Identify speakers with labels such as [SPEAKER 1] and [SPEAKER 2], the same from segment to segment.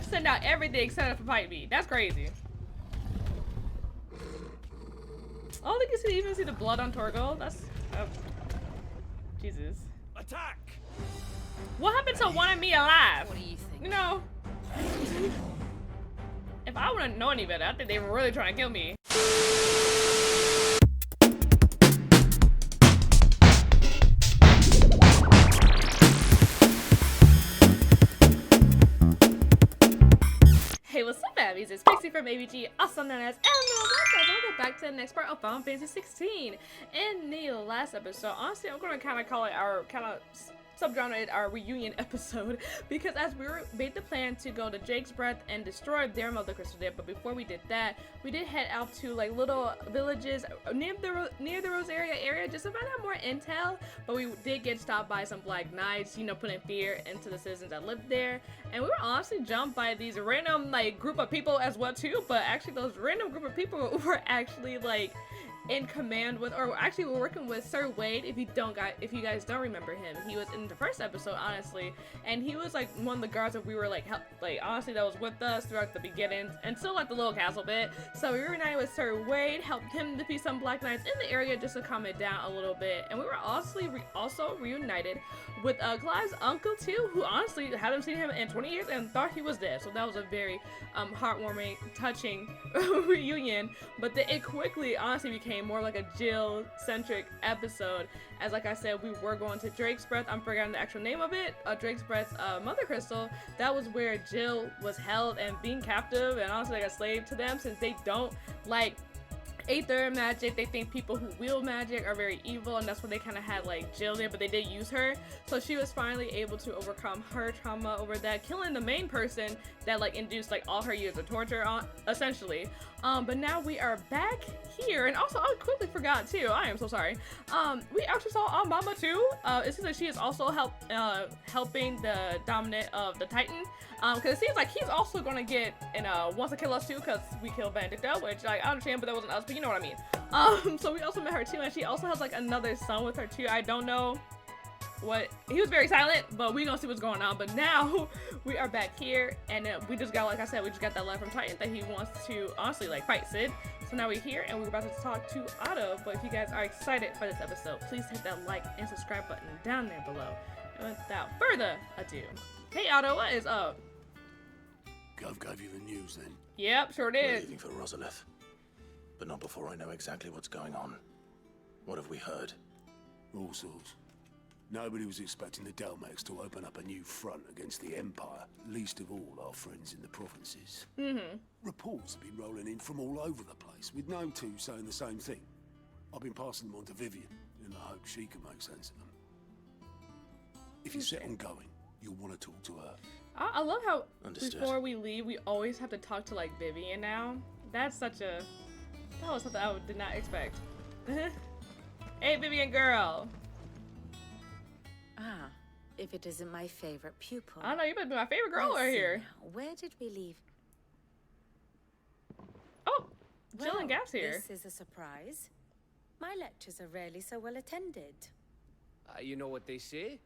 [SPEAKER 1] send out everything except for Pipe B. That's crazy. I don't think you see, even see the blood on Torgo. That's Jesus.
[SPEAKER 2] Attack!
[SPEAKER 1] What happened to wanting me alive?
[SPEAKER 3] What do you think?
[SPEAKER 1] You know, if I wouldn't know any better, I think they were really trying to kill me. Hey, what's up, Abbies? It's Pixie from ABG, also known as Emma. Welcome back to the next part of Final Fantasy 16. In the last episode, honestly, I'm gonna kind of call it our subgenre, our reunion episode, because as we made the plan to go to Drake's Breath and destroy their mother crystal there, but before we did that, we did head out to like little villages near the Rosaria area just to find out more intel. But we did get stopped by some Black Knights, you know, putting fear into the citizens that lived there, and we were honestly jumped by these random like group of people as well too. But actually, those random group of people were actually like in command with, or actually we're working with Sir Wade. If you guys don't remember him, he was in the first episode, honestly, and he was like one of the guards that we were like honestly that was with us throughout the beginning and still like the little castle bit. So we reunited with Sir Wade, helped him defeat some Black Knights in the area just to calm it down a little bit, and we were also reunited with Clive's uncle too, who honestly hadn't seen him in 20 years and thought he was dead. So that was a very heartwarming, touching reunion. But it quickly honestly became more like a Jill-centric episode, as like I said, we were going to Drake's Breath. I'm forgetting the actual name of it. Drake's Breath's mother crystal. That was where Jill was held and being captive and honestly like a slave to them, since they don't like Aether magic. They think people who wield magic are very evil, and that's why they kind of had like Jill there, but they did use her. So she was finally able to overcome her trauma over that, killing the main person that like induced like all her years of torture on, essentially. But now we are back here, and also I quickly forgot too, I am so sorry. We actually saw our Mama too. It seems like she is also helping the dominant of the Titan. Because it seems like he's also gonna get wants to kill us too, because we killed Bandita, which like, I understand, but that wasn't us, but you know what I mean. So we also met her too, and she also has like another son with her too. I don't know what, he was very silent, but we gonna see what's going on. But now we are back here, and we just got, like I said, we just got that letter from Titan that he wants to honestly like fight Sid. So now we're here and we're about to talk to Otto. But if you guys are excited for this episode, please hit that like and subscribe button down there below. And without further ado, hey Otto, what is up?
[SPEAKER 2] Gov gave you the news then?
[SPEAKER 1] Yep, sure
[SPEAKER 2] We're
[SPEAKER 1] did.
[SPEAKER 2] leaving for Rosalith, but not before I know exactly what's going on. What have we heard? All sorts. Nobody was expecting the Dalmex to open up a new front against the Empire, least of all our friends in the provinces. Reports have been rolling in from all over the place, with no two saying the same thing. I've been passing them on to Vivian, in the hope she can make sense of them. If you're set on going, you'll want to talk to her.
[SPEAKER 1] I love how
[SPEAKER 2] Understood.
[SPEAKER 1] Before we leave, we always have to talk to like Vivian now. That was something I did not expect. Hey Vivian girl.
[SPEAKER 3] Ah, if it isn't my favorite pupil.
[SPEAKER 1] I know, you better be my favorite girl
[SPEAKER 3] Let's
[SPEAKER 1] right
[SPEAKER 3] see
[SPEAKER 1] here.
[SPEAKER 3] now. Where did we leave?
[SPEAKER 1] Oh, Jill and Gap's here.
[SPEAKER 3] This is a surprise. My lectures are rarely so well attended.
[SPEAKER 4] You know what they say?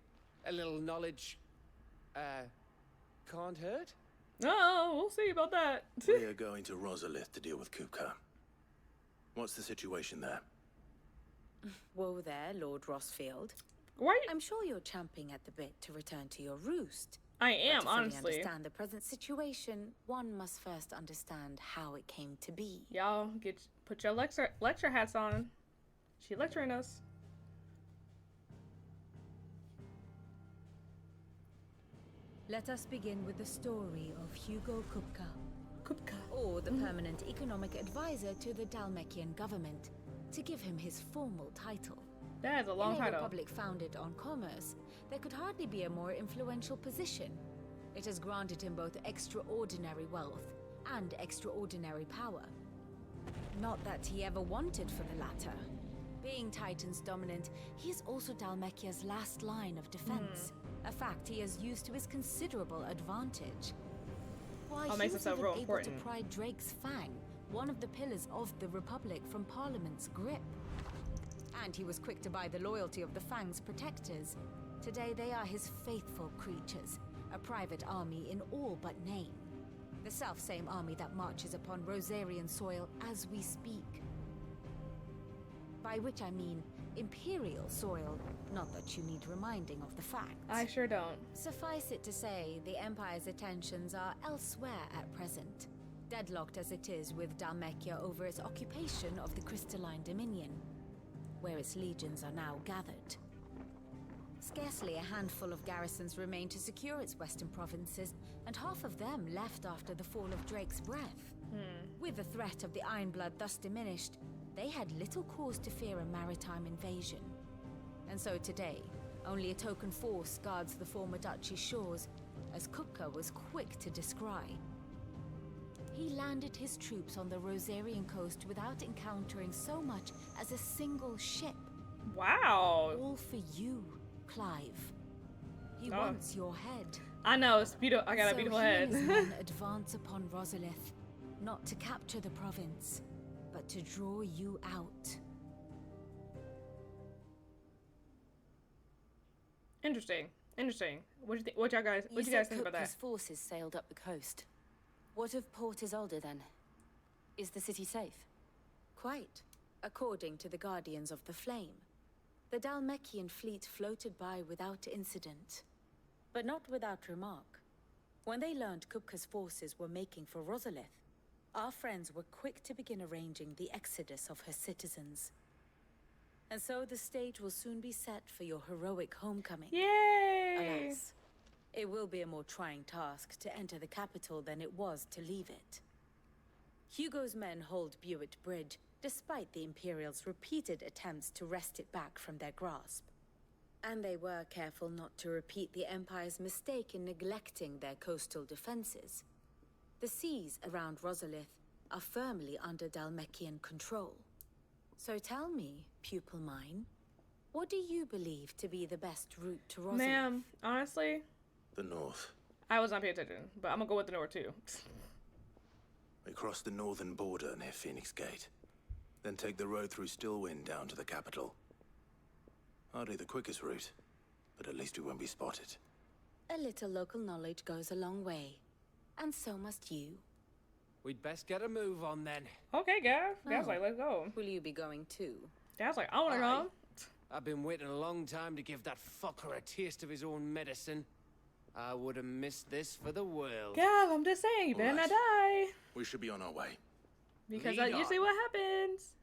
[SPEAKER 4] A little knowledge, can't hurt?
[SPEAKER 1] Oh, we'll see about that.
[SPEAKER 2] We are going to Rosalith to deal with KUPKA. What's the situation there?
[SPEAKER 3] Whoa there, Lord Rossfield.
[SPEAKER 1] Right?
[SPEAKER 3] I'm sure you're champing at the bit to return to your roost.
[SPEAKER 1] I am,
[SPEAKER 3] But to fully
[SPEAKER 1] honestly.
[SPEAKER 3] understand the present situation, one must first understand how it came to be.
[SPEAKER 1] Y'all put your lecture hats on. She lecturing us.
[SPEAKER 5] Let us begin with the story of Hugo KUPKA,
[SPEAKER 1] KUPKA.
[SPEAKER 3] Or the permanent economic advisor to the Dalmekian government, to give him his formal title.
[SPEAKER 1] That is a long
[SPEAKER 3] In a
[SPEAKER 1] title.
[SPEAKER 3] republic founded on commerce, there could hardly be a more influential position. It has granted him both extraordinary wealth and extraordinary power. Not that he ever wanted for the latter. Being Titan's dominant, he is also Dalmekia's last line of defense. A fact he has used to his considerable advantage. Why,
[SPEAKER 1] Oh,
[SPEAKER 3] he
[SPEAKER 1] makes
[SPEAKER 3] was
[SPEAKER 1] himself
[SPEAKER 3] even
[SPEAKER 1] real
[SPEAKER 3] able
[SPEAKER 1] important.
[SPEAKER 3] to pry Drake's Fang, one of the pillars of the Republic, from Parliament's grip. And he was quick to buy the loyalty of the Fang's protectors. Today they are his faithful creatures, a private army in all but name. The self-same army that marches upon Rosarian soil as we speak. By which I mean Imperial soil, not that you need reminding of the fact.
[SPEAKER 1] I sure don't.
[SPEAKER 3] Suffice it to say, the Empire's attentions are elsewhere at present, deadlocked as it is with Dhalmekia over its occupation of the Crystalline Dominion, where its legions are now gathered. Scarcely a handful of garrisons remain to secure its western provinces, and half of them left after the fall of Drake's Breath. With the threat of the Ironblood thus diminished, they had little cause to fear a maritime invasion. And so today, only a token force guards the former duchy's shores, as KUPKA was quick to descry. He landed his troops on the Rosarian coast without encountering so much as a single ship.
[SPEAKER 1] Wow.
[SPEAKER 3] All for you, Clive. He wants your head.
[SPEAKER 1] I know, it's beautiful. I got a
[SPEAKER 3] So
[SPEAKER 1] beautiful
[SPEAKER 3] he
[SPEAKER 1] head.
[SPEAKER 3] and his men advance upon Rosalith, not to capture the province, but to draw you out.
[SPEAKER 1] Interesting. Interesting. What you guys think about that?
[SPEAKER 6] KUPKA's forces sailed up the coast. What of Port Isolde then? Is the city safe?
[SPEAKER 3] Quite, according to the Guardians of the Flame. The Dhalmekian fleet floated by without incident, but not without remark. When they learned KUPKA's forces were making for Rosalith, our friends were quick to begin arranging the exodus of her citizens. And so the stage will soon be set for your heroic homecoming.
[SPEAKER 1] Yay!
[SPEAKER 3] Alas, it will be a more trying task to enter the capital than it was to leave it. Hugo's men hold Buett Bridge, despite the Imperials' repeated attempts to wrest it back from their grasp. And they were careful not to repeat the Empire's mistake in neglecting their coastal defenses. The seas around Rosalith are firmly under Dhalmekian control. So tell me, pupil mine, what do you believe to be the best route to Rosalith?
[SPEAKER 1] Ma'am, honestly,
[SPEAKER 2] The north.
[SPEAKER 1] I was not paying attention, but I'm gonna go with the north too.
[SPEAKER 2] We cross the northern border near Phoenix Gate. Then take the road through Stillwind down to the capital. Hardly the quickest route, but at least we won't be spotted.
[SPEAKER 3] A little local knowledge goes a long way. And so must you.
[SPEAKER 4] We'd best get a move on then.
[SPEAKER 1] Okay, Gav. Gav's
[SPEAKER 3] Oh.
[SPEAKER 1] like, let's go.
[SPEAKER 3] Will you be going too?
[SPEAKER 1] Gav's like, I wanna go.
[SPEAKER 4] I've been waiting a long time to give that fucker a taste of his own medicine. I would have missed this for the world.
[SPEAKER 1] Gav, I'm just saying, you better not die.
[SPEAKER 2] We should be on our way.
[SPEAKER 1] Because
[SPEAKER 4] Lead
[SPEAKER 1] that's usually
[SPEAKER 4] on.
[SPEAKER 1] what happens.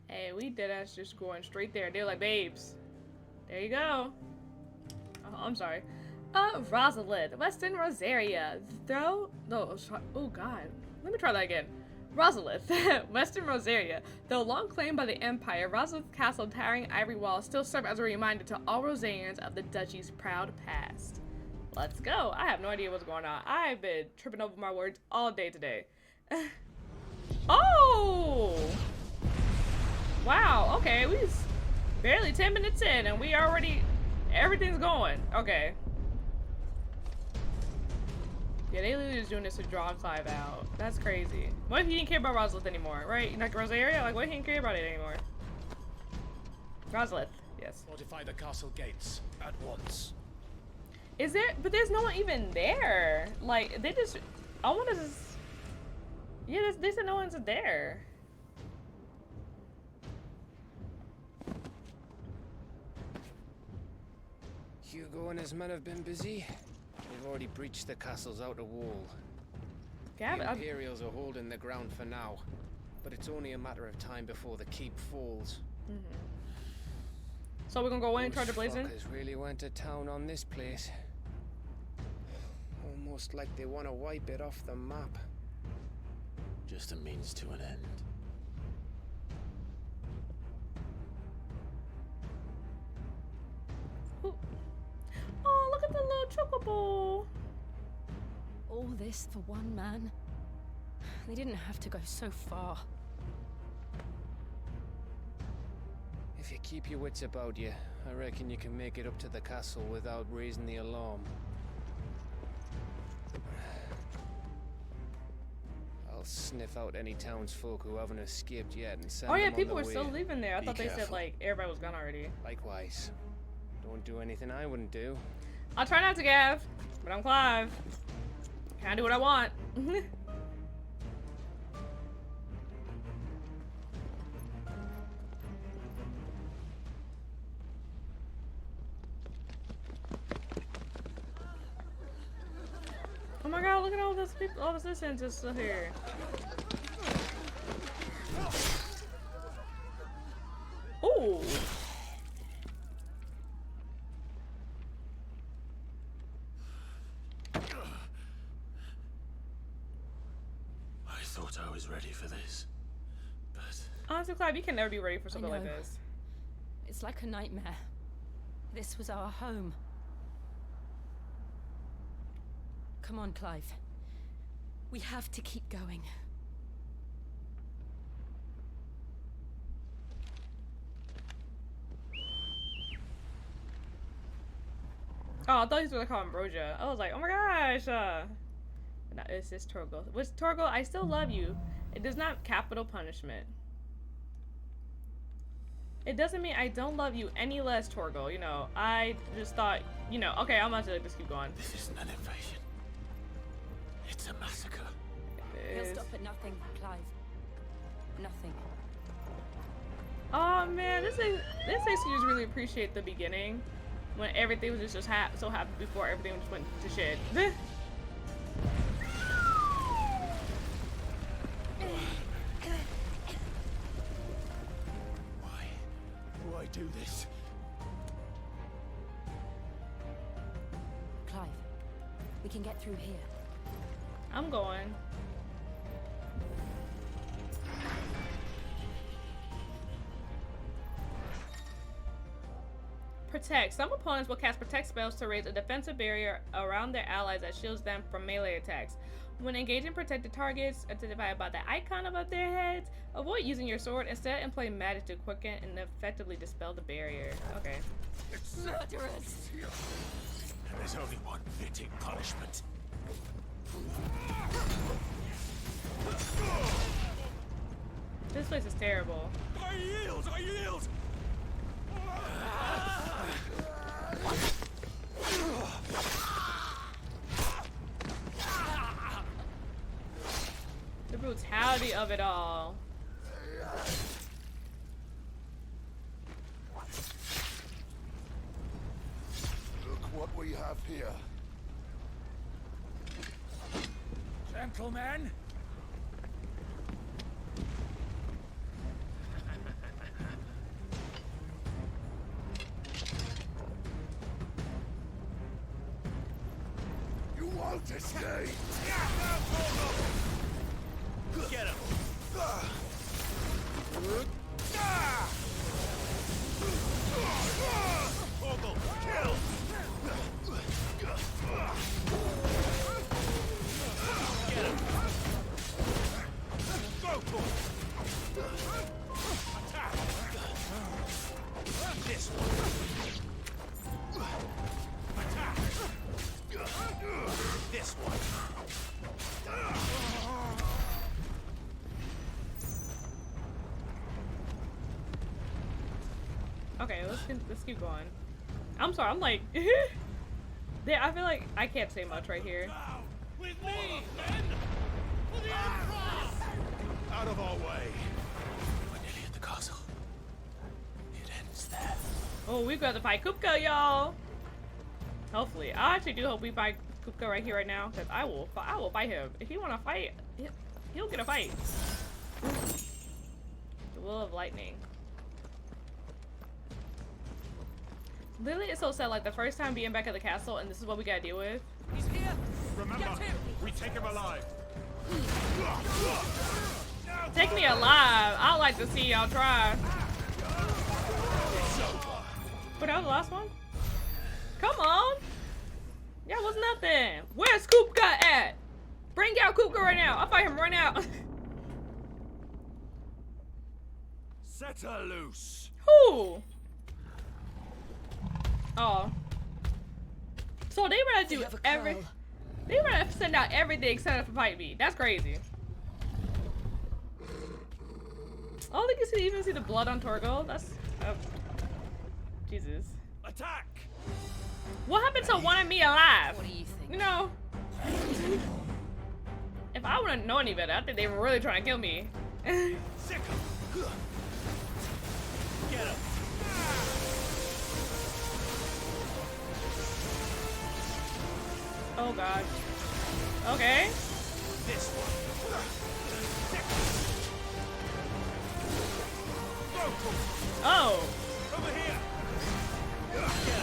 [SPEAKER 1] Hey, we dead ass just going straight there. They're like, babes. There you go. Oh, I'm sorry. Rosalith, Western Rosaria. Oh god. Let me try that again. Rosalith, Western Rosaria. Though long claimed by the Empire, Rosalith Castle towering ivory walls still serve as a reminder to all Rosarians of the duchy's proud past. Let's go. I have no idea what's going on. I've been tripping over my words all day today. Oh! Wow, okay, we barely 10 minutes in and we already, everything's going. Okay. Yeah, they literally just doing this to draw Clive out. That's crazy. What if he didn't care about Rosalith anymore, right? Like Rosaria? Like, what if he didn't care about it anymore? Rosalith, yes.
[SPEAKER 7] Fortify the castle gates at once.
[SPEAKER 1] Is there, but there's no one even there. Like, they just, I want to just, yeah, they said no one's there.
[SPEAKER 4] Hugo and his men have been busy. They've already breached the castle's outer wall.
[SPEAKER 1] Gav,
[SPEAKER 4] The Imperials are holding the ground for now, but it's only a matter of time before the keep falls.
[SPEAKER 1] so we're gonna go in and try to
[SPEAKER 4] Those
[SPEAKER 1] blaze in?
[SPEAKER 4] fuckers really went to town on this place. Almost like they want to wipe it off the map.
[SPEAKER 2] Just a means to an end.
[SPEAKER 1] Ooh. Oh, look at the little chocobo.
[SPEAKER 8] All this for one man? They didn't have to go so far.
[SPEAKER 4] If you keep your wits about you, I reckon you can make it up to the castle without raising the alarm. I'll sniff out any townsfolk who haven't escaped yet and send
[SPEAKER 1] Oh yeah,
[SPEAKER 4] them on
[SPEAKER 1] people
[SPEAKER 4] their
[SPEAKER 1] were still
[SPEAKER 4] way.
[SPEAKER 1] leaving there. I
[SPEAKER 2] Be
[SPEAKER 1] thought they said
[SPEAKER 2] careful.
[SPEAKER 1] like everybody was gone already.
[SPEAKER 4] Likewise. Don't do anything I wouldn't do.
[SPEAKER 1] I'll try not to, Gav, but I'm Clive. Can I do what I want? Oh my god, look at all those people, all the citizens just still here. Ooh.
[SPEAKER 2] I thought I was ready for this, but
[SPEAKER 1] Honestly, Clive, you can never be ready for something like
[SPEAKER 8] know.
[SPEAKER 1] this.
[SPEAKER 8] It's like a nightmare. This was our home. Come on, Clive. We have to keep going.
[SPEAKER 1] Oh, I thought he was gonna call him Broja. I was like, oh my gosh. No, it's just Torgal. Which Torgal, I still love you. It does not capital punishment. It doesn't mean I don't love you any less, Torgal. You know, I just thought, you know, okay, I'm gonna just keep going.
[SPEAKER 2] this isn't an invasion. It's a massacre.
[SPEAKER 6] He'll
[SPEAKER 1] It's-
[SPEAKER 6] stop at nothing, Clive. Nothing.
[SPEAKER 1] Oh man, this excuse really appreciate the beginning when everything was just so happy before everything just went to shit.
[SPEAKER 2] Why do I do this?
[SPEAKER 6] Clive, we can get through here.
[SPEAKER 1] I'm going. Protect. Some opponents will cast protect spells to raise a defensive barrier around their allies that shields them from melee attacks. When engaging protected targets identified by the icon above their heads, avoid using your sword. Instead, employ magic to quicken and effectively dispel the barrier. Okay.
[SPEAKER 6] Murderers!
[SPEAKER 2] And there's only one fitting punishment.
[SPEAKER 1] This place is terrible.
[SPEAKER 2] I yield! I yield!
[SPEAKER 1] The brutality of it all.
[SPEAKER 2] Look what we have here.
[SPEAKER 7] Gentlemen,
[SPEAKER 2] You won't escape! Get him! Torgal, kill! Get him! Go, Torgal! Attack! This one! Attack! This one!
[SPEAKER 1] Okay, let's keep going. I'm sorry, I'm like, I feel like I can't say much right here.
[SPEAKER 2] Down with me, men! For the Emperor! Out of our way! We're nearly at the castle. It ends there.
[SPEAKER 1] Oh, we've got to fight KUPKA, y'all. Hopefully, I actually do hope we fight KUPKA right here, right now, because I will fight him. If he want to fight, he'll get a fight. The Will of Lightning. Literally, it's so sad. Like the first time being back at the castle, and this is what we gotta deal with.
[SPEAKER 6] He's here!
[SPEAKER 2] Remember, we take him alive.
[SPEAKER 1] Take me alive. I'd like to see y'all try. But that was the last one. Come on. Yeah, was nothing. Where's KUPKA at? Bring out KUPKA right now. I'll fight him right now.
[SPEAKER 2] Set her loose.
[SPEAKER 1] Who? Oh. So they wanna do
[SPEAKER 8] They have a
[SPEAKER 1] every.
[SPEAKER 8] curl.
[SPEAKER 1] They wanna send out everything except for fight me. That's crazy. Oh, they can see, even see the blood on Torgal. That's Jesus.
[SPEAKER 4] Attack!
[SPEAKER 1] What happened to wanting me alive?
[SPEAKER 6] What do you think?
[SPEAKER 1] You know, if I wouldn't know any better, I think they were really trying to kill me.
[SPEAKER 4] Sick 'em. Get him.
[SPEAKER 1] Oh God. Okay.
[SPEAKER 4] This one.
[SPEAKER 1] Oh.
[SPEAKER 4] Over here.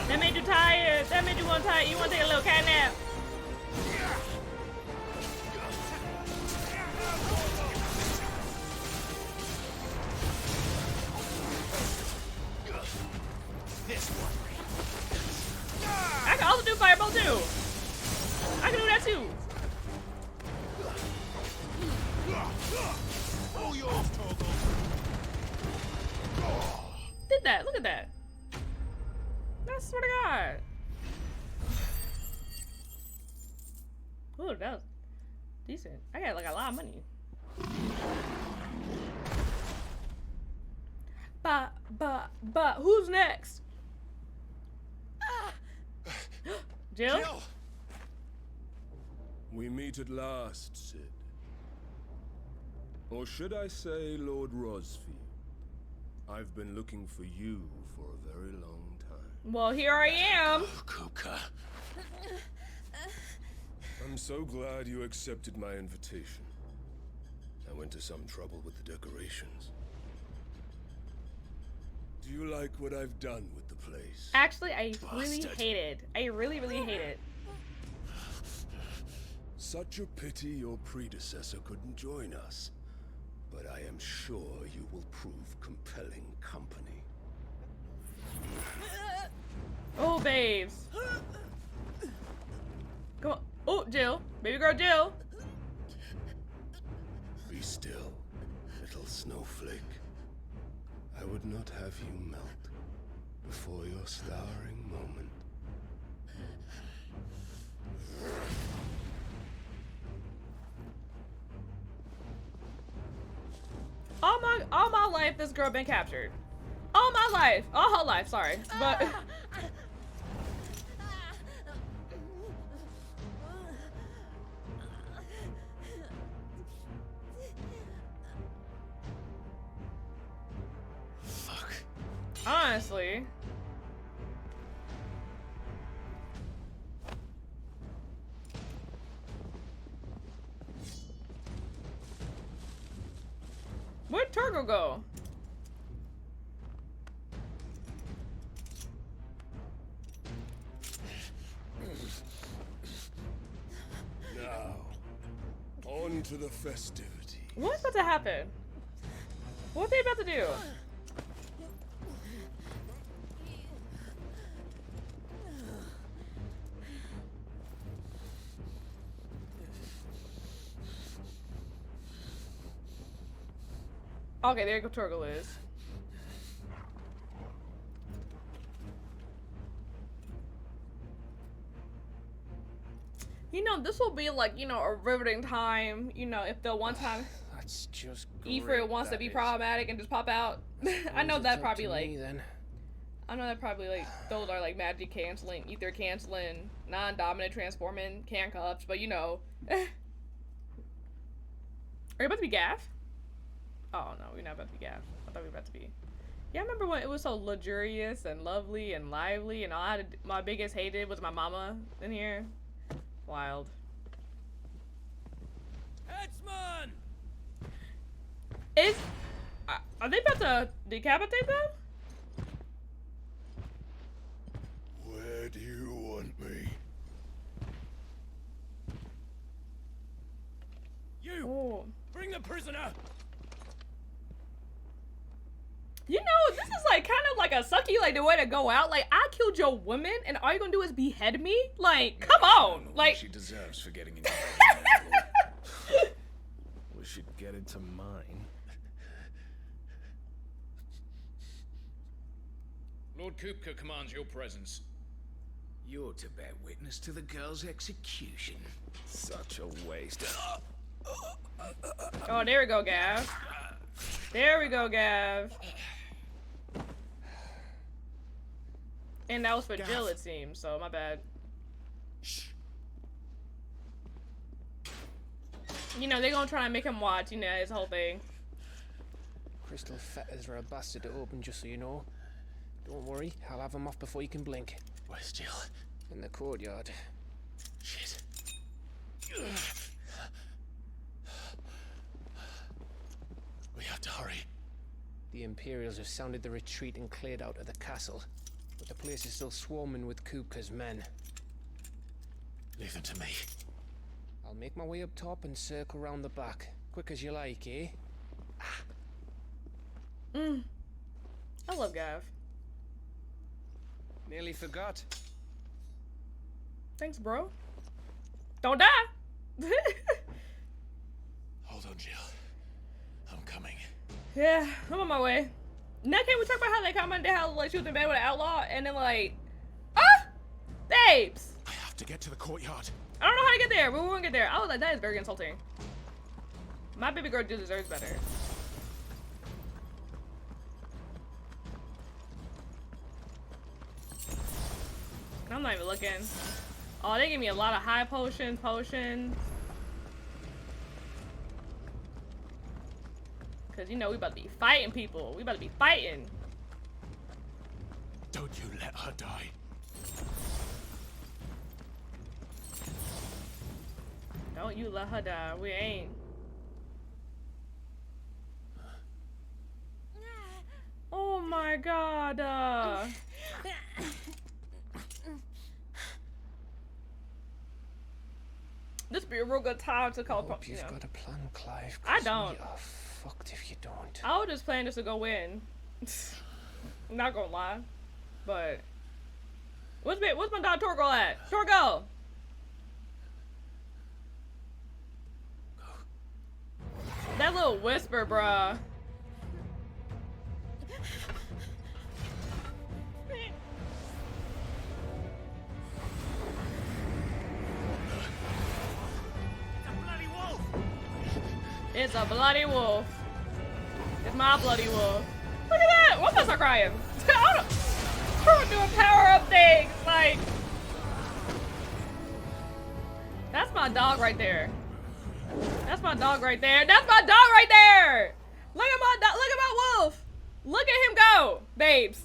[SPEAKER 1] That made you tired. That made you want tired. You want to take a little cat nap.
[SPEAKER 4] This one.
[SPEAKER 1] I can also do fireball too. I can do that too.
[SPEAKER 4] All yours, Torgal.
[SPEAKER 1] Did that. Look at that. I swear to God. Oh, that was decent. I got like a lot of money. But who's next? Jill?
[SPEAKER 4] Jill!
[SPEAKER 2] We meet at last, Sid. Or should I say, Lord Rosfield? I've been looking for you for a very long time.
[SPEAKER 1] Well, here I am.
[SPEAKER 2] Oh, KUPKA. I'm so glad you accepted my invitation. I went to some trouble with the decorations. Do you like what I've done with the place?
[SPEAKER 1] Actually, I really
[SPEAKER 2] Bastard.
[SPEAKER 1] hate it. I really hate it.
[SPEAKER 2] Such a pity your predecessor couldn't join us. But I am sure you will prove compelling company.
[SPEAKER 1] Oh, babes. Come on. Oh, Jill. Baby girl Jill.
[SPEAKER 2] Be still, little snowflake. I would not have you melt before your starring moment.
[SPEAKER 1] All my life, this girl been captured. All my life. All her life, sorry. But...
[SPEAKER 2] Fuck.
[SPEAKER 1] honestly. Where'd Torgo go?
[SPEAKER 2] Now, on to the festivities.
[SPEAKER 1] What's about to happen? What are they about to do? Okay, there Torgal is. You know, this will be like, you know, a riveting time. You know, if the one time
[SPEAKER 7] That's just great.
[SPEAKER 1] Ifrit wants to
[SPEAKER 7] that
[SPEAKER 1] be
[SPEAKER 7] is.
[SPEAKER 1] problematic and just pop out. I know
[SPEAKER 7] It's
[SPEAKER 1] that
[SPEAKER 7] up
[SPEAKER 1] probably
[SPEAKER 7] to
[SPEAKER 1] like,
[SPEAKER 7] me, then.
[SPEAKER 1] I know that probably like, those are like magic canceling, ether canceling, non-dominant transforming handcuffs, but you know. Are you about to be gaff? Oh no, we're not about to be gaff. I thought we were about to be. Yeah, I remember when it was so luxurious and lovely and lively, and all I had my biggest hated was my mama in here. Wild.
[SPEAKER 4] Headsman!
[SPEAKER 1] Are they about to decapitate them?
[SPEAKER 2] Where do you want me?
[SPEAKER 4] You!
[SPEAKER 1] Oh.
[SPEAKER 4] Bring the prisoner!
[SPEAKER 1] You know, this is like kind of like a sucky like the way to go out. Like, I killed your woman and all you're gonna do is behead me? Like, come on. Like,
[SPEAKER 7] She deserves for getting into We should get into mine.
[SPEAKER 9] Lord KUPKA commands your presence.
[SPEAKER 7] You're to bear witness to the girl's execution. Such a waste.
[SPEAKER 1] oh, there we go, Gav. There we go, Gav. And that was for
[SPEAKER 2] Gav.
[SPEAKER 1] Jill, it seems, so my bad.
[SPEAKER 2] Shh.
[SPEAKER 1] You know, they're gonna try and make him watch, you know, his whole thing.
[SPEAKER 10] Crystal fetters are a bastard to open, just so you know. Don't worry, I'll have them off before you can blink.
[SPEAKER 2] Where's Jill?
[SPEAKER 10] In the courtyard.
[SPEAKER 2] Shit. We have to hurry.
[SPEAKER 10] The Imperials have sounded the retreat and cleared out of the castle. But the place is still swarming with KUPKA's men.
[SPEAKER 2] Leave them to me.
[SPEAKER 10] I'll make my way up top and circle round the back. Quick as you like, eh?
[SPEAKER 1] I love Gav.
[SPEAKER 10] Nearly forgot.
[SPEAKER 1] Thanks, bro. Don't die!
[SPEAKER 2] Hold on, Jill. I'm coming.
[SPEAKER 1] Yeah, I'm on my way. Now can we talk about how they commented how like she was in bed with an outlaw and then like babes!
[SPEAKER 2] I have to get to the courtyard.
[SPEAKER 1] I don't know how to get there, but we won't get there. I was like, that is very insulting. My baby girl deserves better. I'm not even looking. Oh, they give me a lot of high potion. Cause you know we about to be fighting people. We about to be fighting.
[SPEAKER 2] Don't you let her die.
[SPEAKER 1] Don't you let her die. We ain't. Oh my god. This be a real good time to call.
[SPEAKER 10] Hope you've got a plan, Clive.
[SPEAKER 1] I don't.
[SPEAKER 10] We are fucked if you don't.
[SPEAKER 1] I was just planning just to go win. I'm not gonna lie, but what's my dog Torgo at? Torgo. That little whisper, bruh. It's a bloody wolf. It's my bloody wolf. Look at that! Why am I start crying? I'm doing power up things. Like, that's my dog right there. That's my dog right there. That's my dog right there. Look at my dog. Look at my wolf. Look at him go, babes.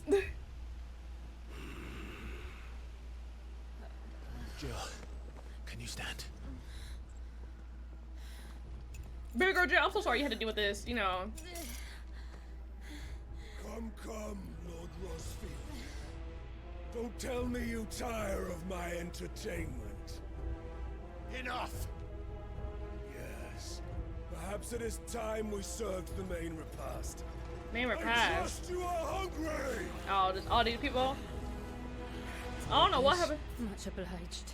[SPEAKER 2] Jill, can you stand?
[SPEAKER 1] Baby girl Jill, I'm so sorry you had to deal with this, you know.
[SPEAKER 2] Come, Lord Rosfield. Don't tell me you tire of my entertainment. Enough! Yes. Perhaps it is time we served the main repast.
[SPEAKER 1] Main
[SPEAKER 2] I
[SPEAKER 1] repast.
[SPEAKER 2] trust you are hungry!
[SPEAKER 1] Oh, just all these people? I don't know what happened.
[SPEAKER 8] Much obliged.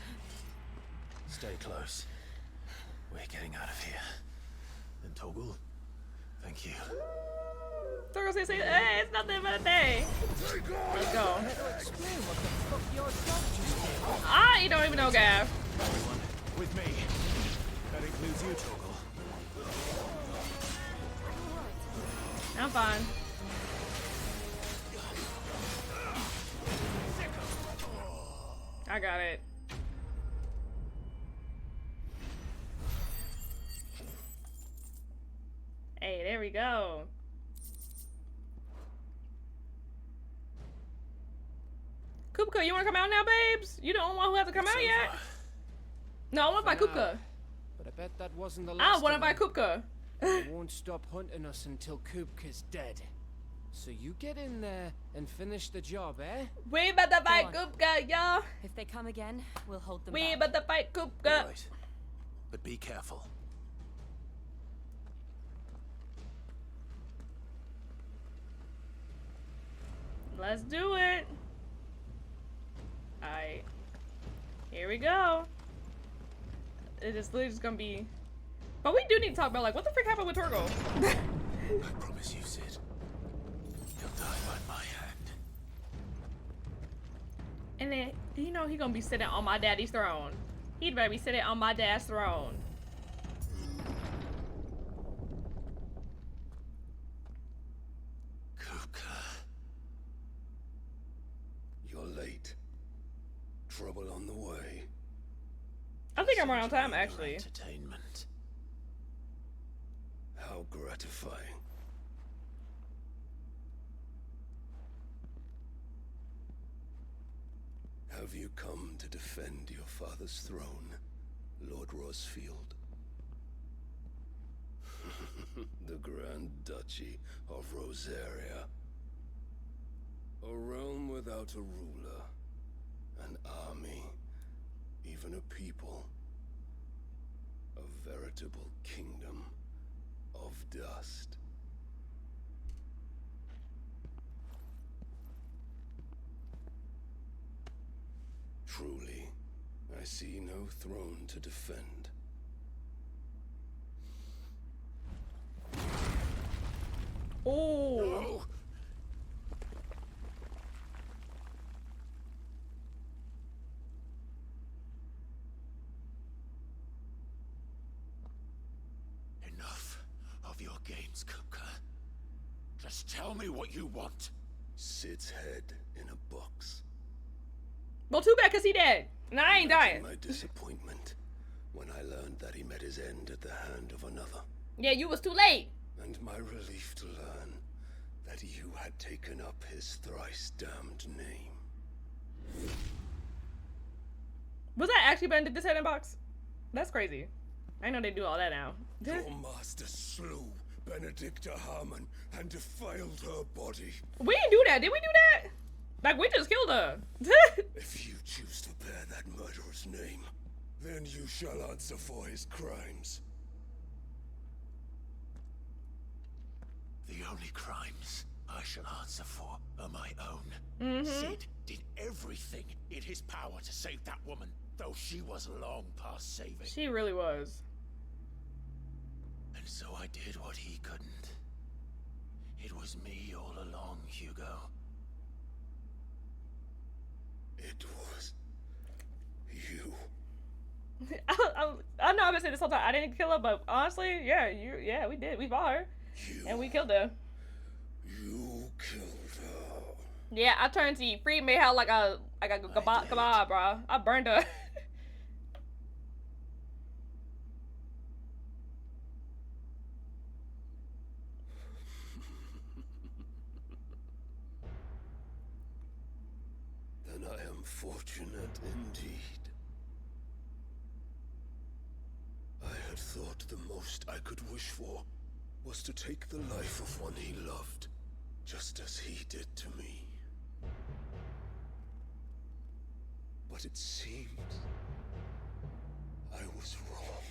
[SPEAKER 2] Stay close. We're getting out of here. And Toggle, thank you.
[SPEAKER 1] They're gonna say, hey, it's nothing but a day. Let's go. You don't even know, Gav.
[SPEAKER 2] Everyone, with me. That includes you, Toggle.
[SPEAKER 1] I'm fine. I got it. Hey, there we go. KUPKA, you wanna come out now, babes? You the only one who hasn't come out yet. No, I wanna buy KUPKA.
[SPEAKER 10] But I bet that wasn't the
[SPEAKER 1] I
[SPEAKER 10] last.
[SPEAKER 1] wanna buy KUPKA.
[SPEAKER 10] They won't stop hunting us until KUPKA's dead. So you get in there and finish the job, eh?
[SPEAKER 1] We about to fight
[SPEAKER 6] Go on.
[SPEAKER 1] KUPKA, y'all.
[SPEAKER 6] If they come again, we'll hold them
[SPEAKER 1] We
[SPEAKER 6] back.
[SPEAKER 1] about to fight KUPKA.
[SPEAKER 2] Right. But be careful.
[SPEAKER 1] Let's do it. Alright. Here we go. It is literally just gonna be... But we do need to talk about, like, what the frick happened with Torgo?
[SPEAKER 2] I promise you, Sid. He'll die by my hand.
[SPEAKER 1] And then, you know he gonna be sitting on my daddy's throne. He'd better be sitting on my dad's throne.
[SPEAKER 2] trouble on the way?
[SPEAKER 1] I think I'm right on time, actually.
[SPEAKER 2] Entertainment. How gratifying. Have you come to defend your father's throne, Lord Rosfield? The Grand Duchy of Rosaria. A realm without a ruler, an army, even a people. A veritable kingdom of dust. Truly, I see no throne to defend.
[SPEAKER 1] Oh.
[SPEAKER 2] No!
[SPEAKER 7] Enough of your games, KUPKA. Just tell me what you want.
[SPEAKER 2] Sid's head in a box.
[SPEAKER 1] Well, too bad, cause he dead, and I ain't dying.
[SPEAKER 2] My disappointment when I learned that he met his end at the hand of another.
[SPEAKER 1] Yeah, you was too late.
[SPEAKER 2] And my relief to learn that you had taken up his thrice damned name.
[SPEAKER 1] Was that actually Ben did this head in box? That's crazy. I know they do all that now.
[SPEAKER 2] Your master slew Benedicta Harmon and defiled her body.
[SPEAKER 1] We didn't do that. Did we do that? Like, we just killed her.
[SPEAKER 2] If you choose to bear that murderer's name, then you shall answer for his crimes.
[SPEAKER 7] The only crimes I shall answer for are my own. Sid did everything in his power to save that woman, though she was long past saving.
[SPEAKER 1] She really was.
[SPEAKER 7] And so I did what he couldn't. It was me all along, Hugo.
[SPEAKER 2] It was you.
[SPEAKER 1] I know I've been saying this whole time. I didn't kill her, but honestly, yeah, we did. We fought her. And we killed her.
[SPEAKER 2] You killed her.
[SPEAKER 1] Yeah, I turned to you. Free made her like a kebab, bro. I burned her.
[SPEAKER 2] Then I am fortunate indeed. I had thought the most I could wish for was to take the life of one he loved, just as he did to me. But it seems I was wrong.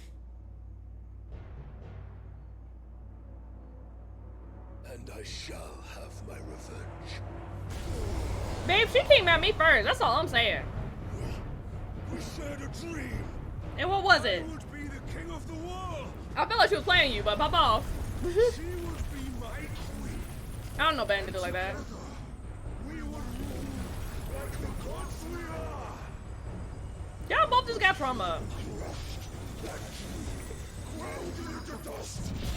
[SPEAKER 2] And I shall have my revenge.
[SPEAKER 1] Babe, she came at me first. That's all I'm saying.
[SPEAKER 2] We shared a dream.
[SPEAKER 1] And what was it?
[SPEAKER 2] I would be the king of the world.
[SPEAKER 1] I feel like she was playing you, but pop off.
[SPEAKER 2] She would be my queen.
[SPEAKER 1] I don't know Ben to do like that.
[SPEAKER 2] We would rule like the gods we are.
[SPEAKER 1] Y'all both just got trauma.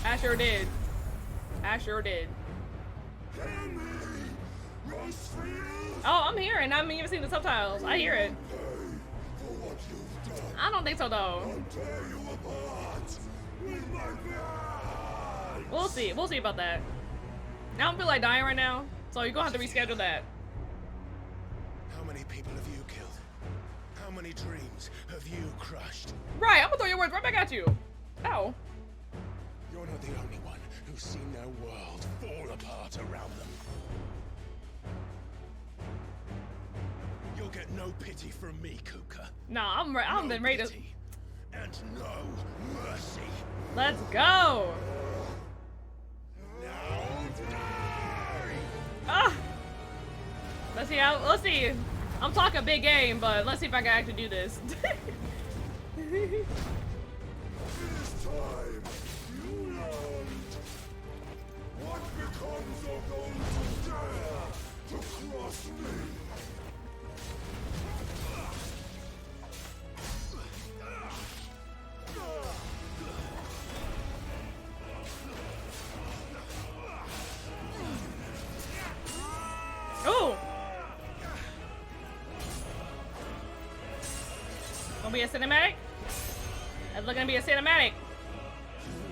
[SPEAKER 1] I sure did. I sure did. Oh, I'm hearing. I haven't even seen the subtitles. I hear it. I don't think so, though. We'll see. We'll see about that. I don't feel like dying right now, so you're gonna have to reschedule that.
[SPEAKER 2] How many people have you killed? How many dreams have you crushed?
[SPEAKER 1] Right, I'm gonna throw your words right back at you. Ow.
[SPEAKER 7] You're not the only one who's seen their world fall apart around them. You'll get no pity from me, KUPKA.
[SPEAKER 1] Nah, I'm been ready to.
[SPEAKER 7] Pity and no mercy.
[SPEAKER 1] Let's go. Ah. Let's see how. Let's see. I'm talking big game, but let's see if I can actually do this.
[SPEAKER 2] This time, you learned what becomes of those who dare to cross me.
[SPEAKER 1] Oh. Gonna be a cinematic? That's looking to be a cinematic.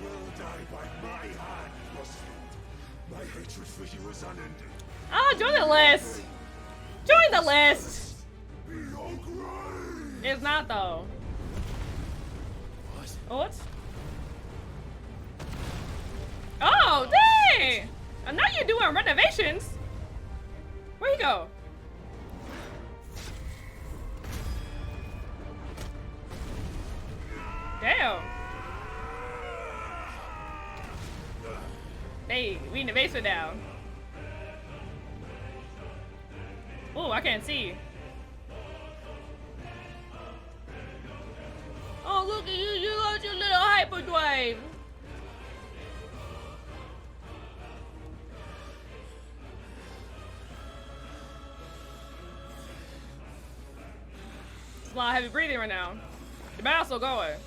[SPEAKER 2] You will die by my hand, Rosfield. My hatred for you is unending.
[SPEAKER 1] Oh, join the list. Join the list.
[SPEAKER 2] Be your grave.
[SPEAKER 1] It's not though. What? Oh, dang! I know you're doing renovations. Where you go? Damn. Hey, we in the basement now. Oh, I can't see. Oh, look at you! You got your little hyperdrive. It's a lot of heavy breathing right now. The battle's still going.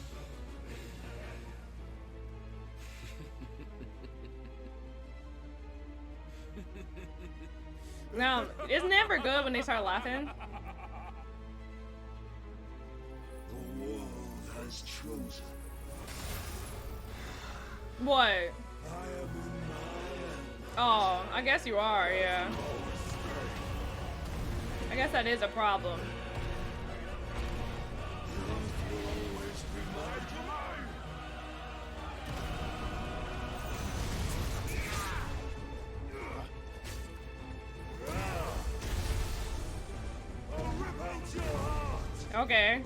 [SPEAKER 1] Now, it's never good when they start laughing.
[SPEAKER 2] The world has chosen.
[SPEAKER 1] What?
[SPEAKER 2] I am in my
[SPEAKER 1] Oh, I guess you are, yeah. I guess that is a problem.
[SPEAKER 2] will always be my domain. I'll rip out your heart.
[SPEAKER 1] Okay.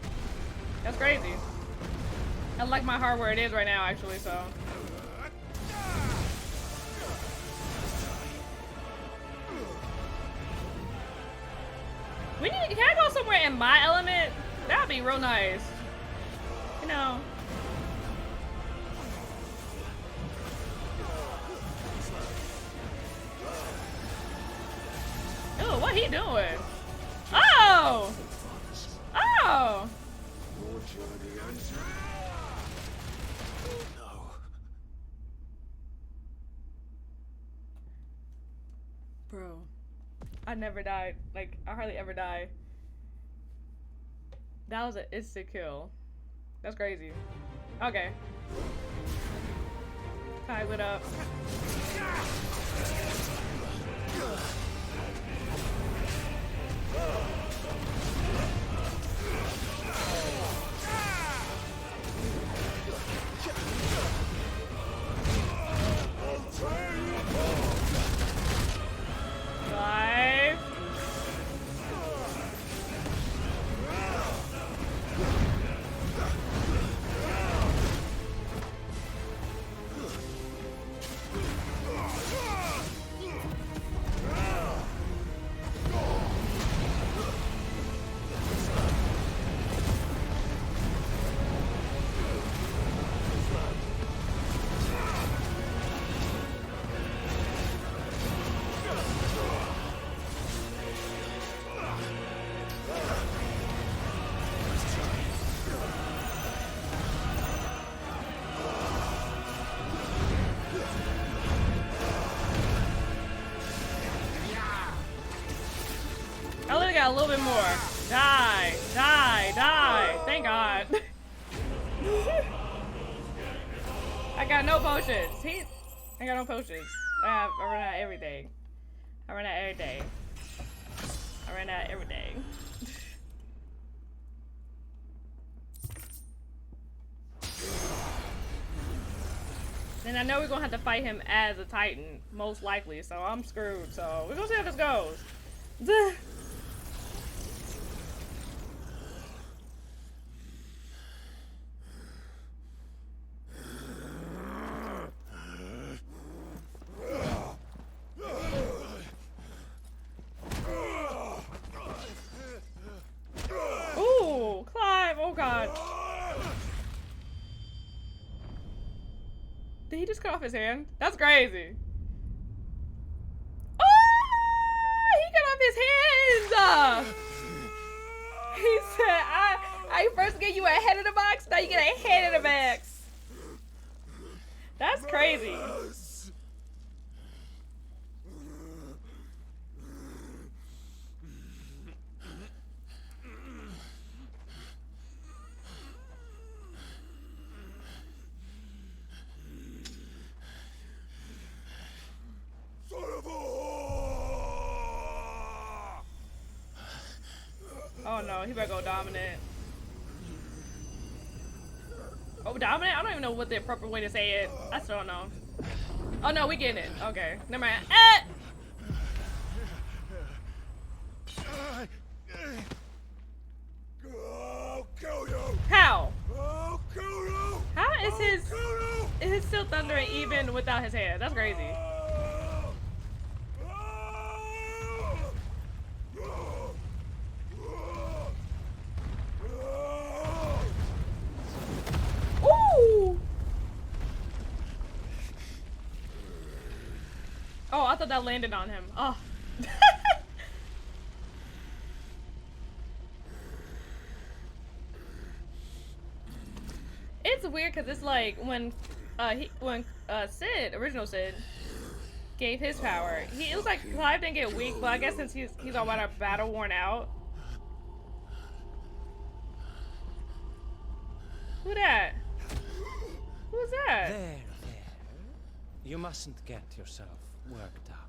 [SPEAKER 1] That's crazy. I like my heart where it is right now, actually, so. We need to, can I go somewhere in my element? That'd be real nice. You know. Ooh, what he doing? Oh! Oh!
[SPEAKER 2] Your journey ends. No.
[SPEAKER 1] Bro. I never died. Like, I hardly ever die. That was an instant kill. That's crazy. Okay. Tie it up. Live. I literally got a little bit more. Die, die, die. Thank God. I got no potions. I got no potions. I run out of everything. I run out everything. I ran out everything. And I know we're gonna have to fight him as a Titan, most likely, so I'm screwed. So we're gonna see how this goes. Ooh, Clive, oh God. Did he just cut off his hand? That's crazy. Oh, he cut off his hands. He said, I first gave you a head in the box, now you get a head in the box. That's crazy. Oh no, he better go dominant. Oh, dominant? I don't even know what the appropriate way to say it. I still don't know. Oh no, we getting it. Okay, never mind.
[SPEAKER 2] I'll kill you.
[SPEAKER 1] How?
[SPEAKER 2] I'll kill you.
[SPEAKER 1] How is
[SPEAKER 2] I'll
[SPEAKER 1] his
[SPEAKER 2] kill you.
[SPEAKER 1] is still thundering even without his head? That's crazy. Ooh! Oh, I thought that landed on him. Oh. It's weird because it's like when Sid, original Sid, gave his power. It was like Clive didn't get weak, but I guess since he's all about battle worn out. Who that? Who's that?
[SPEAKER 11] There. You mustn't get yourself worked up.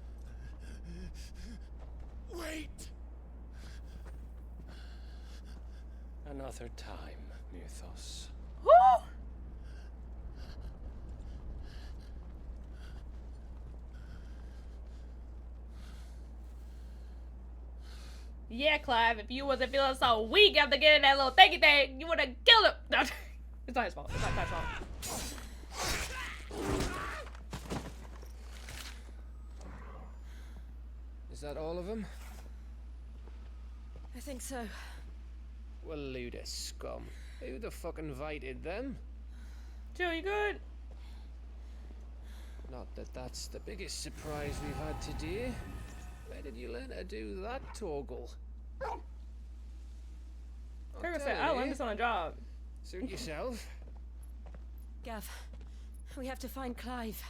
[SPEAKER 7] Wait!
[SPEAKER 11] Another time, Mythos.
[SPEAKER 1] Who? Yeah, Clive, if you wasn't feeling so weak after getting that little thanky thing, you would have killed him. No, it's not his fault. It's not Clive's fault.
[SPEAKER 10] Is that all of them?
[SPEAKER 8] I think so.
[SPEAKER 10] Well, load of scum. Who the fuck invited them?
[SPEAKER 1] Joe, you good?
[SPEAKER 10] Not that that's the biggest surprise we've had today. Where did you learn to do that, Torgal?
[SPEAKER 1] Kirk said, I learned this on a job.
[SPEAKER 10] Suit yourself.
[SPEAKER 8] Gav, we have to find Clive.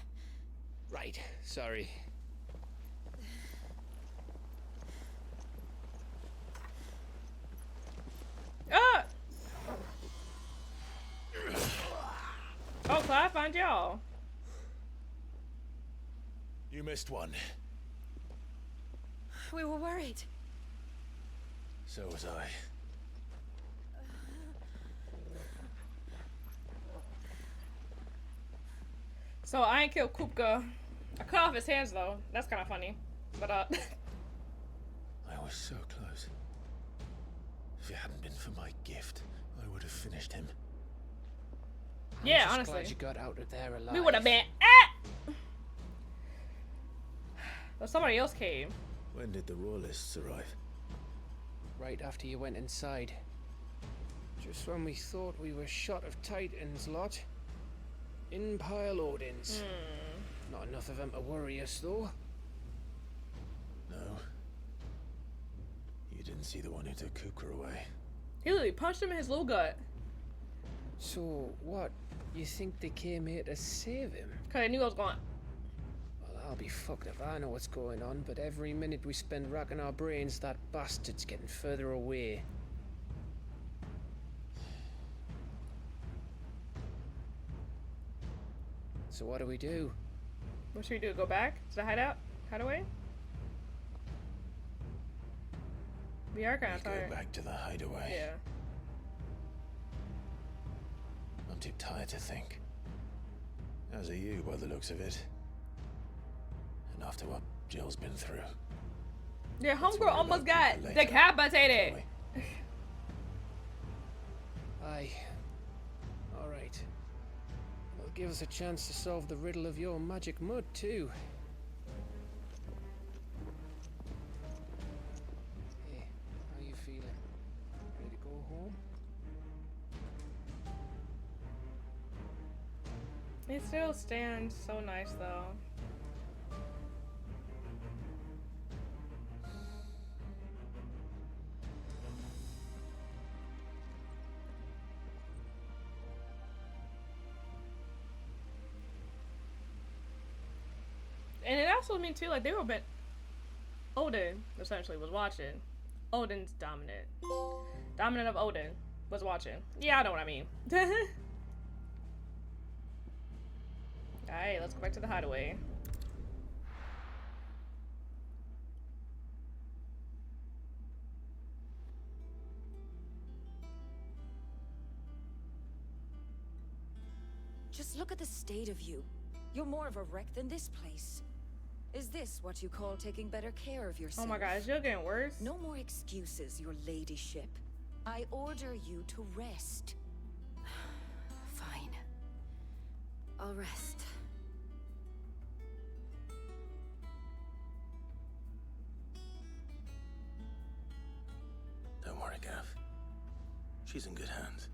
[SPEAKER 10] Right, sorry.
[SPEAKER 1] Ah! Oh, Clive, find y'all.
[SPEAKER 7] You missed one.
[SPEAKER 8] We were worried.
[SPEAKER 7] So was I.
[SPEAKER 1] So I ain't killed KUPKA. I cut off his hands though. That's kind of funny. But
[SPEAKER 7] I was so close. If it hadn't been for my gift, I would have finished him.
[SPEAKER 1] yeah,
[SPEAKER 10] I'm just
[SPEAKER 1] honestly,
[SPEAKER 10] glad you got out of there alive.
[SPEAKER 1] we would have been But somebody else came.
[SPEAKER 2] When did the royalists arrive?
[SPEAKER 10] Right after you went inside. Just when we thought we were shot of Titans lot. In pile Odins. Not enough of them to worry us though.
[SPEAKER 2] No. You didn't see the one who took KUPKA away.
[SPEAKER 1] He literally punched him in his little gut.
[SPEAKER 10] So, what? You think they came here to save him?
[SPEAKER 1] Cause I knew I was going.
[SPEAKER 10] Well, I'll be fucked if I know what's going on, but every minute we spend racking our brains, that bastard's getting further away. So what do we do?
[SPEAKER 1] What should we do? Go back to the hideout? Hideaway? We are kind of tired.
[SPEAKER 2] Go back to the hideaway.
[SPEAKER 1] Yeah.
[SPEAKER 2] I'm too tired to think. As are you, by the looks of it. And after what Jill's been through.
[SPEAKER 1] Your
[SPEAKER 2] Let's
[SPEAKER 1] homegirl
[SPEAKER 2] worry
[SPEAKER 1] almost
[SPEAKER 2] about
[SPEAKER 1] got
[SPEAKER 2] KUPKA later,
[SPEAKER 1] decapitated.
[SPEAKER 2] shall we?
[SPEAKER 10] Aye. Alright. It'll give us a chance to solve the riddle of your magic mud, too. Hey, how you feeling? Ready to go home?
[SPEAKER 1] It still stands so nice though. And it also means too, like they were a bit. Odin essentially was watching. Odin's dominant. Dominant of Odin was watching. Yeah, I know what I mean. Alright, let's go back to the hideaway.
[SPEAKER 3] Just look at the state of you. You're more of a wreck than this place. Is this what you call taking better care of yourself?
[SPEAKER 1] Oh my gosh, you're getting worse.
[SPEAKER 3] No more excuses, your ladyship. I order you to rest.
[SPEAKER 6] Fine. I'll rest.
[SPEAKER 2] Don't worry, Gav. She's in good hands.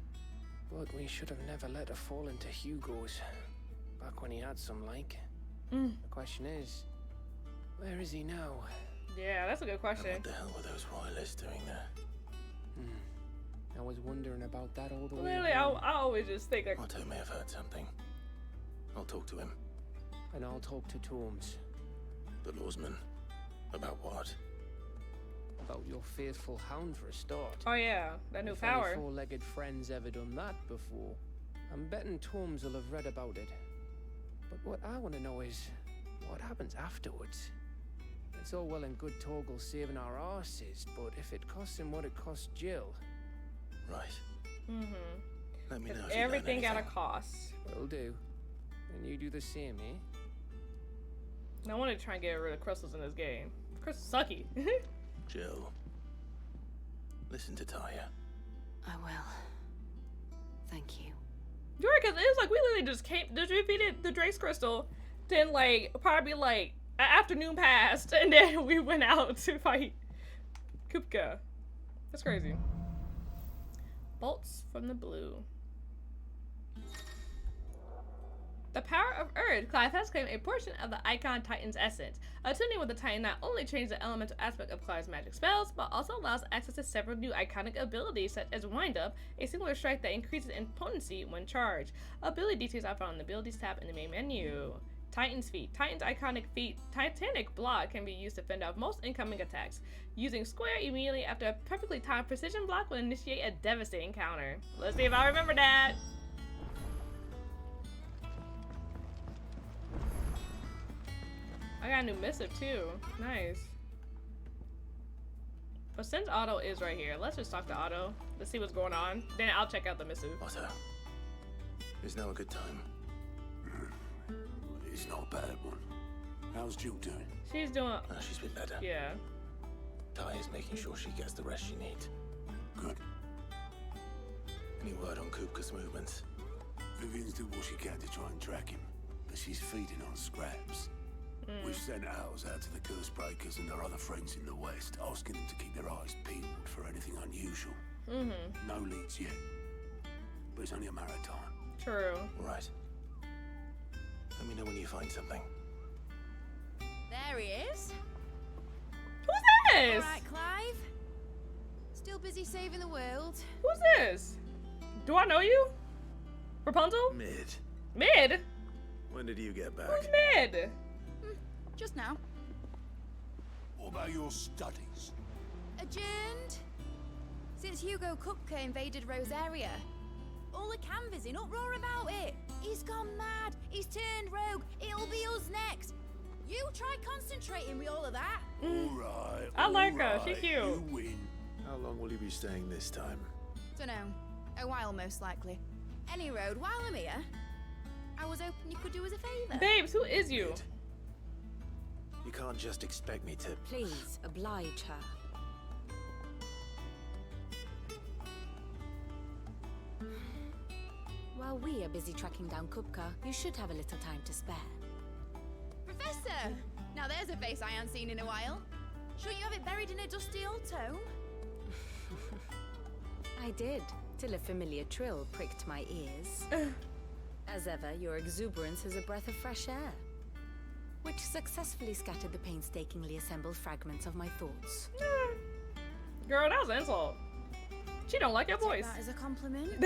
[SPEAKER 10] But we should have never let her fall into Hugo's. Back when he had some like.
[SPEAKER 1] Mm.
[SPEAKER 10] The question is, where is he now?
[SPEAKER 1] Yeah, that's a good question.
[SPEAKER 2] And what the hell were those royalists doing there?
[SPEAKER 10] I was wondering about that all the way
[SPEAKER 1] Literally,
[SPEAKER 10] home.
[SPEAKER 1] I always just think like,
[SPEAKER 2] Otto may have heard something. I'll talk to him.
[SPEAKER 10] And I'll talk to Torms.
[SPEAKER 2] The lawsman. About what?
[SPEAKER 10] About your faithful hound for a start.
[SPEAKER 1] oh yeah, that new
[SPEAKER 10] If
[SPEAKER 1] power.
[SPEAKER 10] any four-legged friend's ever done that before, I'm betting Torms will have read about it. But what I want to know is, what happens afterwards? It's all well and good Torgal saving our arses, but if it costs him what it cost Jill...
[SPEAKER 2] Right. Let me know if you learn
[SPEAKER 1] Everything got a
[SPEAKER 2] anything.
[SPEAKER 1] cost.
[SPEAKER 10] Will do. And you do the same, eh?
[SPEAKER 1] I want to try and get rid of crystals in this game. Crystals sucky.
[SPEAKER 2] Jill. Listen to Taya.
[SPEAKER 6] I will. Thank you.
[SPEAKER 1] You're right, because it was like we literally just defeated the Drake's crystal, then like probably like an afternoon passed, and then we went out to fight KUPKA. That's crazy. Bolts from the blue. The power of Earth. Clive has claimed a portion of the Icon Titan's essence. Attuning with the Titan not only changes the elemental aspect of Clive's magic spells, but also allows access to several new iconic abilities such as Wind Up, a singular strike that increases in potency when charged. Ability details are found in the Abilities tab in the main menu. Titan's Feet. Titan's iconic feat, Titanic Block, can be used to fend off most incoming attacks. Using Square immediately after a perfectly timed precision block will initiate a devastating counter. Let's see if I remember that. I got a new missive too. Nice. But since Otto is right here, let's just talk to Otto. Let's see what's going on. Then I'll check out the missive.
[SPEAKER 2] Otto. Is now a good time? It's not a bad one. How's Jill doing?
[SPEAKER 1] She's doing...
[SPEAKER 2] She's been better.
[SPEAKER 1] Yeah.
[SPEAKER 2] Taya's making sure she gets the rest she needs. Good. Any word on KUPKA's movements? Vivian's did what she can to try and track him, but she's feeding on scraps. We've sent ours out to the curse breakers and our other friends in the west, asking them to keep their eyes peeled for anything unusual. No leads yet, but it's only a matter of time.
[SPEAKER 1] True.
[SPEAKER 2] Right. Let me know when you find something.
[SPEAKER 3] There he is.
[SPEAKER 1] Who's this?
[SPEAKER 3] All right, Clive. Still busy saving the world.
[SPEAKER 1] Who's this? Do I know you? Rapunzel?
[SPEAKER 2] Mid.
[SPEAKER 1] Mid?
[SPEAKER 2] When did you get back?
[SPEAKER 1] Who's Mid?
[SPEAKER 3] Just now.
[SPEAKER 2] What about your studies?
[SPEAKER 3] Adjourned. Since Hugo KUPKA invaded Rosaria. All the canvas in uproar about it. He's gone mad. He's turned rogue. It'll be us next. You try concentrating with all of that.
[SPEAKER 2] All right.
[SPEAKER 1] I like her.
[SPEAKER 2] all
[SPEAKER 1] She
[SPEAKER 2] right,
[SPEAKER 1] cute.
[SPEAKER 2] You win. How long will you be staying this time?
[SPEAKER 3] Dunno. A while, most likely. Any road, while I'm here, I was hoping you could do us a favor.
[SPEAKER 1] Babes, who is you?
[SPEAKER 2] Mid. You can't just expect me to...
[SPEAKER 3] Please, oblige her. While we are busy tracking down KUPKA, you should have a little time to spare. Professor! Now there's a face I haven't seen in a while. Shouldn't you have it buried in a dusty old tome? I did, till a familiar trill pricked my ears. As ever, your exuberance is a breath of fresh air, which successfully scattered the painstakingly assembled fragments of my thoughts.
[SPEAKER 1] Girl, that was an insult. She don't like your voice.
[SPEAKER 3] That is a compliment.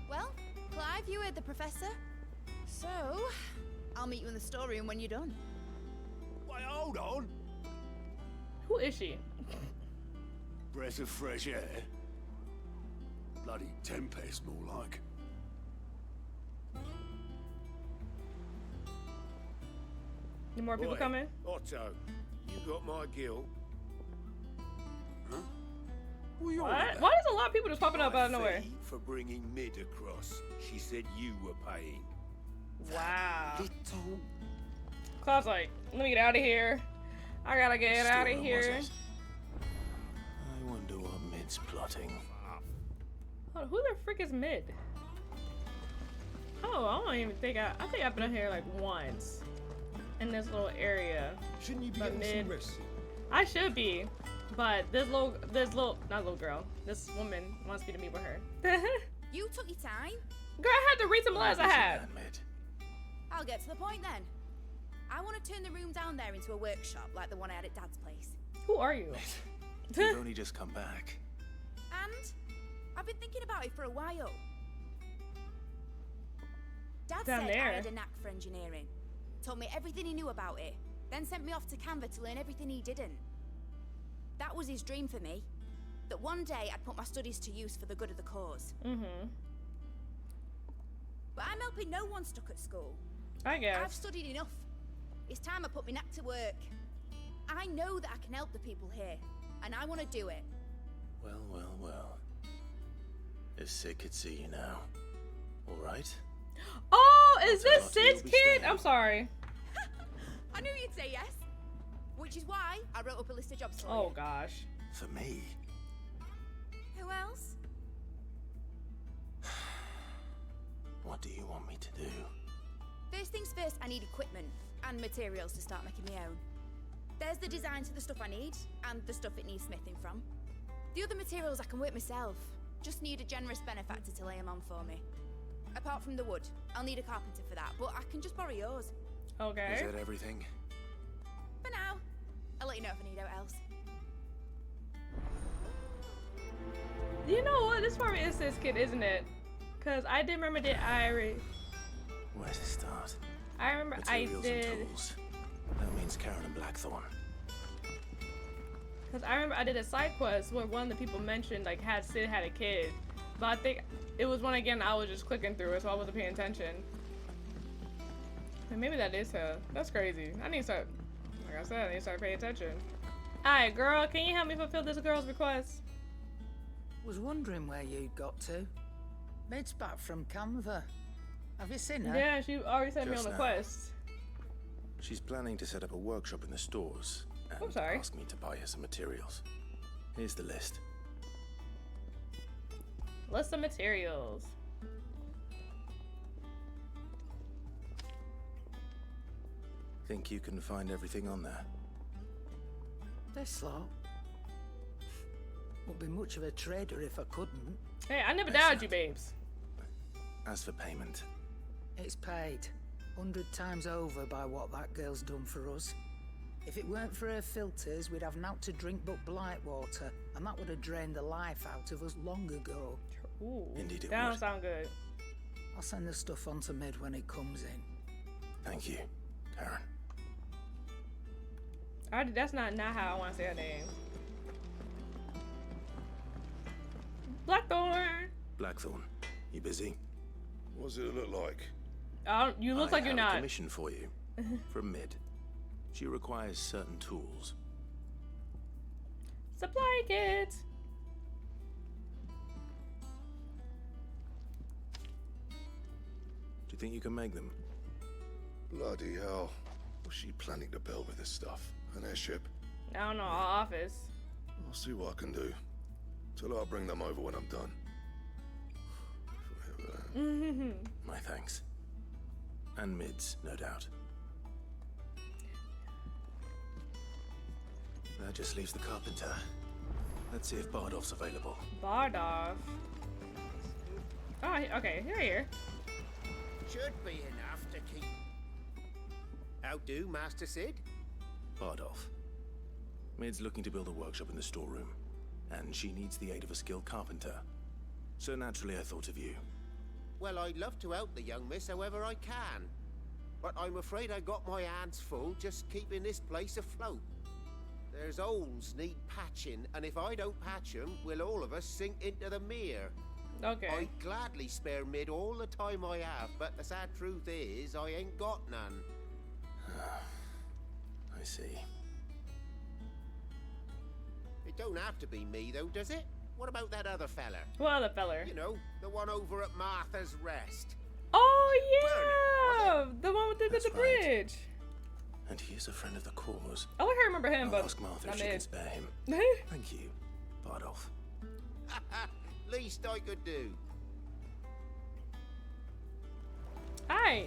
[SPEAKER 3] Well, Clive, you heard the professor. So, I'll meet you in the storeroom when you're done.
[SPEAKER 2] Wait, hold on.
[SPEAKER 1] Who is she?
[SPEAKER 2] Breath of fresh air. Bloody tempest, more like.
[SPEAKER 1] Any more people
[SPEAKER 7] Oi,
[SPEAKER 1] coming?
[SPEAKER 7] Otto, you got my guilt.
[SPEAKER 2] Huh? What are you on
[SPEAKER 1] What?
[SPEAKER 2] about?
[SPEAKER 1] Why is a lot of people just popping up out of nowhere?
[SPEAKER 2] Fee for bringing Mid across. She said you were paying.
[SPEAKER 1] Wow.
[SPEAKER 2] Little...
[SPEAKER 1] Cloud's like, let me get out of here. I gotta get out of here.
[SPEAKER 2] I wonder what Mid's plotting.
[SPEAKER 1] Hold on, who the frick is Mid? Oh, I don't even think I think I've been here like once. In this little area.
[SPEAKER 2] Shouldn't you be
[SPEAKER 1] But
[SPEAKER 2] getting some
[SPEAKER 1] Mid,
[SPEAKER 2] rest?
[SPEAKER 1] I should be. But not little girl. This woman wants me to meet with her.
[SPEAKER 3] You took your time.
[SPEAKER 1] Girl, I had to read some letters I had.
[SPEAKER 2] Mid.
[SPEAKER 3] I'll get to the point then. I want to turn the room down there into a workshop like the one I had at Dad's place.
[SPEAKER 1] Who are you?
[SPEAKER 2] You've only just come back.
[SPEAKER 3] And I've been thinking about it for a while. Dad
[SPEAKER 1] Down
[SPEAKER 3] said
[SPEAKER 1] there.
[SPEAKER 3] I had a knack for engineering. Told me everything he knew about it. Then sent me off to Canva to learn everything he didn't. That was his dream for me. That one day I'd put my studies to use for the good of the cause.
[SPEAKER 1] Mm-hmm.
[SPEAKER 3] But I'm helping no one stuck at school.
[SPEAKER 1] I guess.
[SPEAKER 3] I've studied enough. It's time I put my knack to work. I know that I can help the people here, and I want to do it.
[SPEAKER 2] Well, well, well. If Sid could see you now. All right?
[SPEAKER 1] Oh, is
[SPEAKER 2] Tell
[SPEAKER 1] this
[SPEAKER 2] her
[SPEAKER 1] Sid's
[SPEAKER 2] you'll be
[SPEAKER 1] kid?
[SPEAKER 2] staying.
[SPEAKER 1] I'm sorry.
[SPEAKER 3] I knew you'd say yes. Which is why I wrote up a list of jobs for
[SPEAKER 1] Oh
[SPEAKER 3] you.
[SPEAKER 1] gosh.
[SPEAKER 2] For me?
[SPEAKER 3] Who else?
[SPEAKER 2] What do you want me to do?
[SPEAKER 3] First things first, I need equipment and materials to start making my own. There's the designs for the stuff I need, and the stuff it needs smithing from. The other materials I can work myself. Just need a generous benefactor to lay them on for me. Apart from the wood, I'll need a carpenter for that, but I can just borrow yours.
[SPEAKER 1] Okay.
[SPEAKER 2] Is that everything?
[SPEAKER 3] For now. I'll let you know if I need out else.
[SPEAKER 1] You know what? This probably is Sid's kid, isn't it? Cause I did remember that
[SPEAKER 2] Where to start?
[SPEAKER 1] I remember
[SPEAKER 2] Materials
[SPEAKER 1] I
[SPEAKER 2] and
[SPEAKER 1] did.
[SPEAKER 2] tools. That means Karen and Blackthorn.
[SPEAKER 1] Cause I remember I did a side quest where one of the people mentioned like Sid had a kid, but I think it was one again I was just clicking through it, so I wasn't paying attention. And maybe that is her. That's crazy. I need to start. Like I said, I need to start paying attention. Alright, girl, can you help me fulfill this girl's request?
[SPEAKER 12] Was wondering where you'd got to. Mid's back from Canva. Have you seen her?
[SPEAKER 1] Yeah, she already sent me on
[SPEAKER 2] Just
[SPEAKER 1] the
[SPEAKER 2] now.
[SPEAKER 1] quest.
[SPEAKER 2] She's planning to set up a workshop in the stores and
[SPEAKER 1] I'm sorry.
[SPEAKER 2] ask me to buy her some materials. Here's the list.
[SPEAKER 1] List of materials.
[SPEAKER 2] Think you can find everything on there?
[SPEAKER 12] This lot. Wouldn't be much of a trader if I couldn't.
[SPEAKER 1] Hey, I never doubted you, babes.
[SPEAKER 2] As for payment,
[SPEAKER 12] It's paid 100 times over by what that girl's done for us. If it weren't for her filters, we'd have naught to drink but blight water, and that would have drained the life out of us long ago.
[SPEAKER 1] Ooh,
[SPEAKER 2] Indeed it
[SPEAKER 1] that don't
[SPEAKER 2] would.
[SPEAKER 1] sound good.
[SPEAKER 12] I'll send the stuff on to Mid when it comes in.
[SPEAKER 2] thank you, Karen.
[SPEAKER 1] That's not how I want to say her name. Blackthorn.
[SPEAKER 2] Blackthorn, you busy?
[SPEAKER 13] What's it look like?
[SPEAKER 1] You look
[SPEAKER 2] I
[SPEAKER 1] like you're
[SPEAKER 2] have
[SPEAKER 1] not.
[SPEAKER 2] a commission for you from Mid. She requires certain tools.
[SPEAKER 1] Supply kit.
[SPEAKER 2] Do you think you can make them?
[SPEAKER 13] Bloody hell. What's she planning to build with this stuff? An airship?
[SPEAKER 1] I don't know. Our office.
[SPEAKER 13] I'll see what I can do. Tell her I'll bring them over when I'm done.
[SPEAKER 2] My thanks. And Mid's, no doubt. That just leaves the carpenter. Let's see if Bardolph's available.
[SPEAKER 1] Bardolph. Oh, okay. You're here.
[SPEAKER 4] Should be enough to keep. How do, Master Sid?
[SPEAKER 2] Bardolph. Mid's looking to build a workshop in the storeroom, and she needs the aid of a skilled carpenter. So naturally I thought of you.
[SPEAKER 4] Well, I'd love to help the young miss however I can. But I'm afraid I got my hands full just keeping this place afloat. There's holes need patching, and if I don't patch them, will all of us sink into the mere.
[SPEAKER 1] Okay.
[SPEAKER 4] I'd gladly spare Mid all the time I have, but the sad truth is I ain't got none.
[SPEAKER 2] I see.
[SPEAKER 4] It don't have to be me, though, does it? what about that other fella?
[SPEAKER 1] What other feller?
[SPEAKER 4] You know, the one over at Martha's Rest.
[SPEAKER 1] Oh yeah, the one with the
[SPEAKER 2] Right.
[SPEAKER 1] bridge.
[SPEAKER 2] And he is a friend of the cause.
[SPEAKER 1] Oh, I remember him,
[SPEAKER 2] I'll
[SPEAKER 1] but
[SPEAKER 2] ask Martha
[SPEAKER 1] not
[SPEAKER 2] if she can
[SPEAKER 1] Mid.
[SPEAKER 2] spare him. Thank you, Bardolph.
[SPEAKER 4] Least I could do.
[SPEAKER 1] Hi.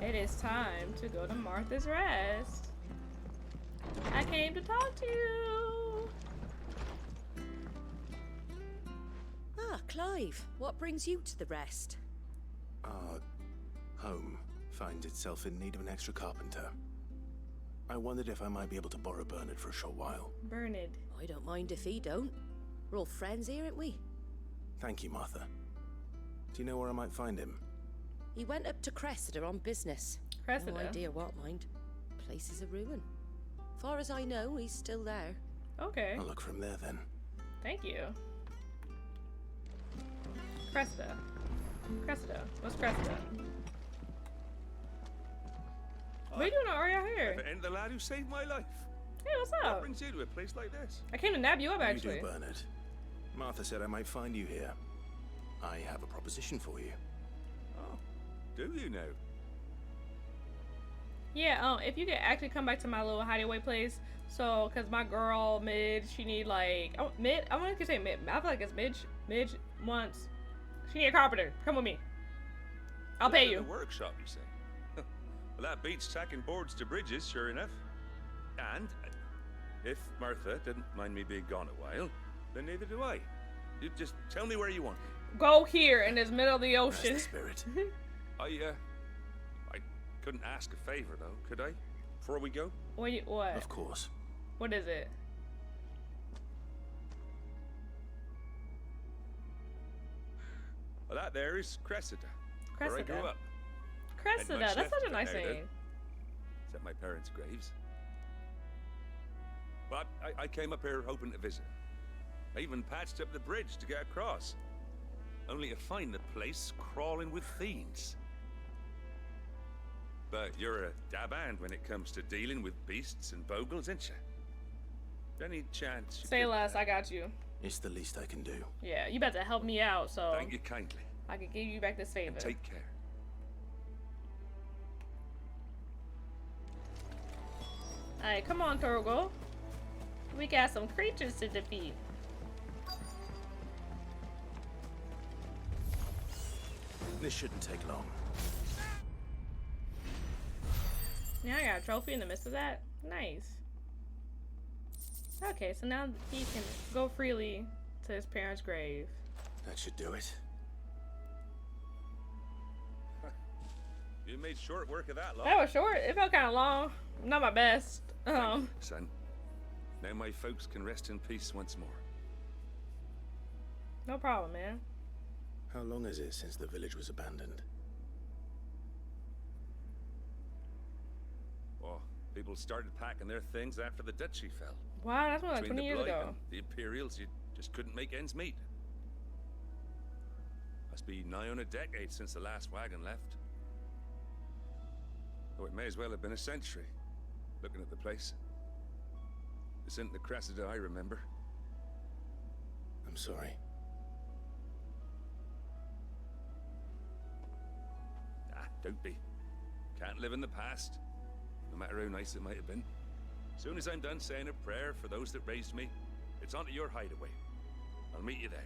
[SPEAKER 1] It is time to go to Martha's Rest. I came to talk to you.
[SPEAKER 14] Ah, Clive, what brings you to the Rest?
[SPEAKER 2] Our home finds itself in need of an extra carpenter. I wondered if I might be able to borrow Bernard for a short while.
[SPEAKER 1] Bernard.
[SPEAKER 14] I don't mind if he don't. We're all friends here, aren't we?
[SPEAKER 2] Thank you, Martha. Do you know where I might find him?
[SPEAKER 14] He went up to Cressida on business.
[SPEAKER 1] Cressida?
[SPEAKER 14] No idea what, mind. Place is a ruin. Far as I know, he's still there.
[SPEAKER 1] Okay.
[SPEAKER 2] I'll look for him there then.
[SPEAKER 1] Thank you. Cressida. Cressida. What's Cressida? What are you doing out here?
[SPEAKER 15] And the lad who saved my life.
[SPEAKER 1] Hey, what's
[SPEAKER 15] What
[SPEAKER 1] up?
[SPEAKER 15] brings you to a place like this?
[SPEAKER 1] I came to nab you up, actually.
[SPEAKER 2] You do, Bernard. Martha said I might find you here. I have a proposition for you.
[SPEAKER 15] Oh, do you now?
[SPEAKER 1] Yeah, if you could actually come back to my little hideaway place, so, cause my girl Midge, she need like, oh, Mid, I want to say Mid, I feel like it's Midge. Midge wants, she need a carpenter. Come with me. I'll pay you.
[SPEAKER 15] The workshop, you say? Well, that beats tacking boards to bridges, sure enough. And if Martha didn't mind me being gone a while, then neither do I. You just tell me where you want.
[SPEAKER 1] Go here in this middle of the ocean.
[SPEAKER 2] That's the spirit.
[SPEAKER 15] I couldn't ask a favor though, could I? Before we go?
[SPEAKER 1] What?
[SPEAKER 2] Of course.
[SPEAKER 1] What is it?
[SPEAKER 15] Well, that there is Cressida.
[SPEAKER 1] Cressida.
[SPEAKER 15] Where I grew up.
[SPEAKER 1] Cressida,
[SPEAKER 15] much
[SPEAKER 1] that's
[SPEAKER 15] left
[SPEAKER 1] such a
[SPEAKER 15] to
[SPEAKER 1] nice
[SPEAKER 15] inherit,
[SPEAKER 1] name.
[SPEAKER 15] Except my parents' graves. But I came up here hoping to visit. I even patched up the bridge to get across. Only to find the place crawling with fiends. But you're a dab hand when it comes to dealing with beasts and bogles, ain't you? Any chance you
[SPEAKER 1] Say
[SPEAKER 15] could,
[SPEAKER 1] less, I got you.
[SPEAKER 2] It's the least I can do.
[SPEAKER 1] Yeah, you better help me out, so
[SPEAKER 15] Thank you kindly.
[SPEAKER 1] I can give you back this favor.
[SPEAKER 15] And take care.
[SPEAKER 1] Alright, come on, Torgo. We got some creatures to defeat.
[SPEAKER 2] This shouldn't take long.
[SPEAKER 1] Now I got a trophy in the midst of that. Nice. Okay, so now he can go freely to his parents' grave.
[SPEAKER 2] That should do it.
[SPEAKER 15] You made short work of that, lot.
[SPEAKER 1] That was short. It felt kind of long. Not my best.
[SPEAKER 15] Son, now my folks can rest in peace once more.
[SPEAKER 1] No problem, man.
[SPEAKER 2] How long is it since the village was abandoned?
[SPEAKER 15] Oh, people started packing their things after the duchy fell.
[SPEAKER 1] Wow, that's more like
[SPEAKER 15] Between
[SPEAKER 1] 20
[SPEAKER 15] the
[SPEAKER 1] years
[SPEAKER 15] Blight
[SPEAKER 1] ago.
[SPEAKER 15] and the Imperials, you just couldn't make ends meet. Must be nigh on a decade since the last wagon left. Oh, it may as well have been a century, looking at the place. This isn't the Cressida I remember.
[SPEAKER 2] I'm sorry.
[SPEAKER 15] Ah, don't be. Can't live in the past, no matter how nice it might have been. Soon as I'm done saying a prayer for those that raised me, it's on to your hideaway. I'll meet you there.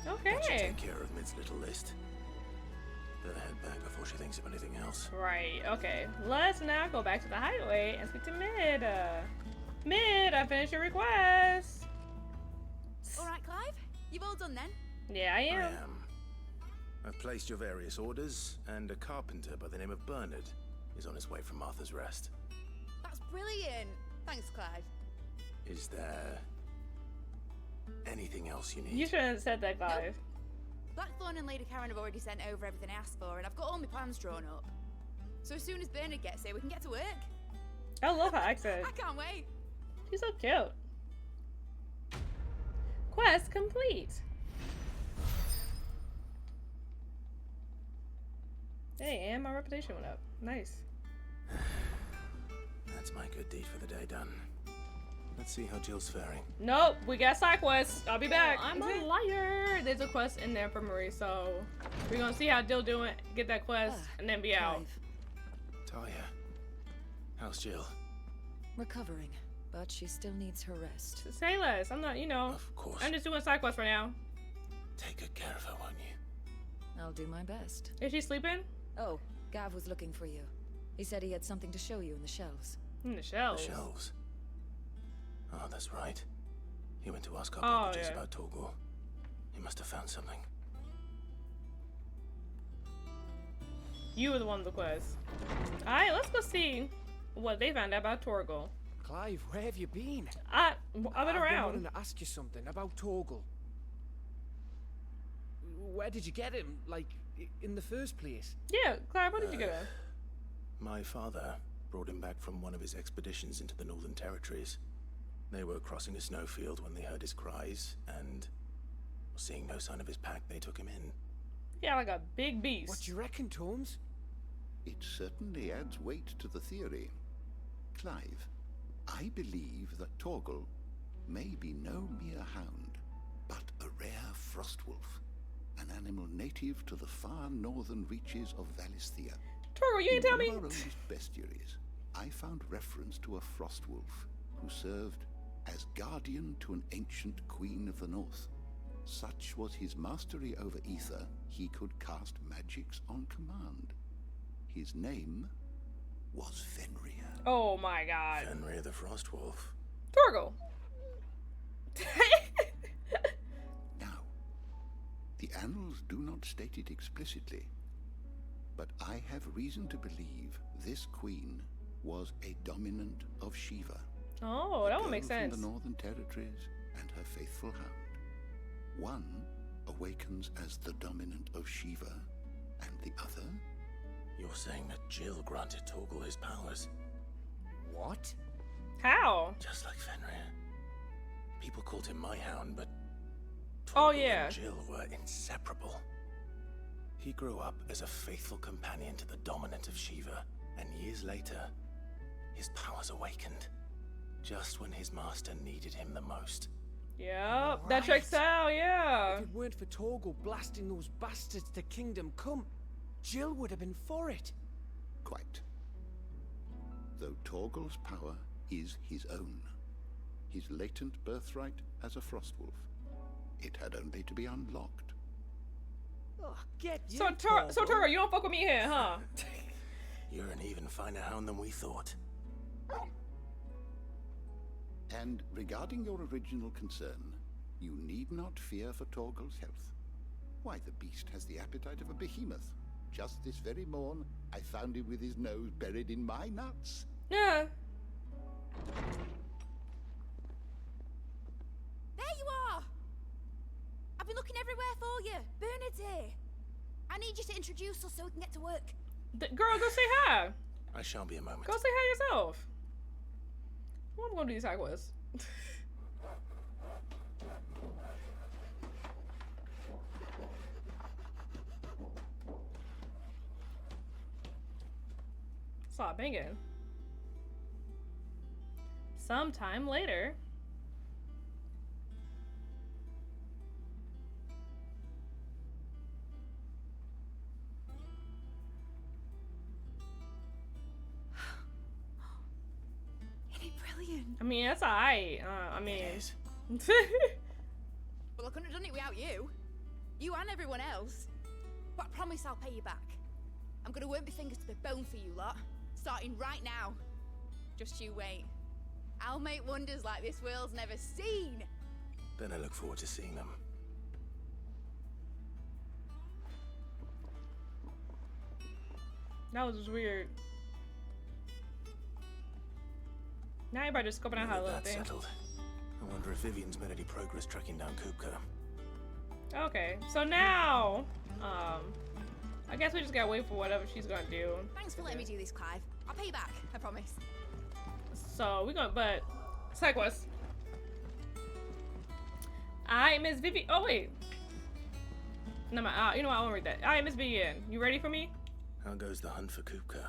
[SPEAKER 1] Okay.
[SPEAKER 2] That should take care of Mid's little list. Better head back before she thinks of anything else.
[SPEAKER 1] Right, okay. Let's now go back to the hideaway and speak to Mid. Mid, I finished your request.
[SPEAKER 16] Alright, Clive. You've all done then?
[SPEAKER 1] Yeah, I am.
[SPEAKER 2] I've placed your various orders, and a carpenter by the name of Bernard is on his way from Martha's Rest.
[SPEAKER 16] That's brilliant. Thanks, Clive.
[SPEAKER 2] Is there anything else you need?
[SPEAKER 1] You shouldn't have said that, Clive.
[SPEAKER 16] Blackthorn and Lady Karen have already sent over everything I asked for, and I've got all my plans drawn up. So as soon as Bernard gets here, we can get to work.
[SPEAKER 1] I love her accent.
[SPEAKER 16] I can't wait.
[SPEAKER 1] She's so cute. Quest complete. Hey, and my reputation went up. Nice.
[SPEAKER 2] That's my good deed for the day done. Let's see how Jill's faring.
[SPEAKER 1] Nope, we got side quests. I'll be back. I'm a liar. There's a quest in the infirmary, so we're gonna see how Jill doing, get that quest, and then be out.
[SPEAKER 2] Talia, how's Jill?
[SPEAKER 17] Recovering, but she still needs her rest.
[SPEAKER 1] Say less. I'm not, you know.
[SPEAKER 2] Of course.
[SPEAKER 1] I'm just doing side quests for now.
[SPEAKER 2] Take good care of her, won't you?
[SPEAKER 17] I'll do my best.
[SPEAKER 1] Is she sleeping?
[SPEAKER 17] Oh, Gav was looking for you. He said he had something to show you in the shelves.
[SPEAKER 1] In the shelves?
[SPEAKER 2] The shelves. Oh, that's right. He went to ask our properties about Torgor. He must have found something.
[SPEAKER 1] You were the one with the quest. Alright, let's go see what they found out about Torgal.
[SPEAKER 10] Clive, where have you been?
[SPEAKER 1] I've been around.
[SPEAKER 10] I've been wanting to ask you something about Torgal. Where did you get him? Like, in the first place?
[SPEAKER 1] Yeah, Clive, where did you get him?
[SPEAKER 2] My father brought him back from one of his expeditions into the Northern Territories. They were crossing a snowfield when they heard his cries, and seeing no sign of his pack, they took him in.
[SPEAKER 1] Yeah, like a big beast.
[SPEAKER 10] What do you reckon, Tomes?
[SPEAKER 18] It certainly adds weight to the theory. Clive, I believe that Torgal may be no mere hound, but a rare frostwolf, an animal native to the far northern reaches of Valisthea.
[SPEAKER 1] Torgal, you ain't tell me.
[SPEAKER 18] In one of our oldest bestiaries, I found reference to a frostwolf who served as guardian to an ancient queen of the north. Such was his mastery over ether, he could cast magics on command. His name was Fenrir.
[SPEAKER 1] Oh my god.
[SPEAKER 2] Fenrir the Frostwolf.
[SPEAKER 1] Torgal.
[SPEAKER 18] Now, the annals do not state it explicitly, but I have reason to believe this queen was a dominant of Shiva.
[SPEAKER 1] Oh, that would make sense.
[SPEAKER 18] From the Northern Territories and her faithful hound. One awakens as the dominant of Shiva, and the other?
[SPEAKER 2] You're saying that Jill granted Torgal his powers?
[SPEAKER 10] What?
[SPEAKER 1] How?
[SPEAKER 2] Just like Fenrir. People called him my hound, but
[SPEAKER 1] Torgal
[SPEAKER 2] and Jill were inseparable. He grew up as a faithful companion to the dominant of Shiva, and years later, his powers awakened. Just when his master needed him the most.
[SPEAKER 1] Yep, that checks out, yeah.
[SPEAKER 10] If it weren't for Torgal blasting those bastards to Kingdom Come, Jill would have been for it.
[SPEAKER 18] Quite. Though Torgal's power is his own, his latent birthright as a Frostwolf, it had only to be unlocked.
[SPEAKER 10] Oh, get you,
[SPEAKER 1] So Torgal, you don't fuck with me here, huh?
[SPEAKER 2] You're an even finer hound than we thought.
[SPEAKER 18] And regarding your original concern, you need not fear for Torgal's health. Why, the beast has the appetite of a behemoth. Just this very morn, I found him with his nose buried in my nuts.
[SPEAKER 1] Yeah.
[SPEAKER 16] There you are! I've been looking everywhere for you. Bernard's here. I need you to introduce us so we can get to work.
[SPEAKER 1] Girl, go say hi.
[SPEAKER 2] I shall be a moment.
[SPEAKER 1] Go say hi yourself. Well, I'm gonna do these side quests. Stop banging. Sometime later. I mean, that's alright. I mean...
[SPEAKER 16] Well, I couldn't have done it without you. You and everyone else. But I promise I'll pay you back. I'm gonna work my fingers to the bone for you lot. Starting right now. Just you wait. I'll make wonders like this world's never seen.
[SPEAKER 2] Then I look forward to seeing them.
[SPEAKER 1] That was just weird. Now everybody just scoping out how to look.
[SPEAKER 2] Settled. I wonder if Vivian's made any progress tracking down KUPKA.
[SPEAKER 1] Okay, so now, I guess we just gotta wait for whatever she's gonna do.
[SPEAKER 16] Thanks for letting me do this, Clive. I'll pay you back, I promise.
[SPEAKER 1] So we're gonna, but side quest. I Miss Vivian. Oh wait. No, you know what? I won't read that. I Miss Vivian. You ready for me?
[SPEAKER 2] How goes the hunt for KUPKA?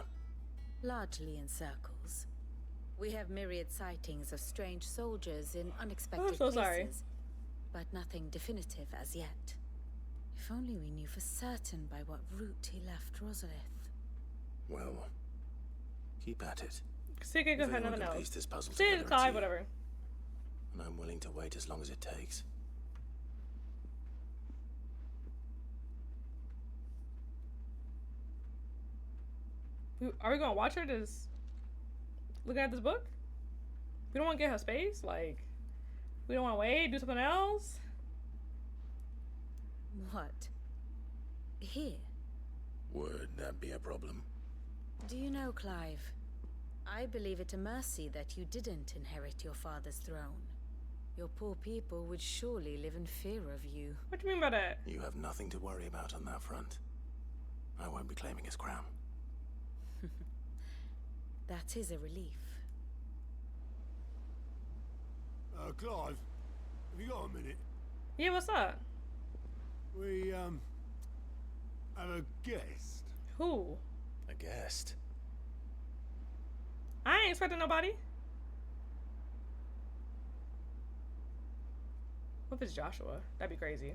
[SPEAKER 3] Largely in circles. We have myriad sightings of strange soldiers in unexpected
[SPEAKER 1] so
[SPEAKER 3] places,
[SPEAKER 1] sorry.
[SPEAKER 3] but nothing definitive as yet. If only we knew for certain by what route he left Rosalith.
[SPEAKER 2] Well, keep at it.
[SPEAKER 1] See, go
[SPEAKER 2] If
[SPEAKER 1] ahead,
[SPEAKER 2] anyone
[SPEAKER 1] never
[SPEAKER 2] can
[SPEAKER 1] know.
[SPEAKER 2] piece this puzzle
[SPEAKER 1] See,
[SPEAKER 2] together, it's
[SPEAKER 1] Clive,
[SPEAKER 2] you.
[SPEAKER 1] whatever.
[SPEAKER 2] And I'm willing to wait as long as it takes.
[SPEAKER 1] Are we gonna watch her just look at this book? We don't want to get her space? Like, we don't want to wait, do something else?
[SPEAKER 3] What? Here?
[SPEAKER 2] Would that be a problem?
[SPEAKER 3] Do you know, Clive? I believe it a mercy that you didn't inherit your father's throne. Your poor people would surely live in fear of you.
[SPEAKER 1] What do you mean by that?
[SPEAKER 2] You have nothing to worry about on that front. I won't be claiming his crown.
[SPEAKER 3] That is a relief.
[SPEAKER 2] Clive, have you got a minute?
[SPEAKER 1] Yeah, what's up?
[SPEAKER 2] We, have a guest.
[SPEAKER 1] Who?
[SPEAKER 2] A guest?
[SPEAKER 1] I ain't expecting nobody. What if it's Joshua? That'd be crazy.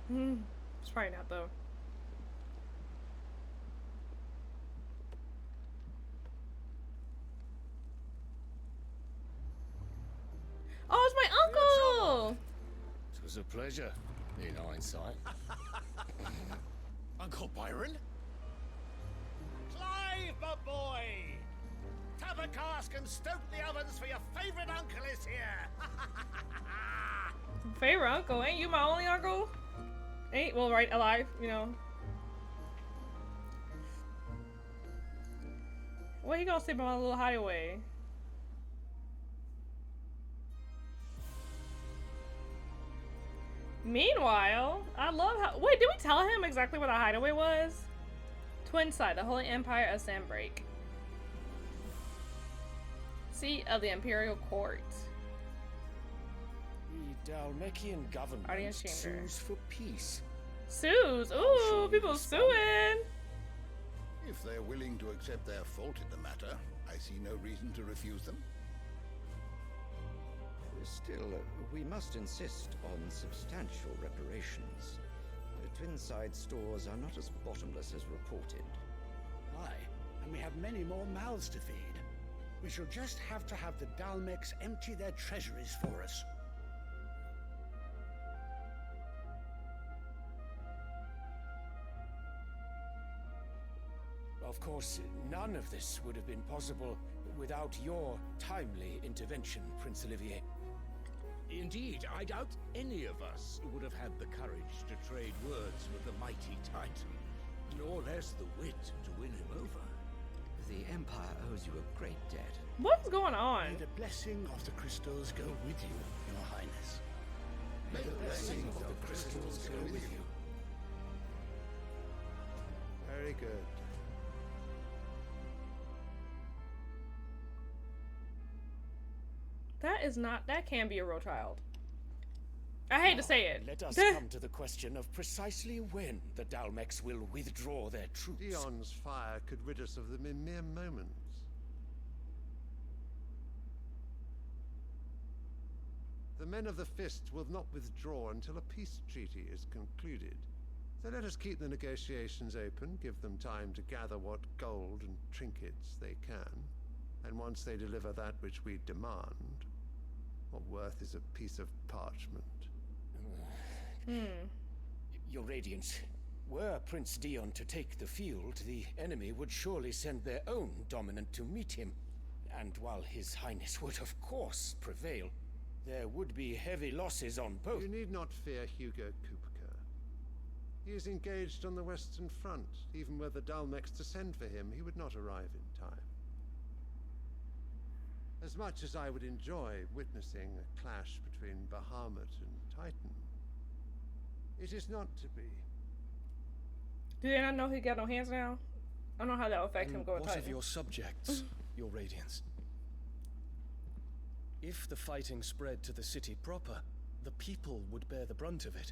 [SPEAKER 1] It's probably not, though. Oh, it's my uncle!
[SPEAKER 7] It was a pleasure, in hindsight. Uncle Byron?
[SPEAKER 19] Clive, my boy! Tap a cask and stoke the ovens for your favorite uncle is here!
[SPEAKER 1] Favorite uncle? Ain't you my only uncle? Ain't, well, right, alive, you know. Where you gonna sleep in my little hideaway? Meanwhile, I love how— wait, did we tell him exactly what the hideaway was? Twin Side, the Holy Empire of Sandbreak. Seat of the Imperial Court.
[SPEAKER 10] The Dalmekian government
[SPEAKER 1] Audience chamber.
[SPEAKER 10] sues for peace.
[SPEAKER 1] Sues? Ooh, people suing!
[SPEAKER 18] If they're willing to accept their fault in the matter, I see no reason to refuse them.
[SPEAKER 20] Still, we must insist on substantial reparations. The Twinside stores are not as bottomless as reported.
[SPEAKER 2] Aye, and we have many more mouths to feed. We shall just have to have the Dalmecs empty their treasuries for us.
[SPEAKER 10] Of course, none of this would have been possible without your timely intervention, Prince Olivier.
[SPEAKER 7] Indeed, I doubt any of us would have had the courage to trade words with the mighty Titan, nor less the wit to win him over.
[SPEAKER 20] The Empire owes you a great debt.
[SPEAKER 1] What's going on?
[SPEAKER 2] May the blessing of the crystals go with you, Your Highness.
[SPEAKER 20] May the blessing of the crystals go with you.
[SPEAKER 2] Very good.
[SPEAKER 1] That can be a real child. I hate to say it.
[SPEAKER 10] Let us come to the question of precisely when the Dalmecs will withdraw their troops.
[SPEAKER 21] Dion's fire could rid us of them in mere moments. The men of the Fist will not withdraw until a peace treaty is concluded. So let us keep the negotiations open, give them time to gather what gold and trinkets they can. And once they deliver that which we demand, what worth is a piece of parchment?
[SPEAKER 10] Your Radiance, were Prince Dion to take the field, the enemy would surely send their own dominant to meet him. And while His Highness would of course prevail, there would be heavy losses on both.
[SPEAKER 21] You need not fear Hugo KUPKA. He is engaged on the Western Front. Even were the Dalmecs to send for him, he would not arrive in time. As much as I would enjoy witnessing a clash between Bahamut and Titan, it is not to be.
[SPEAKER 1] Do they not know he got no hands now? I don't know how that will affect him going
[SPEAKER 11] What
[SPEAKER 1] Titan.
[SPEAKER 11] of your subjects, Your Radiance? If the fighting spread to the city proper, the people would bear the brunt of it.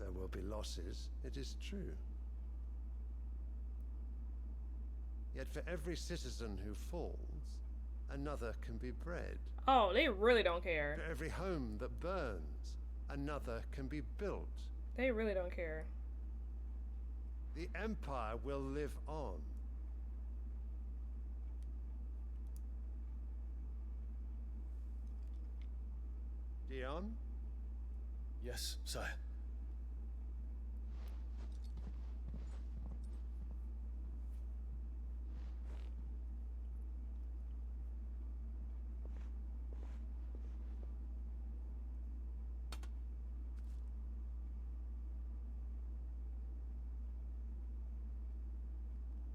[SPEAKER 21] There will be losses, it is true. Yet for every citizen who falls, another can be bred.
[SPEAKER 1] Oh, they really don't care.
[SPEAKER 21] For every home that burns, another can be built.
[SPEAKER 1] They really don't care.
[SPEAKER 21] The Empire will live on. Dion?
[SPEAKER 2] Yes, sire.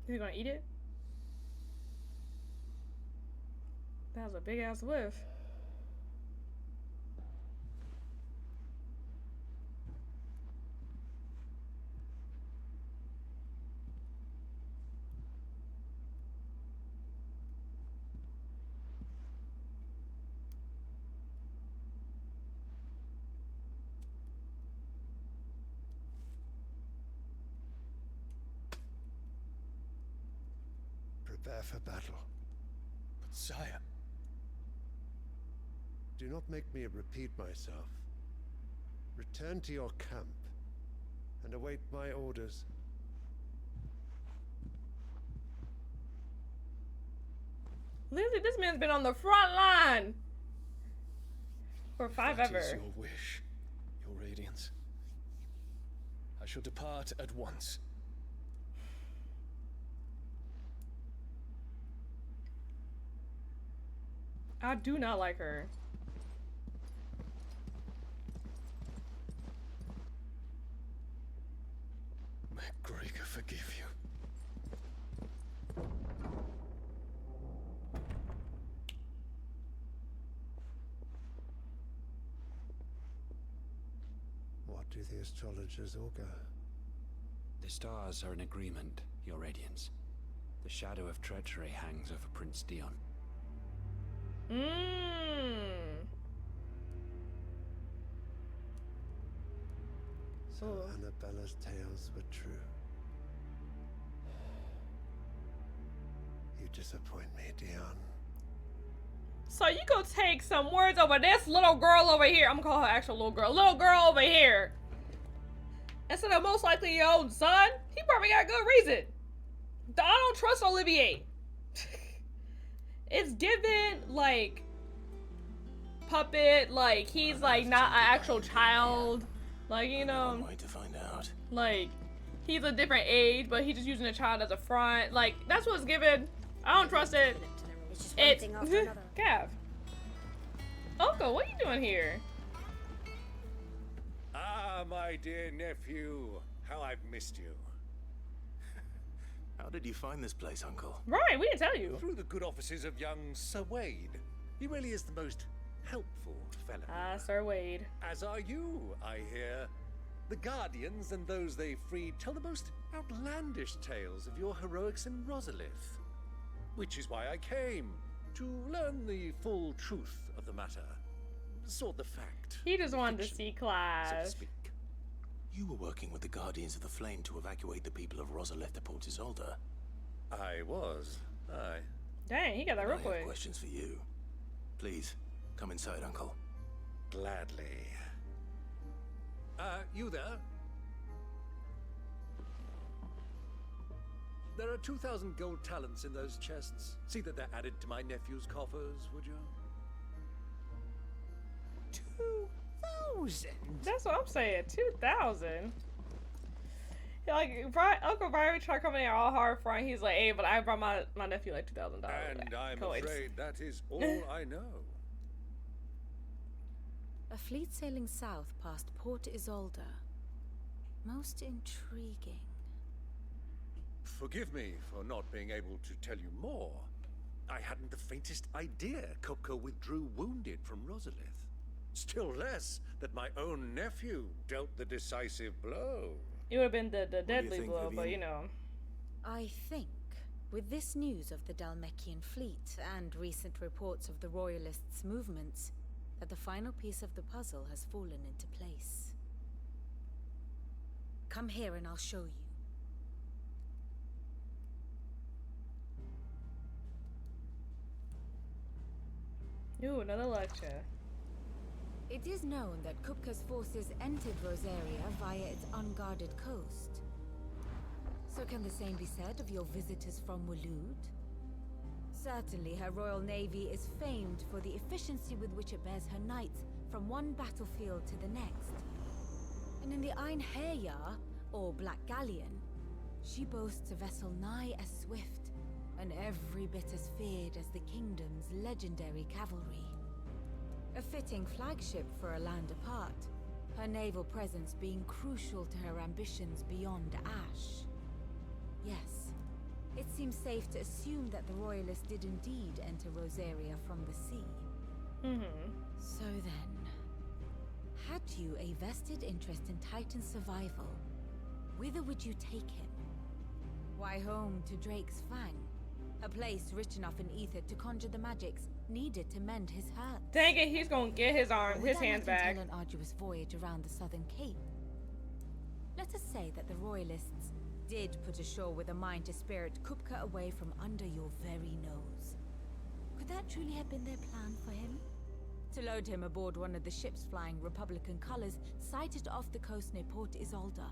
[SPEAKER 1] Is he gonna eat it? That was a big ass whiff.
[SPEAKER 21] Prepare for battle.
[SPEAKER 2] But sire...
[SPEAKER 21] Do not make me repeat myself. Return to your camp and await my orders.
[SPEAKER 1] Literally, this man's been on the front line for
[SPEAKER 2] That
[SPEAKER 1] ever.
[SPEAKER 2] is your wish, your radiance. I shall depart at once.
[SPEAKER 1] I do not like her.
[SPEAKER 2] May Gregor forgive you.
[SPEAKER 21] What do the astrologers augur?
[SPEAKER 11] The stars are in agreement, Your Radiance. The shadow of treachery hangs over Prince Dion.
[SPEAKER 21] So Annabella's tales were true. You disappoint me, Dion.
[SPEAKER 1] So you go take some words over this little girl over here. I'm gonna call her actual little girl. Little girl over here. Instead of most likely your own son. He probably got good reason. I don't trust Olivier. It's given like puppet, like he's like not an actual child. Like, you know,
[SPEAKER 2] One way to find out.
[SPEAKER 1] like he's a different age, but he's just using a child as a front. Like that's what's given. I don't trust it. It's Gav. Uncle, what are you doing here?
[SPEAKER 7] Ah, my dear nephew, how I've missed you.
[SPEAKER 2] How did you find this place, Uncle?
[SPEAKER 1] Right, we didn't tell you.
[SPEAKER 7] Through the good offices of young Sir Wade. He really is the most helpful fellow.
[SPEAKER 1] Ah, Sir Wade.
[SPEAKER 7] As are you, I hear. The Guardians and those they freed tell the most outlandish tales of your heroics in Rosalith. Which is why I came, to learn the full truth of the matter. Sort the fact.
[SPEAKER 1] He just wanted to see
[SPEAKER 7] so to
[SPEAKER 1] class.
[SPEAKER 7] speak.
[SPEAKER 2] You were working with the Guardians of the Flame to evacuate the people of Rosalith to Port Isolde.
[SPEAKER 7] I was. Aye.
[SPEAKER 1] Dang, he got that real
[SPEAKER 2] I have
[SPEAKER 1] quick.
[SPEAKER 2] questions for you. Please, come inside, Uncle.
[SPEAKER 7] Gladly. You there? There are 2,000 gold talents in those chests. See that they're added to my nephew's coffers, would you?
[SPEAKER 12] 2,000?
[SPEAKER 1] That's what I'm saying. 2,000. Like, Uncle Barry tried coming in all hard front. He's like, hey, but I brought my nephew like $2,000.
[SPEAKER 7] And I'm
[SPEAKER 1] Coins.
[SPEAKER 7] afraid that is all I know.
[SPEAKER 3] A fleet sailing south past Port Isolde. Most intriguing.
[SPEAKER 7] Forgive me for not being able to tell you more. I hadn't the faintest idea KUPKA withdrew wounded from Rosalith. Still less that my own nephew dealt the decisive blow.
[SPEAKER 1] It would have been the
[SPEAKER 2] do you
[SPEAKER 1] deadly
[SPEAKER 2] think,
[SPEAKER 1] blow, but
[SPEAKER 2] Vivian?
[SPEAKER 1] you know.
[SPEAKER 3] I think, with this news of the Dalmekian fleet and recent reports of the Royalists' movements, that the final piece of the puzzle has fallen into place. Come here and I'll show you.
[SPEAKER 1] Ooh, another lecture.
[SPEAKER 3] It is known that KUPKA's forces entered Rosaria via its unguarded coast. So can the same be said of your visitors from Waloed? Certainly, her Royal Navy is famed for the efficiency with which it bears her knights from one battlefield to the next. And in the Ein Herjar, or Black Galleon, she boasts a vessel nigh as swift and every bit as feared as the kingdom's legendary cavalry. A fitting flagship for a land apart, her naval presence being crucial to her ambitions beyond Ash. Yes, it seems safe to assume that the Royalists did indeed enter Rosaria from the sea. So then, had you a vested interest in Titan's survival, whither would you take him? Why, home to Drake's Fang, a place rich enough in ether to conjure the magics needed to mend his hurt.
[SPEAKER 1] Dang it, he's gonna get his hands back.
[SPEAKER 3] An arduous voyage around the southern cape. Let us say that the Royalists did put ashore with a mind to spirit KUPKA away from under your very nose. Could that truly have been their plan for him? To load him aboard one of the ships flying Republican colors sighted off the coast near Port Isolde.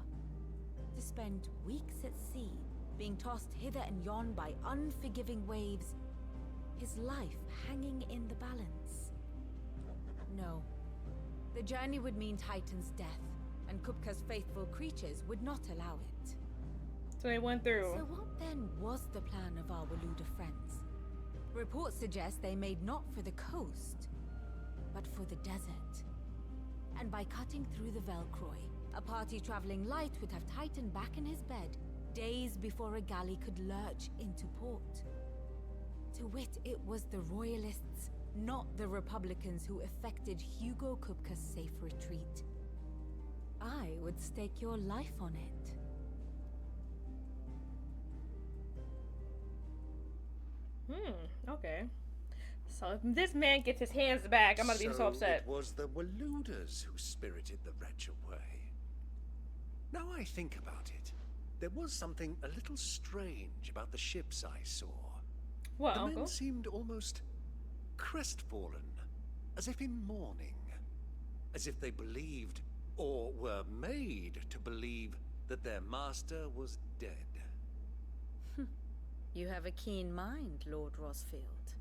[SPEAKER 3] To spend weeks at sea, being tossed hither and yon by unforgiving waves, his life hanging in the balance. No. The journey would mean Titan's death, and KUPKA's faithful creatures would not allow it.
[SPEAKER 1] So they went through.
[SPEAKER 3] So what then was the plan of our Waluda friends? Reports suggest they made not for the coast, but for the desert. And by cutting through the Velcroy, a party traveling light would have Titan back in his bed days before a galley could lurch into port. To wit, it was the Royalists, not the Republicans, who effected Hugo KUPKA's safe retreat. I would stake your life on it.
[SPEAKER 1] Okay. So if this man gets his hands back, I'm gonna be so upset.
[SPEAKER 7] It was the Waluders who spirited the wretch away. Now I think about it, there was something a little strange about the ships I saw.
[SPEAKER 1] What,
[SPEAKER 7] the
[SPEAKER 1] Uncle?
[SPEAKER 7] men seemed almost crestfallen, as if in mourning, as if they believed, or were made to believe, that their master was dead.
[SPEAKER 3] You have a keen mind, Lord Rosfield.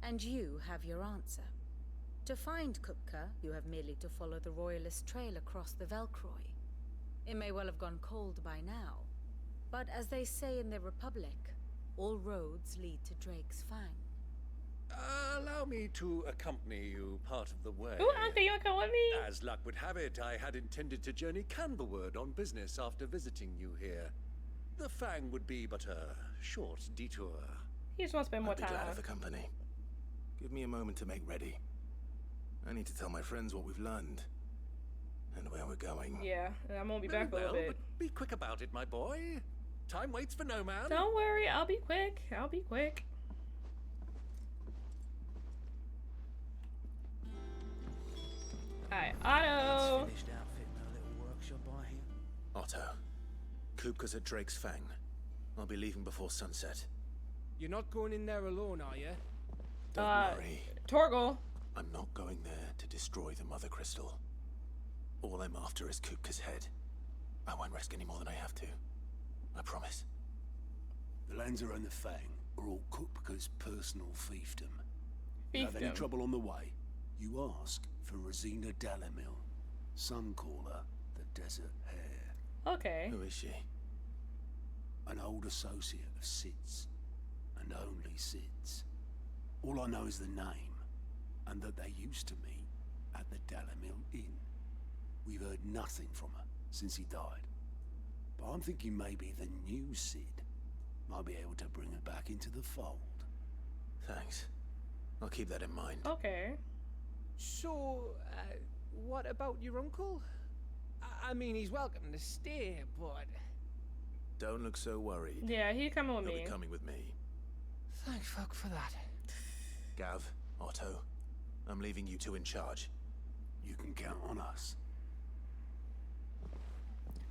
[SPEAKER 3] And you have your answer. To find KUPKA, you have merely to follow the Royalist trail across the Velcroy. It may well have gone cold by now, but as they say in the Republic, all roads lead to Drake's Fang.
[SPEAKER 7] Allow me to accompany you part of the way.
[SPEAKER 1] Ooh, Uncle, you wanna come with me?
[SPEAKER 7] As luck would have it, I had intended to journey Canberward on business after visiting you here. The Fang would be but a short detour.
[SPEAKER 1] He just wants to spend more
[SPEAKER 2] I'd be
[SPEAKER 1] time.
[SPEAKER 2] glad of the company. Give me a moment to make ready. I need to tell my friends what we've learned. And where we're going.
[SPEAKER 1] Yeah, and I'm gonna be
[SPEAKER 7] Very
[SPEAKER 1] back a little
[SPEAKER 7] well,
[SPEAKER 1] bit.
[SPEAKER 7] but be quick about it, my boy. Time waits for no man.
[SPEAKER 1] Don't worry, I'll be quick. I'll be quick. Alright, Otto.
[SPEAKER 5] Finished outfitting our little workshop, I hear.
[SPEAKER 2] Otto. KUPKA's at Drake's Fang. I'll be leaving before sunset.
[SPEAKER 10] You're not going in there alone, are you?
[SPEAKER 2] Don't worry.
[SPEAKER 1] Torgal.
[SPEAKER 2] I'm not going there to destroy the Mother Crystal. All I'm after is KUPKA's head. I won't risk any more than I have to. I promise. The Lancer and the Fang are all KUPKA's personal fiefdom.
[SPEAKER 1] You
[SPEAKER 2] have any trouble on the way, you ask for Rosina Dalamil. Some call her the Desert Hare.
[SPEAKER 1] Okay.
[SPEAKER 2] Who is she? An old associate of Sid's. And only Sid's. All I know is the name, and that they used to meet at the Dalamil Inn. We've heard nothing from her since he died. But I'm thinking maybe the new Sid might be able to bring her back into the fold. Thanks. I'll keep that in mind.
[SPEAKER 1] Okay.
[SPEAKER 10] So, what about your uncle? I mean, he's welcome to stay, but...
[SPEAKER 2] Don't look so worried.
[SPEAKER 1] Yeah, he's coming with
[SPEAKER 2] He'll
[SPEAKER 1] me.
[SPEAKER 2] be coming with me.
[SPEAKER 10] Thank fuck for that.
[SPEAKER 2] Gav, Otto, I'm leaving you two in charge. You can count on us.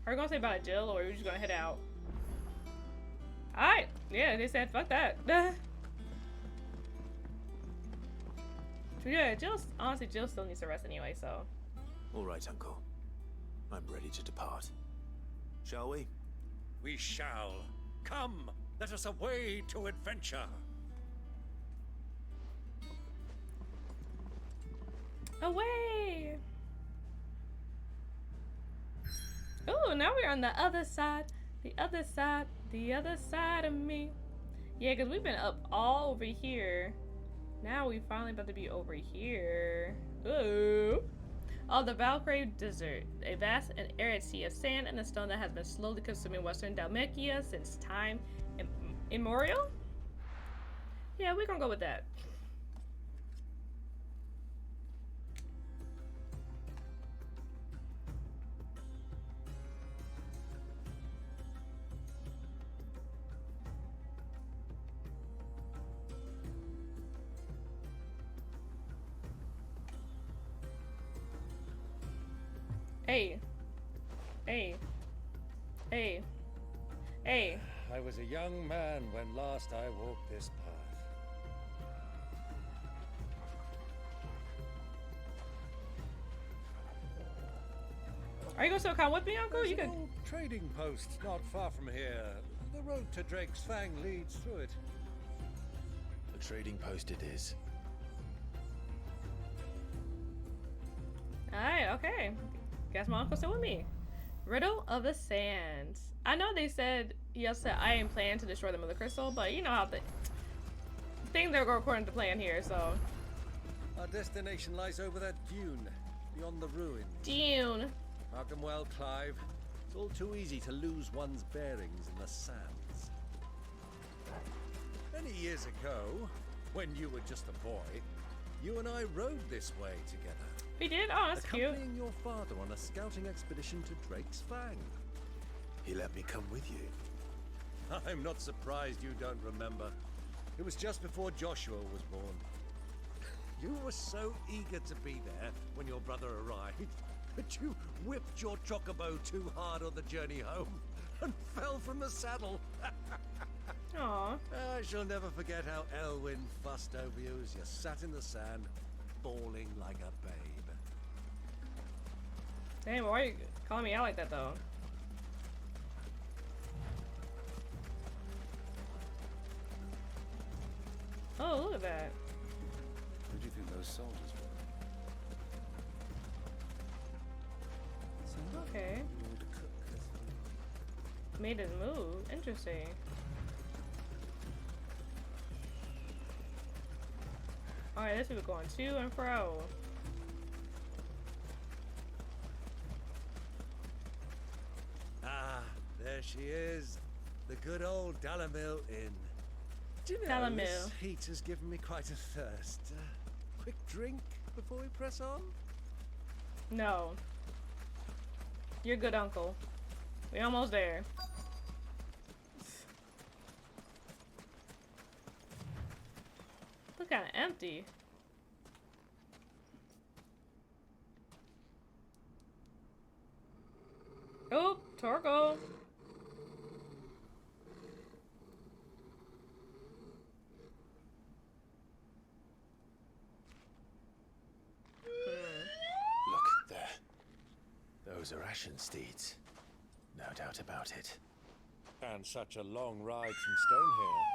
[SPEAKER 1] Are we gonna say bye to Jill, or are we just gonna head out? Alright, yeah, they said fuck that. Yeah, honestly, Jill still needs to rest anyway, so.
[SPEAKER 2] All right, Uncle. I'm ready to depart. Shall we?
[SPEAKER 7] We shall. Come, let us away to adventure.
[SPEAKER 1] Away! Oh, now we're on the other side. The other side. The other side of me. Yeah, because we've been up all over here. Now we finally about to be over here. Ooh. Oh, the Valkyrie Desert. A vast and arid sea of sand and stone that has been slowly consuming western Dalmatia since time immemorial? Yeah, we're gonna go with that. Hey. Hey. Hey. Hey.
[SPEAKER 9] I was a young man when last I walked this path.
[SPEAKER 1] Are you gonna still come with me, Uncle?
[SPEAKER 9] There's
[SPEAKER 1] You
[SPEAKER 9] an
[SPEAKER 1] could.
[SPEAKER 9] old trading post not far from here. The road to Drake's Fang leads through it.
[SPEAKER 2] The trading post it is.
[SPEAKER 1] Alright, okay. Guess my uncle's still with me. Riddle of the Sands. I know they said yesterday I ain't planning to destroy the Mother Crystal, but you know how things are going according to plan here, so.
[SPEAKER 9] Our destination lies over that dune, beyond the ruins.
[SPEAKER 1] Dune.
[SPEAKER 9] Mark 'em well, Clive. It's all too easy to lose one's bearings in the sands. Many years ago, when you were just a boy, you and I rode this way together.
[SPEAKER 1] We did? Oh, that's cute.
[SPEAKER 9] Accompanying your father on a scouting expedition to Drake's Fang.
[SPEAKER 2] He let me come with you.
[SPEAKER 9] I'm not surprised you don't remember. It was just before Joshua was born. You were so eager to be there when your brother arrived that you whipped your chocobo too hard on the journey home and fell from the saddle.
[SPEAKER 1] Aww.
[SPEAKER 9] I shall never forget how Elwyn fussed over you as you sat in the sand, bawling like a babe.
[SPEAKER 1] Damn, why are you calling me out like that, though? Oh, look at that.
[SPEAKER 11] Who do you think those soldiers were?
[SPEAKER 1] Okay. Made his move. Interesting. Alright, this is going to and fro.
[SPEAKER 9] Ah, there she is. The good old Dalamil Inn. Do you know,
[SPEAKER 1] Dalamil.
[SPEAKER 9] this heat has given me quite a thirst. Quick drink before we press on?
[SPEAKER 1] No. You're good, Uncle. We're almost there. Look, kind of empty. Oh, Torgo.
[SPEAKER 2] Look, there. Those are Ashen steeds. No doubt about it.
[SPEAKER 9] And such a long ride from Stonehill.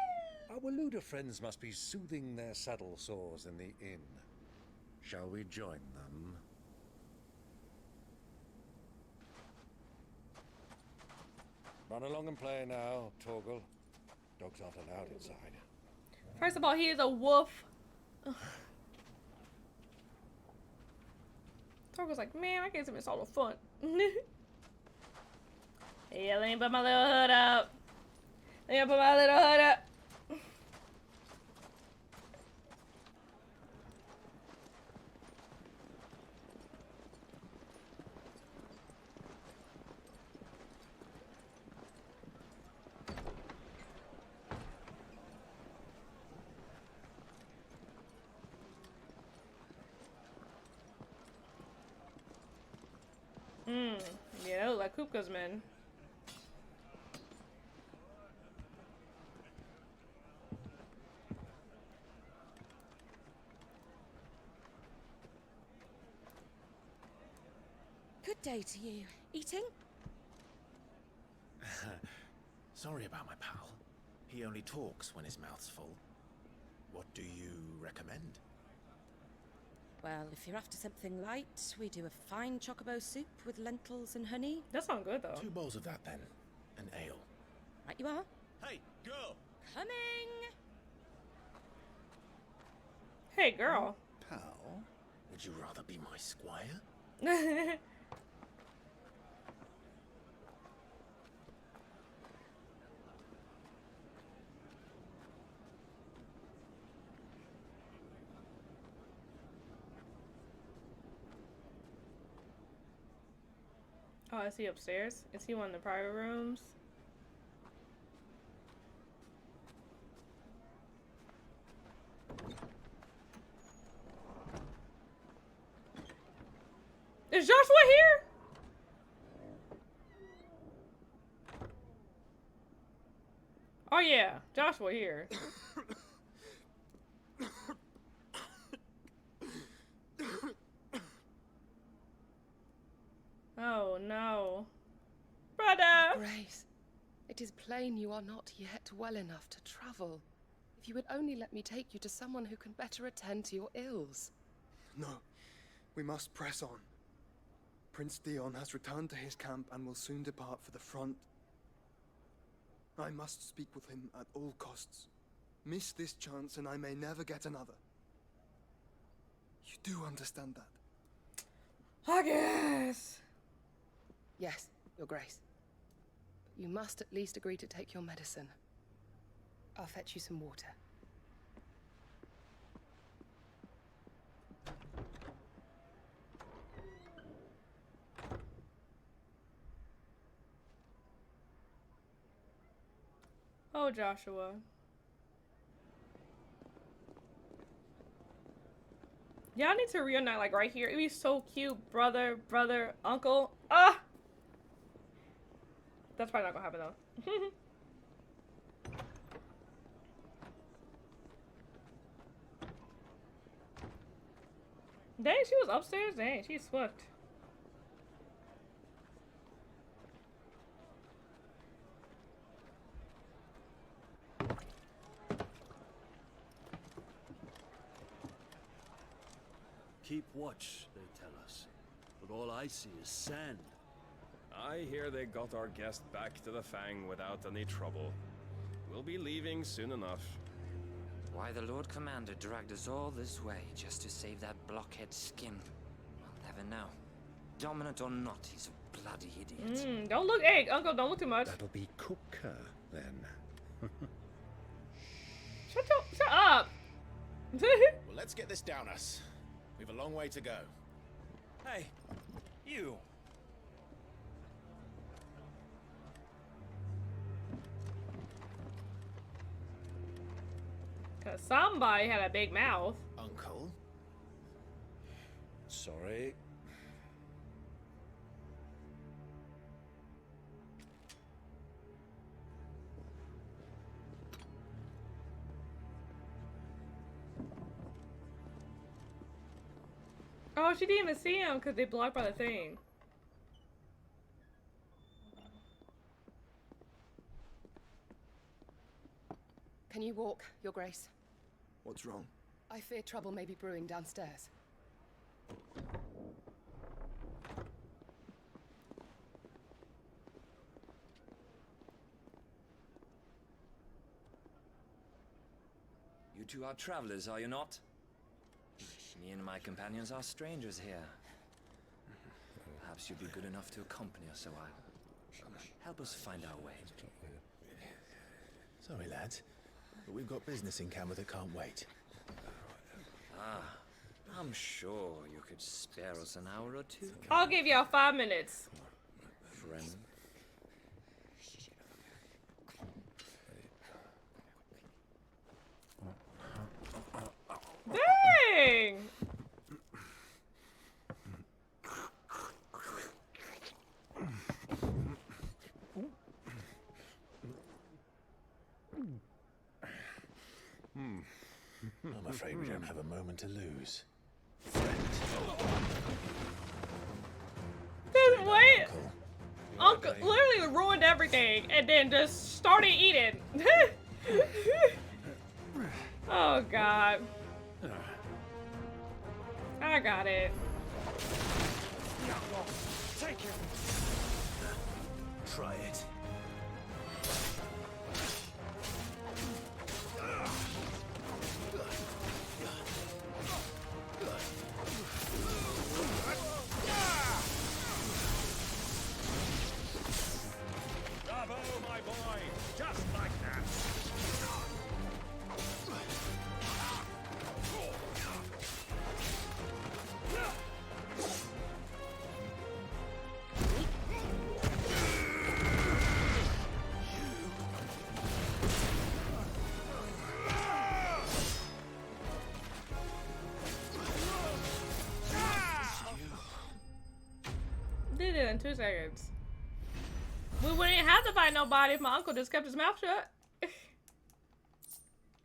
[SPEAKER 9] Our Luda friends must be soothing their saddle sores in the inn. Shall we join them? Run along and play now, Torgal. Dogs aren't allowed inside.
[SPEAKER 1] First of all, he is a wolf. Ugh. Torgo's like, man, I guess it's all the fun. Yeah, let me put my little hood up. Let me put my little hood up. Yeah, that look like KUPKA's men.
[SPEAKER 14] Good day to you. Eating?
[SPEAKER 7] Sorry about my pal. He only talks when his mouth's full. What do you recommend?
[SPEAKER 14] Well, if you're after something light, we do a fine chocobo soup with lentils and honey.
[SPEAKER 1] That sounds good, though.
[SPEAKER 7] 2 bowls of that, then. An ale.
[SPEAKER 14] Right you are.
[SPEAKER 7] Hey, girl!
[SPEAKER 14] Coming!
[SPEAKER 1] Hey, girl.
[SPEAKER 7] Pal? Would you rather be my squire?
[SPEAKER 1] Oh, is he upstairs? Is he one of the private rooms? Is Joshua here? Oh yeah, Joshua here. Oh no. Brother!
[SPEAKER 8] Grace, it is plain you are not yet well enough to travel. If you would only let me take you to someone who can better attend to your ills.
[SPEAKER 22] No, we must press on. Prince Dion has returned to his camp and will soon depart for the front. I must speak with him at all costs. Miss this chance and I may never get another. You do understand that?
[SPEAKER 1] I guess.
[SPEAKER 8] Yes, Your Grace. But you must at least agree to take your medicine. I'll fetch you some water.
[SPEAKER 1] Oh, Joshua. Y'all need to reunite like right here. It'd be so cute. Brother, uncle. Ah! That's probably not gonna happen though. Dang, she was upstairs? Dang, she's swift.
[SPEAKER 9] Keep watch, they tell us. But all I see is sand.
[SPEAKER 23] I hear they got our guest back to the Fang without any trouble. We'll be leaving soon enough.
[SPEAKER 24] Why the Lord Commander dragged us all this way just to save that blockhead's skin, I'll never know. Dominant or not, he's a bloody idiot.
[SPEAKER 1] Don't look, hey, uncle, don't look too much.
[SPEAKER 11] That'll be KUPKA, then.
[SPEAKER 1] Shut up!
[SPEAKER 7] Well, let's get this down us. We've a long way to go.
[SPEAKER 23] Hey, you.
[SPEAKER 1] Cause somebody had a big mouth.
[SPEAKER 7] Uncle?
[SPEAKER 9] Sorry.
[SPEAKER 1] Oh, she didn't even see him because they blocked by the thing.
[SPEAKER 8] Can you walk, Your Grace?
[SPEAKER 22] What's wrong?
[SPEAKER 8] I fear trouble may be brewing downstairs.
[SPEAKER 24] You two are travelers, are you not? Me and my companions are strangers here. Perhaps you'd be good enough to accompany us a while. Help us find our way.
[SPEAKER 7] Sorry, lads, but we've got business in camera that can't wait.
[SPEAKER 24] Ah, I'm sure you could spare us an hour or two.
[SPEAKER 1] I'll give y'all 5 minutes.
[SPEAKER 24] Friend.
[SPEAKER 1] Dang!
[SPEAKER 2] I'm afraid we don't have a moment to lose.
[SPEAKER 1] Dude, wait! Uncle literally ruined everything and then just started eating. Oh god. I got it.
[SPEAKER 9] Take it.
[SPEAKER 2] Try it.
[SPEAKER 9] Bravo, my boy! Just like that!
[SPEAKER 1] Did it in 2 seconds. We wouldn't have to fight nobody if my uncle just kept his mouth shut.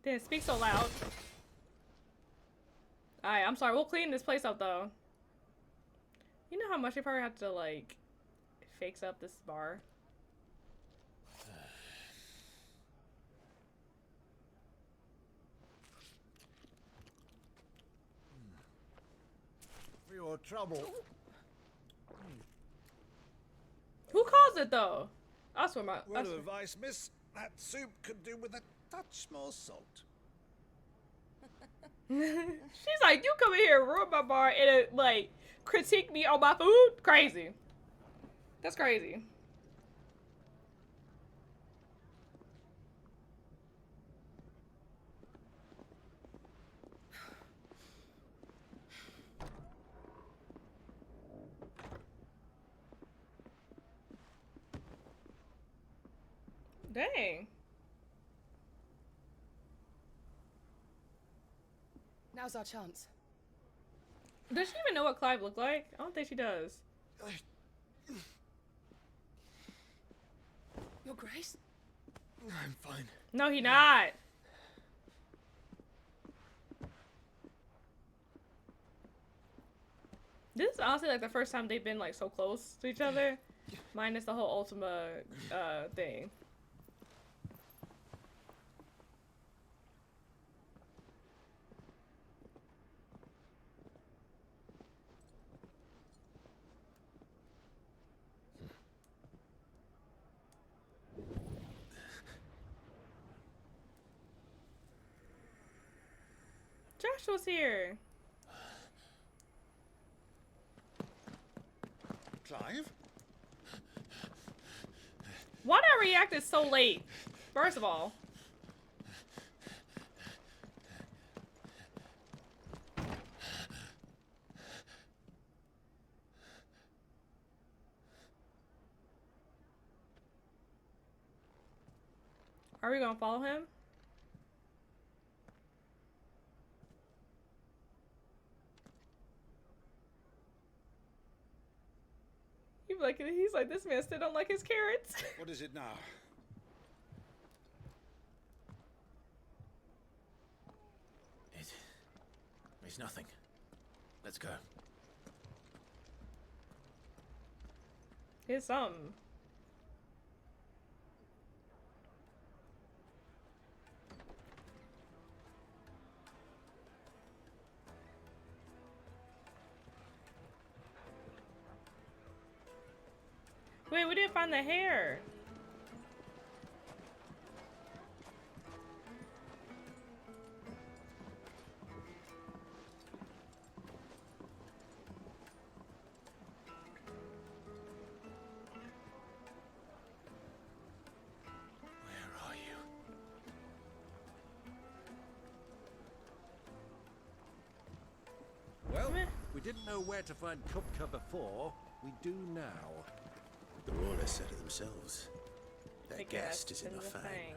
[SPEAKER 1] Didn't speak so loud. Alright, I'm sorry. We'll clean this place up though. You know how much they probably have to like fix up this bar?
[SPEAKER 9] For your trouble.
[SPEAKER 1] Who caused it though? I swear my.
[SPEAKER 9] Word of advice, miss. That soup could do with a touch more salt.
[SPEAKER 1] She's like, you come in here and ruin my bar and like critique me on my food? Crazy. That's crazy. Dang.
[SPEAKER 8] Now's our chance.
[SPEAKER 1] Does she even know what Clive looked like? I don't think she does.
[SPEAKER 8] Your Grace?
[SPEAKER 22] I'm fine.
[SPEAKER 1] No, he not. This is honestly like the first time they've been like so close to each other. Minus the whole Ultima thing. Joshua's here.
[SPEAKER 19] Clive?
[SPEAKER 1] Why did I react so late? First of all. Are we gonna follow him? He's like, this man still don't like his carrots.
[SPEAKER 19] What is it now?
[SPEAKER 2] It's nothing. Let's go.
[SPEAKER 1] Here's something. Wait, we didn't find the hair.
[SPEAKER 2] Where are you?
[SPEAKER 9] Well, we didn't know where to find KUPKA before. We do now.
[SPEAKER 2] The Royalists said it themselves. Their guest is in the Fang.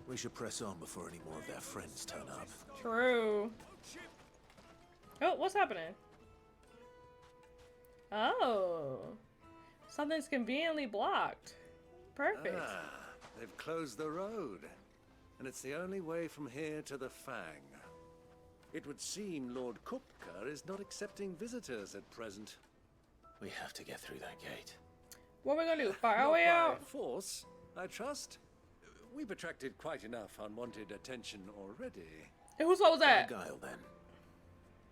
[SPEAKER 2] We should press on before any more of their friends turn up.
[SPEAKER 1] True. Oh, what's happening? Oh. Something's conveniently blocked. Perfect.
[SPEAKER 9] Ah, they've closed the road. And it's the only way from here to the Fang. It would seem Lord KUPKA is not accepting visitors at present.
[SPEAKER 2] We have to get through that gate.
[SPEAKER 1] What are we gonna do? Fire our
[SPEAKER 9] Not
[SPEAKER 1] way
[SPEAKER 9] by
[SPEAKER 1] out?
[SPEAKER 9] force, I trust. We've attracted quite enough unwanted attention already.
[SPEAKER 1] Hey, whose fault was that?
[SPEAKER 2] Guile, then.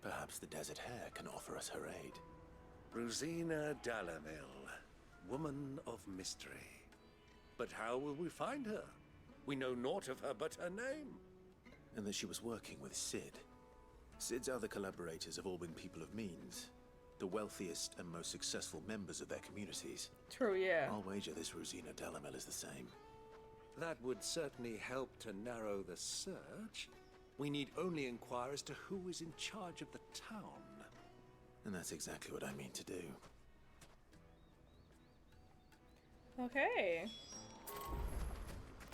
[SPEAKER 2] Perhaps the Desert Hare can offer us her aid.
[SPEAKER 9] Rosina Dalamil, woman of mystery. But how will we find her? We know naught of her but her name.
[SPEAKER 2] And that she was working with Sid. Sid's other collaborators have all been people of means. The wealthiest and most successful members of their communities.
[SPEAKER 1] True, yeah.
[SPEAKER 2] I'll wager this Rosina Dalamil is the same.
[SPEAKER 9] That would certainly help to narrow the search. We need only inquire as to who is in charge of the town.
[SPEAKER 2] And that's exactly what I mean to do.
[SPEAKER 1] Okay.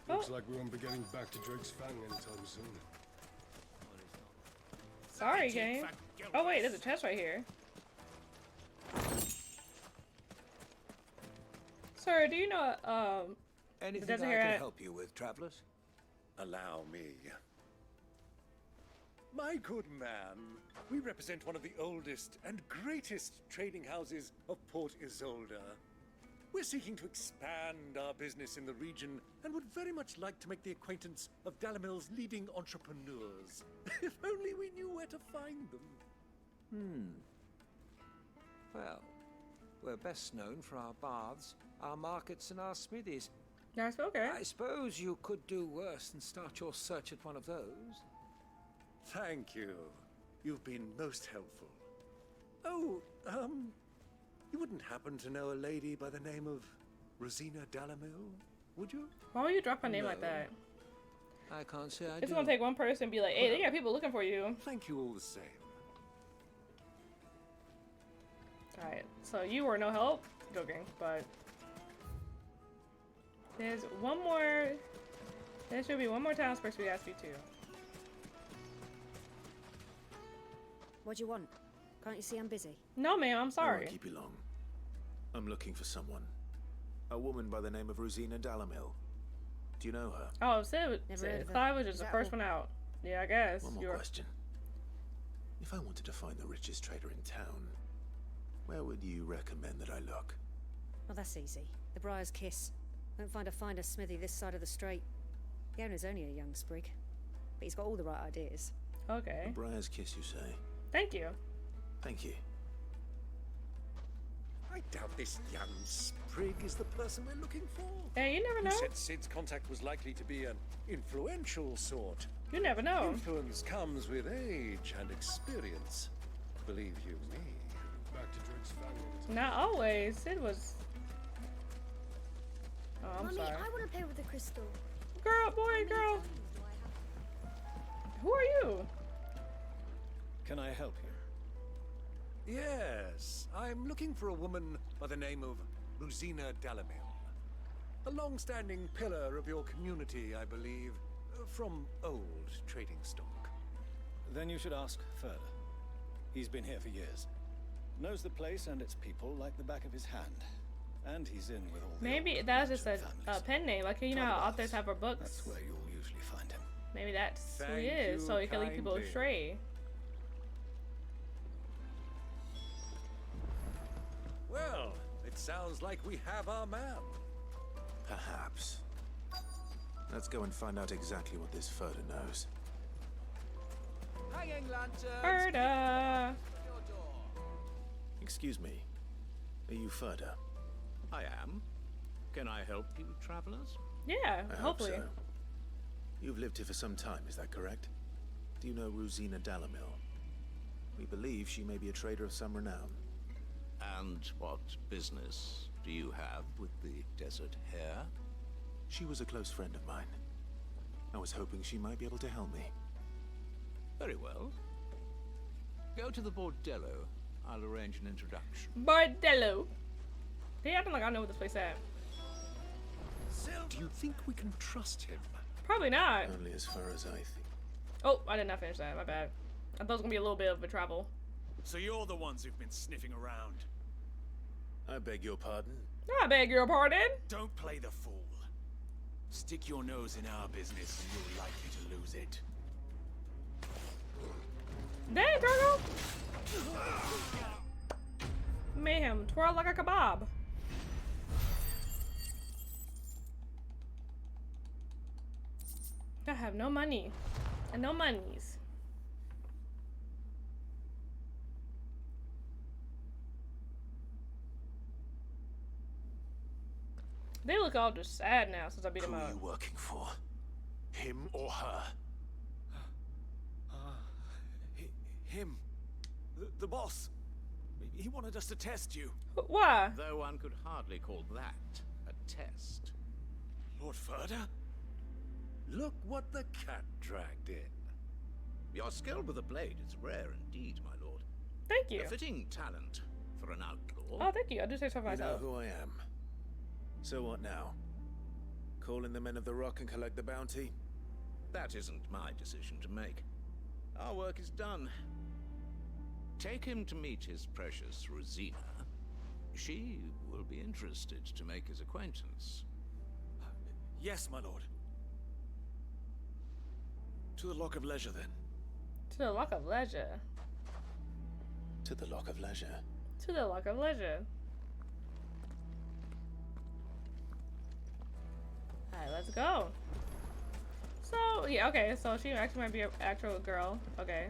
[SPEAKER 4] Looks like we won't be getting back to Drake's Fang anytime soon.
[SPEAKER 1] Sorry, game. Oh wait, there's a chest right here. Sir, do you know
[SPEAKER 9] Anything
[SPEAKER 1] Desert
[SPEAKER 9] I
[SPEAKER 1] Hare
[SPEAKER 9] can
[SPEAKER 1] at-
[SPEAKER 9] help you with, travelers? Allow me. My good man, we represent one of the oldest and greatest trading houses of Port Isolde. We're seeking to expand our business in the region and would very much like to make the acquaintance of Dalamil's leading entrepreneurs. If only we knew where to find them.
[SPEAKER 6] Well, we're best known for our baths, our markets, and our smithies.
[SPEAKER 1] That's okay.
[SPEAKER 6] I suppose you could do worse than start your search at one of those.
[SPEAKER 9] Thank you. You've been most helpful. Oh, you wouldn't happen to know a lady by the name of Rosina Dalamil, would you?
[SPEAKER 1] Why would you drop a name like
[SPEAKER 6] No.
[SPEAKER 1] that?
[SPEAKER 6] I can't say I
[SPEAKER 1] It's
[SPEAKER 6] do.
[SPEAKER 1] gonna take one person and be like, hey, they got people looking for you.
[SPEAKER 9] Thank you all the same.
[SPEAKER 1] Alright, so you were no help? Joking, but... There's one more... There should be one more town person we gotta speak to.
[SPEAKER 13] What do you want? Can't you see I'm busy?
[SPEAKER 1] No, ma'am, I'm
[SPEAKER 2] I won't
[SPEAKER 1] sorry.
[SPEAKER 2] keep you long. I'm looking for someone. A woman by the name of Rosina Dalamil. Do you know her?
[SPEAKER 1] Oh, Sid,
[SPEAKER 13] Never heard of her.
[SPEAKER 1] Clive was just
[SPEAKER 13] Is
[SPEAKER 1] the
[SPEAKER 13] that
[SPEAKER 1] first
[SPEAKER 13] all?
[SPEAKER 1] one out. Yeah, I guess.
[SPEAKER 2] One more question. If I wanted to find the richest trader in town, where would you recommend that I look?
[SPEAKER 13] Well, that's easy. The Briar's Kiss. Won't find a finer smithy this side of the strait. The owner's only a young sprig, but he's got all the right ideas.
[SPEAKER 1] Okay.
[SPEAKER 2] A Briar's Kiss, you say?
[SPEAKER 1] Thank you.
[SPEAKER 2] Thank you.
[SPEAKER 9] I doubt this young sprig is the person we're looking for.
[SPEAKER 1] Hey, you never know.
[SPEAKER 9] You said Sid's contact was likely to be an influential sort.
[SPEAKER 1] You never know.
[SPEAKER 9] Influence comes with age and experience. Believe you me.
[SPEAKER 4] Back to Drake's Fang.
[SPEAKER 1] Not always. Sid was... Oh, I'm
[SPEAKER 15] Mommy,
[SPEAKER 1] sorry.
[SPEAKER 15] I want to play with the crystal.
[SPEAKER 1] Girl, boy, girl. Who are you?
[SPEAKER 9] Can I help you? Yes, I'm looking for a woman by the name of Rosina Dalamil. A long-standing pillar of your community, I believe, from old trading stock.
[SPEAKER 25] Then you should ask further. He's been here for years. Knows the place and its people like the back of his hand. And he's in with all the
[SPEAKER 1] Maybe that was just a pen name. Like, you know how authors have our books?
[SPEAKER 25] That's where you'll usually find him.
[SPEAKER 1] Maybe that's who he
[SPEAKER 9] Thank
[SPEAKER 1] is,
[SPEAKER 9] you
[SPEAKER 1] so he can lead people
[SPEAKER 9] kindly.
[SPEAKER 1] astray.
[SPEAKER 9] Well, it sounds like we have our man.
[SPEAKER 2] Perhaps. Let's go and find out exactly what this Furda knows.
[SPEAKER 6] Hanging lanterns!
[SPEAKER 1] Furda!
[SPEAKER 2] Excuse me. Are you Furda?
[SPEAKER 26] I am. Can I help you, travelers?
[SPEAKER 1] Yeah,
[SPEAKER 2] I
[SPEAKER 1] hopefully.
[SPEAKER 2] hope so. You've lived here for some time, is that correct? Do you know Rosina Dalamil? We believe she may be a trader of some renown.
[SPEAKER 26] And what business do you have with the Desert Hare?
[SPEAKER 2] She was a close friend of mine. I was hoping she might be able to help me.
[SPEAKER 26] Very well. Go to the Bordello. I'll arrange an introduction.
[SPEAKER 1] Bordello. They acting like I know what this place at.
[SPEAKER 9] Do you think we can trust him?
[SPEAKER 1] Probably not.
[SPEAKER 2] Only as far as I think.
[SPEAKER 1] Oh, I did not finish that. My bad. I thought it was gonna be a little bit of a travel.
[SPEAKER 27] So you're the ones who've been sniffing around.
[SPEAKER 2] I beg your pardon?
[SPEAKER 1] I beg your pardon?
[SPEAKER 27] Don't play the fool. Stick your nose in our business and you're likely to lose it.
[SPEAKER 1] Dang, Turtle! Made him twirl like a kebab. I have no money. And no monies. They look all just sad now since I beat them
[SPEAKER 7] Who
[SPEAKER 1] up.
[SPEAKER 7] are you working for? Him or her?
[SPEAKER 27] Him. The boss. He wanted us to test you.
[SPEAKER 1] Why?
[SPEAKER 26] Though one could hardly call that a test.
[SPEAKER 27] Lord Ferda?
[SPEAKER 9] Look what the cat dragged in.
[SPEAKER 26] Your skill with the blade is rare indeed, my lord.
[SPEAKER 1] Thank you.
[SPEAKER 26] A fitting talent for an outlaw.
[SPEAKER 1] Oh, thank you. I do say so for
[SPEAKER 2] You know
[SPEAKER 1] myself.
[SPEAKER 2] who I am. So what now? Call in the Men of the Rock and collect the bounty?
[SPEAKER 26] That isn't my decision to make. Our work is done. Take him to meet his precious Rosina. She will be interested to make his acquaintance.
[SPEAKER 27] Yes, my lord. To the Lock of Leisure, then.
[SPEAKER 1] To the Lock of Leisure.
[SPEAKER 2] To the Lock of Leisure.
[SPEAKER 1] To the Lock of Leisure. Alright, let's go. So, yeah, okay, so she actually might be an actual girl. Okay.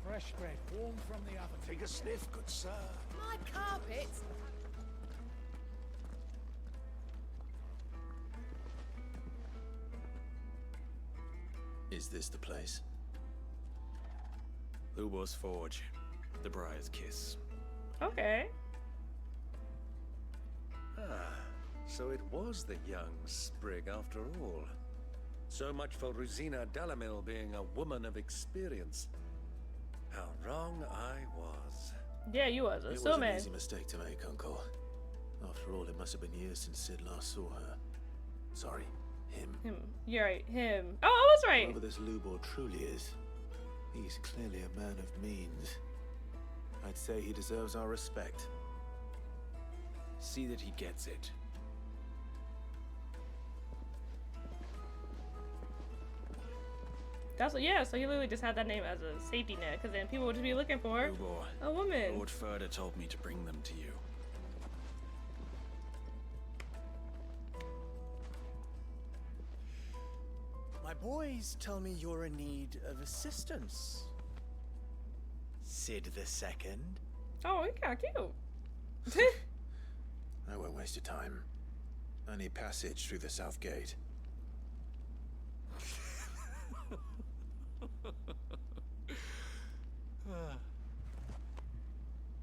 [SPEAKER 19] Fresh bread, warm from the oven.
[SPEAKER 27] Take a sniff, good sir.
[SPEAKER 14] My carpet!
[SPEAKER 2] Is this the place?
[SPEAKER 27] Lubor's Forge. The Briar's Kiss.
[SPEAKER 1] Okay.
[SPEAKER 9] So it was the young sprig after all. So much for Rosina Delamil being a woman of experience. How wrong I was.
[SPEAKER 1] Yeah, you was.
[SPEAKER 2] It was
[SPEAKER 1] So
[SPEAKER 2] an
[SPEAKER 1] mad.
[SPEAKER 2] easy mistake to make, Uncle. After all, it must have been years since Sid last saw her. Sorry, him.
[SPEAKER 1] Him. You're right. Him. Oh, I was right.
[SPEAKER 2] Whoever this Lubor truly is, he's clearly a man of means. I'd say he deserves our respect.
[SPEAKER 27] See that he gets it.
[SPEAKER 1] That's what, yeah, so he literally just had that name as a safety net, because then people would just be looking for
[SPEAKER 27] Lubor.
[SPEAKER 1] a woman.
[SPEAKER 27] Lord Ferda told me to bring them to you.
[SPEAKER 5] My boys tell me you're in need of assistance. Sid the Second.
[SPEAKER 1] Oh, he kinda cute.
[SPEAKER 2] I won't waste your time. I need passage through the south gate.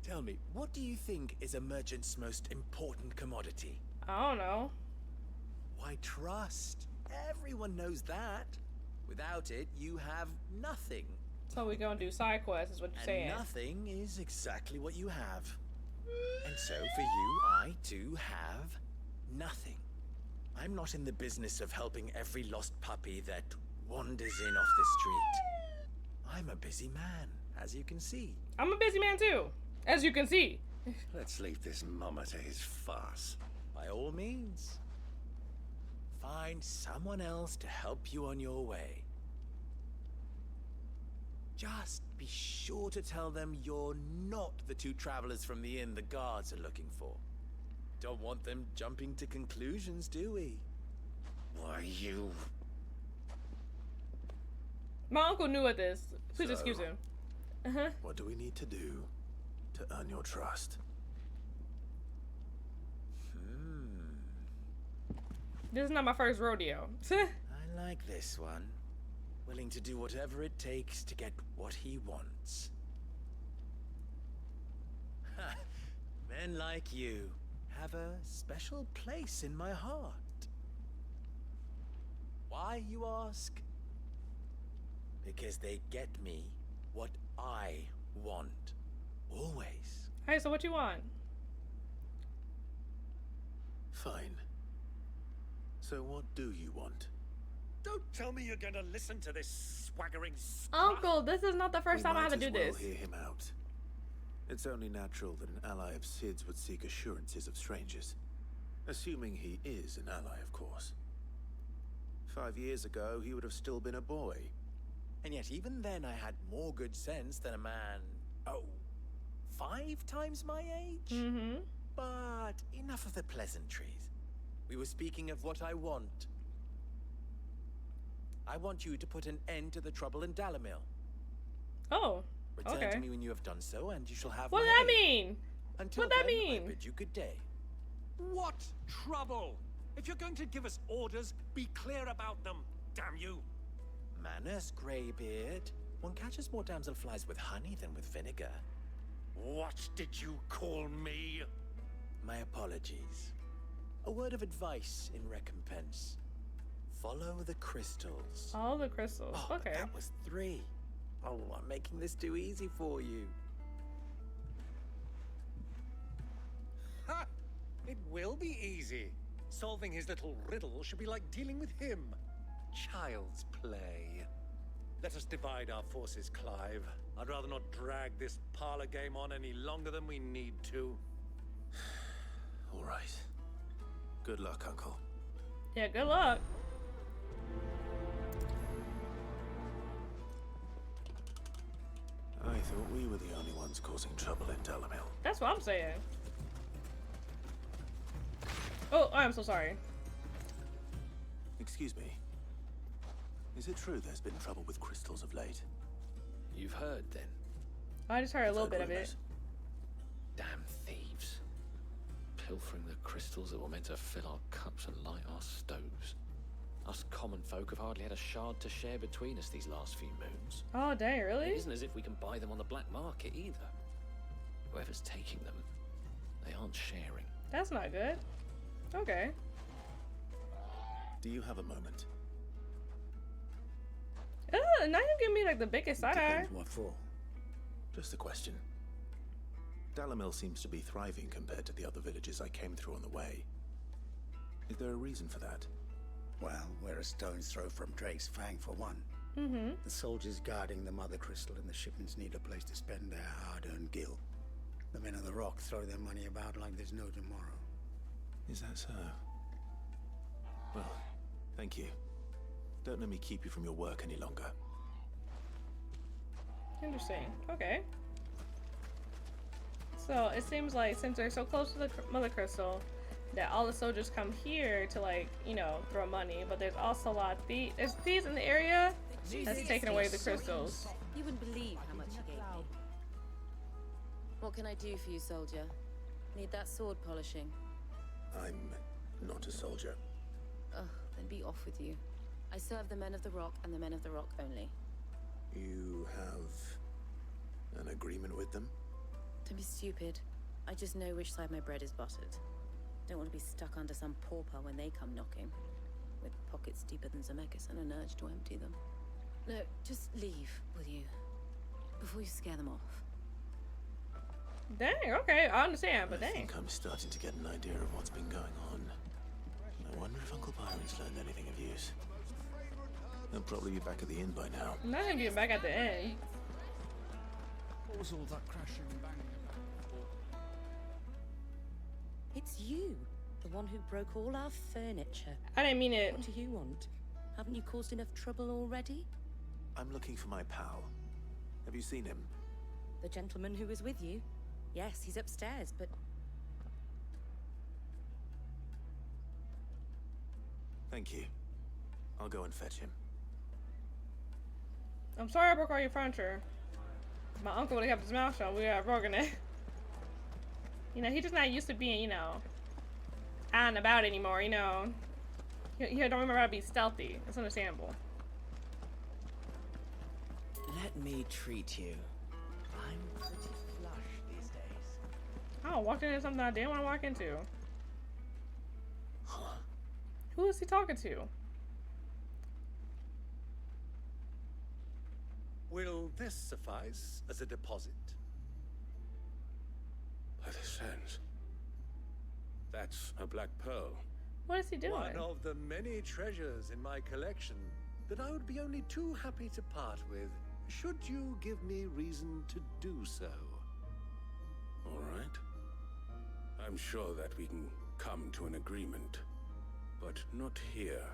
[SPEAKER 5] Tell me, what do you think is a merchant's most important commodity?
[SPEAKER 1] I don't know.
[SPEAKER 5] Why, trust. Everyone knows that. Without it, you have nothing.
[SPEAKER 1] So we gonna do side quests, is what you're
[SPEAKER 5] And
[SPEAKER 1] saying.
[SPEAKER 5] nothing is exactly what you have. And so for you, I too have nothing. I'm not in the business of helping every lost puppy that wanders in off the street. I'm a busy man, as you can see.
[SPEAKER 1] I'm a busy man too, as you can see.
[SPEAKER 9] Let's leave this mama to his farce.
[SPEAKER 5] By all means. Find someone else to help you on your way. Just be sure to tell them you're not the two travelers from the inn the guards are looking for. Don't want them jumping to conclusions, do we?
[SPEAKER 9] Why, you...
[SPEAKER 1] My uncle knew at this. Please
[SPEAKER 2] So,
[SPEAKER 1] excuse him. Uh-huh.
[SPEAKER 2] What do we need to do to earn your trust?
[SPEAKER 1] This is not my first rodeo.
[SPEAKER 5] I like this one. Willing to do whatever it takes to get what he wants. Ha! Men like you have a special place in my heart. Why, you ask? Because they get me what I want. Always.
[SPEAKER 1] Hey, so what you want?
[SPEAKER 2] Fine. So what do you want?
[SPEAKER 19] Don't tell me you're gonna listen to this swaggering
[SPEAKER 1] Uncle, this is not the first time I have to do
[SPEAKER 2] might as
[SPEAKER 1] this.
[SPEAKER 2] well hear him out. It's only natural that an ally of Sid's would seek assurances of strangers. Assuming he is an ally, of course. 5 years ago, he would have still been a boy.
[SPEAKER 5] And yet even then I had more good sense than a man, 5 times my age?
[SPEAKER 1] Mm-hmm.
[SPEAKER 5] But enough of the pleasantries. We were speaking of what I want. I want you to put an end to the trouble in Dalamil.
[SPEAKER 1] Oh,
[SPEAKER 5] Return
[SPEAKER 1] okay.
[SPEAKER 5] to me when you have done so, and you shall have
[SPEAKER 1] What
[SPEAKER 5] my
[SPEAKER 1] does that
[SPEAKER 5] aid.
[SPEAKER 1] mean?
[SPEAKER 5] Until
[SPEAKER 1] What that
[SPEAKER 5] then,
[SPEAKER 1] mean?
[SPEAKER 5] I bid you good day.
[SPEAKER 9] What trouble? If you're going to give us orders, be clear about them, damn you!
[SPEAKER 5] Manners, Greybeard. One catches more damselflies with honey than with vinegar.
[SPEAKER 9] What did you call me?
[SPEAKER 5] My apologies. A word of advice in recompense. Follow the crystals.
[SPEAKER 1] All the crystals.
[SPEAKER 5] Oh,
[SPEAKER 1] Okay.
[SPEAKER 5] but that was 3. Oh, I'm making this too easy for you.
[SPEAKER 9] Ha! It will be easy. Solving his little riddle should be like dealing with him. Child's play. Let us divide our forces, Clive. I'd rather not drag this parlor game on any longer than we need to.
[SPEAKER 2] All right. Good luck, Uncle.
[SPEAKER 1] Yeah, good luck.
[SPEAKER 2] I thought we were the only ones causing trouble in Dalamil.
[SPEAKER 1] That's what I'm saying. Oh, I'm so sorry.
[SPEAKER 2] Excuse me. Is it true there's been trouble with crystals of late?
[SPEAKER 10] You've heard, then?
[SPEAKER 1] I just heard a little bit of it.
[SPEAKER 2] rumors.
[SPEAKER 10] Damn thieves. Pilfering the crystals that were meant to fill our cups and light our stoves. Us common folk have hardly had a shard to share between us these last few moons.
[SPEAKER 1] Oh, dang, really?
[SPEAKER 10] It isn't as if we can buy them on the black market either. Whoever's taking them, they aren't sharing.
[SPEAKER 1] That's not good. Okay.
[SPEAKER 2] Do you have a moment?
[SPEAKER 1] Now you give me like the biggest side eye.
[SPEAKER 2] Depends what for. Just a question. Dalamil seems to be thriving compared to the other villages I came through on the way. Is there a reason for that?
[SPEAKER 12] Well, we're a stone's throw from Drake's Fang for one.
[SPEAKER 1] Mm-hmm.
[SPEAKER 12] The soldiers guarding the Mother Crystal and the shipments need a place to spend their hard-earned gil. The men of the Rock throw their money about like there's no tomorrow.
[SPEAKER 2] Is that so? Well, thank you. Don't let me keep you from your work any longer.
[SPEAKER 1] Interesting. Okay. So it seems like since they're so close to the Mother Crystal, that all the soldiers come here to, like, you know, throw money. But there's also a lot of thieves. There's thieves in the area that's taking away the crystals.
[SPEAKER 14] You wouldn't believe how much he gave me. What can I do for you, soldier? Need that sword polishing?
[SPEAKER 2] I'm not a soldier.
[SPEAKER 14] Ugh, then be off with you. I serve the men of the Rock and the men of the Rock only.
[SPEAKER 2] You have an agreement with them?
[SPEAKER 14] Don't be stupid. I just know which side my bread is buttered. Don't want to be stuck under some pauper when they come knocking. With pockets deeper than Zemeckis and an urge to empty them. No, just leave, will you? Before you scare them off.
[SPEAKER 1] Dang, okay, I understand, but
[SPEAKER 2] I
[SPEAKER 1] dang.
[SPEAKER 2] think I'm starting to get an idea of what's been going on. I wonder if Uncle Byron's learned anything of use. He'll probably be back at the inn by now.
[SPEAKER 1] I'm not gonna be back at the end.
[SPEAKER 4] What was all that crashing and banging about?
[SPEAKER 14] It's you, the one who broke all our furniture.
[SPEAKER 1] I didn't mean it.
[SPEAKER 14] What do you want? Haven't you caused enough trouble already?
[SPEAKER 2] I'm looking for my pal. Have you seen him?
[SPEAKER 14] The gentleman who was with you? Yes, he's upstairs, but...
[SPEAKER 2] Thank you. I'll go and fetch him.
[SPEAKER 1] I'm sorry I broke all your furniture. My uncle would have kept his mouth shut. We would have broken it. You know, he's just not used to being, you know, out and about anymore, you know. He don't remember how to be stealthy. It's understandable.
[SPEAKER 15] Let me treat you. I'm pretty flush these days.
[SPEAKER 1] I walked into something I didn't want to walk into. Who is he talking to?
[SPEAKER 9] Will this suffice as a deposit?
[SPEAKER 4] By the sands. That's a black pearl.
[SPEAKER 1] What is he doing?
[SPEAKER 9] One of the many treasures in my collection that I would be only too happy to part with, should you give me reason to do so.
[SPEAKER 4] All right. I'm sure that we can come to an agreement, but not here.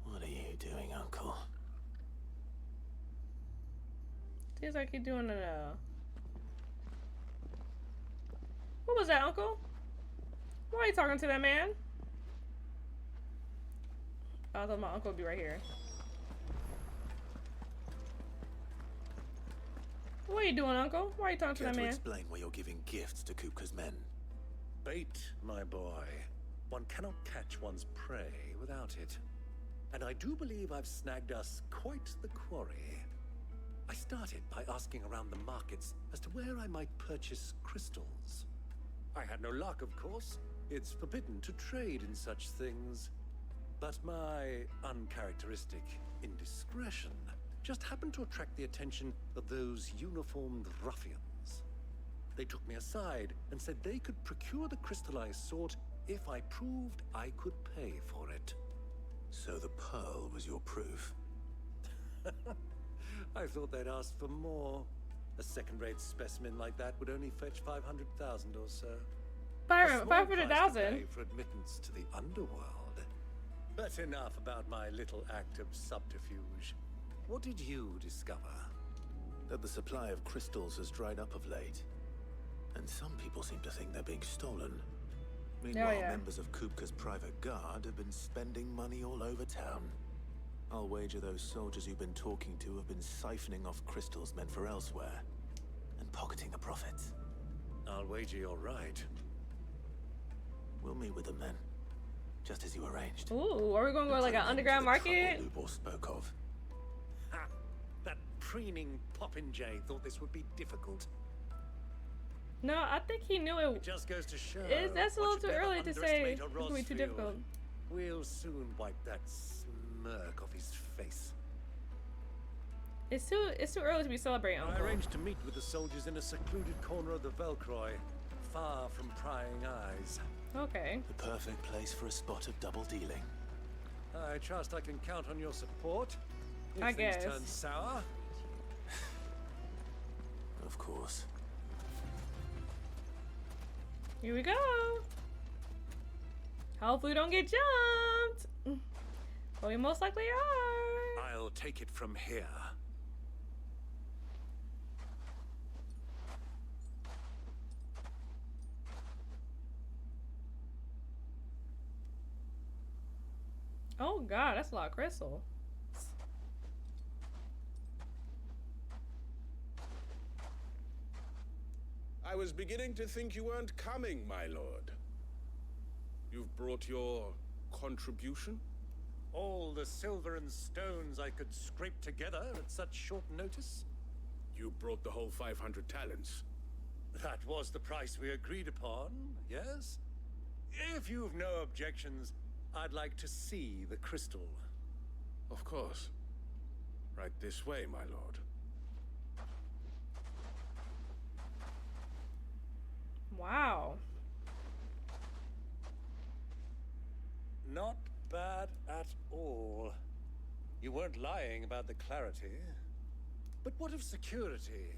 [SPEAKER 2] What are you doing, Uncle?
[SPEAKER 1] Seems like you're doing a. What was that, Uncle? Why are you talking to that man? I thought my uncle would be right here. What are you doing, Uncle? Why are you talking to
[SPEAKER 2] Care
[SPEAKER 1] that
[SPEAKER 2] to
[SPEAKER 1] man?
[SPEAKER 2] explain why you're giving gifts to KUPKA's men?
[SPEAKER 9] Bait, my boy. One cannot catch one's prey without it. And I do believe I've snagged us quite the quarry. I started by asking around the markets as to where I might purchase crystals. I had no luck, of course. It's forbidden to trade in such things. But my uncharacteristic indiscretion just happened to attract the attention of those uniformed ruffians. They took me aside and said they could procure the crystal I sought if I proved I could pay for it.
[SPEAKER 2] So the pearl was your proof?
[SPEAKER 9] I thought they'd ask for more. A second-rate specimen like that would only fetch 500,000 or so.
[SPEAKER 1] 500,000
[SPEAKER 9] for admittance to the underworld. But enough about my little act of subterfuge. What did you discover?
[SPEAKER 2] That the supply of crystals has dried up of late. And some people seem to think they're being stolen. Meanwhile, members of KUPKA's private guard have been spending money all over town. I'll wager those soldiers you've been talking to have been siphoning off crystals meant for elsewhere and pocketing the profits.
[SPEAKER 9] I'll wager you're right.
[SPEAKER 2] We'll meet with them then, just as you arranged.
[SPEAKER 1] Ooh, are we going to go like an underground market?
[SPEAKER 2] Lubor spoke of.
[SPEAKER 9] Ha! That preening popinjay thought this would be difficult.
[SPEAKER 1] No, I think he knew it.
[SPEAKER 9] It just goes to show.
[SPEAKER 1] That's a little too early to say it's going to be too difficult.
[SPEAKER 9] We'll soon wipe that smirk off his face.
[SPEAKER 1] It's too early to be celebrating, Uncle.
[SPEAKER 9] I arranged to meet with the soldiers in a secluded corner of the Velcroy, far from prying eyes.
[SPEAKER 1] Okay.
[SPEAKER 2] The perfect place for a spot of double dealing.
[SPEAKER 9] I trust I can count on your support if
[SPEAKER 1] I
[SPEAKER 9] things
[SPEAKER 1] guess.
[SPEAKER 9] turn sour.
[SPEAKER 2] Of course.
[SPEAKER 1] Here we go. Hopefully we don't get jumped. Well, we most likely are.
[SPEAKER 9] I'll take it from here.
[SPEAKER 1] Oh god, that's a lot of crystal.
[SPEAKER 4] I was beginning to think you weren't coming, my lord. You've brought your contribution?
[SPEAKER 9] All the silver and stones I could scrape together at such short notice?
[SPEAKER 4] You brought the whole 500 talents.
[SPEAKER 9] That was the price we agreed upon, yes? If you've no objections, I'd like to see the crystal.
[SPEAKER 4] Of course. Right this way, my lord.
[SPEAKER 1] Wow.
[SPEAKER 9] Not bad at all. You weren't lying about the clarity. But what of security?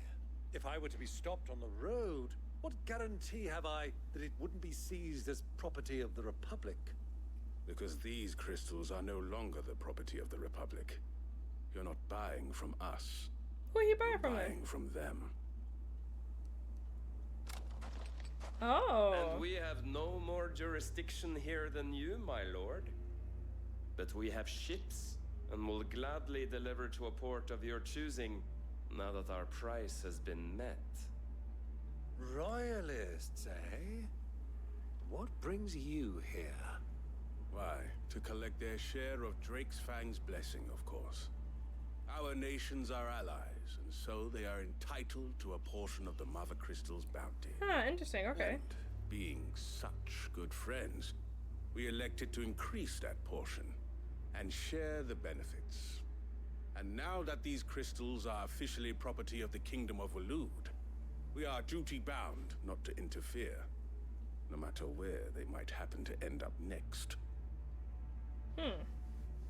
[SPEAKER 9] If I were to be stopped on the road, what guarantee have I that it wouldn't be seized as property of the Republic?
[SPEAKER 4] Because these crystals are no longer the property of the Republic. You're not buying from us.
[SPEAKER 1] Who are you buying from?
[SPEAKER 4] Buying from them.
[SPEAKER 1] Oh.
[SPEAKER 23] And we have no more jurisdiction here than you, my lord. But we have ships, and will gladly deliver to a port of your choosing, now that our price has been met.
[SPEAKER 9] Royalists, eh? What brings you here?
[SPEAKER 4] Why, to collect their share of Drake's Fang's blessing, of course. Our nations are allies, and so they are entitled to a portion of the Mother Crystal's bounty.
[SPEAKER 1] Huh, interesting, okay.
[SPEAKER 4] And being such good friends, we elected to increase that portion and share the benefits. And now that these crystals are officially property of the Kingdom of Waloed, we are duty-bound not to interfere, no matter where they might happen to end up next.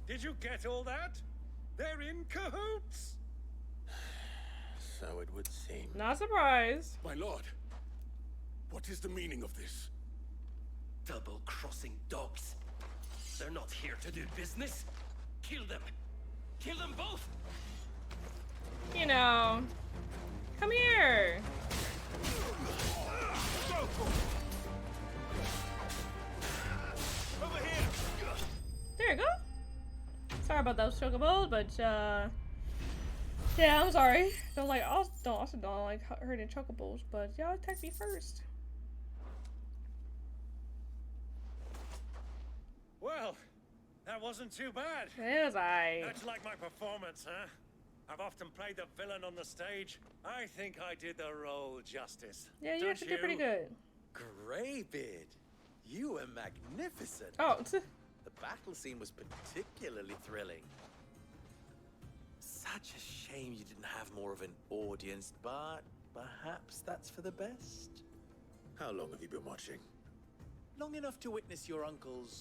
[SPEAKER 9] Did you get all that? They're in cahoots!
[SPEAKER 2] So it would seem.
[SPEAKER 1] Not surprised.
[SPEAKER 4] My lord, what is the meaning of this?
[SPEAKER 3] Double-crossing dogs. They're not here to do business.
[SPEAKER 24] Kill them. Kill them both.
[SPEAKER 1] You know. Come here.
[SPEAKER 19] Over here.
[SPEAKER 1] There you go. Sorry about those chocobos, but yeah, I'm sorry. Don't like don't like hurting chocobos, but y'all attack me first.
[SPEAKER 9] Well, that wasn't too bad.
[SPEAKER 1] It was aight.
[SPEAKER 9] How'd you like my performance, huh? I've often played the villain on the stage. I think I did the role justice.
[SPEAKER 1] Yeah, you actually did pretty good.
[SPEAKER 5] Greybeard, you were magnificent.
[SPEAKER 1] Oh.
[SPEAKER 5] The battle scene was particularly thrilling. Such a shame you didn't have more of an audience, but perhaps that's for the best.
[SPEAKER 2] How long have you been watching?
[SPEAKER 5] Long enough to witness your uncle's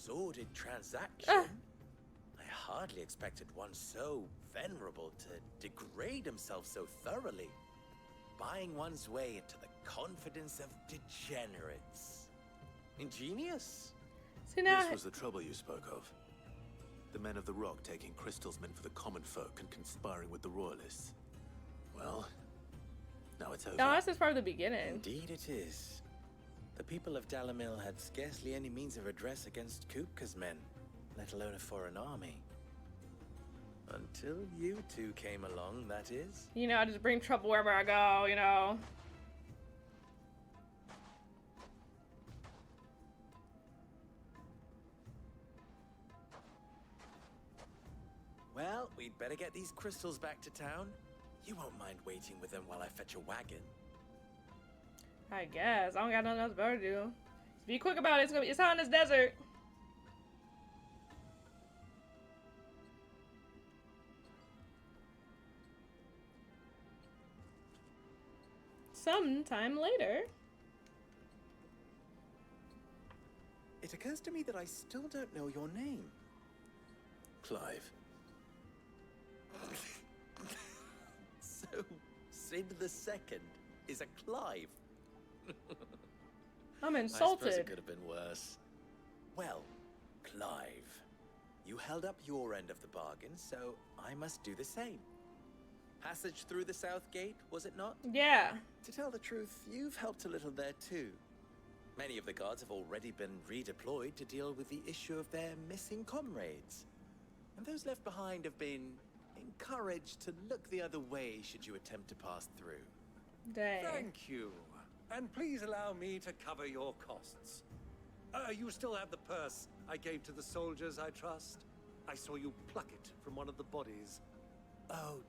[SPEAKER 5] sordid transaction. I hardly expected one so venerable to degrade himself so thoroughly, buying one's way into the confidence of degenerates. Ingenious.
[SPEAKER 1] See, now
[SPEAKER 2] this was the trouble you spoke of. The men of the Rock taking crystals meant for the common folk and conspiring with the royalists. Well, now it's over.
[SPEAKER 1] No, that's just part of the beginning.
[SPEAKER 5] Indeed it is. The people of Dalamil had scarcely any means of redress against KUPKA's men, let alone a foreign army. Until you two came along, that is.
[SPEAKER 1] You know, I just bring trouble wherever I go, you know.
[SPEAKER 5] Well, we'd better get these crystals back to town. You won't mind waiting with them while I fetch a wagon.
[SPEAKER 1] I guess. I don't got nothing else better to do. Be quick about it. It's out in this desert. Sometime later.
[SPEAKER 5] It occurs to me that I still don't know your name.
[SPEAKER 2] Clive.
[SPEAKER 5] So, Sid the Second is a Clive.
[SPEAKER 1] I'm
[SPEAKER 5] I suppose
[SPEAKER 1] insulted.
[SPEAKER 5] it could have been worse. Well, Clive, you held up your end of the bargain, so I must do the same. Passage through the south gate, was it not?
[SPEAKER 1] Yeah.
[SPEAKER 5] To tell the truth, you've helped a little there too. Many of the guards have already been redeployed to deal with the issue of their missing comrades. And those left behind have been encouraged to look the other way should you attempt to pass through.
[SPEAKER 1] Dang.
[SPEAKER 9] Thank you. And please allow me to cover your costs. You still have the purse I gave to the soldiers, I trust? I saw you pluck it from one of the bodies.
[SPEAKER 5] Oh,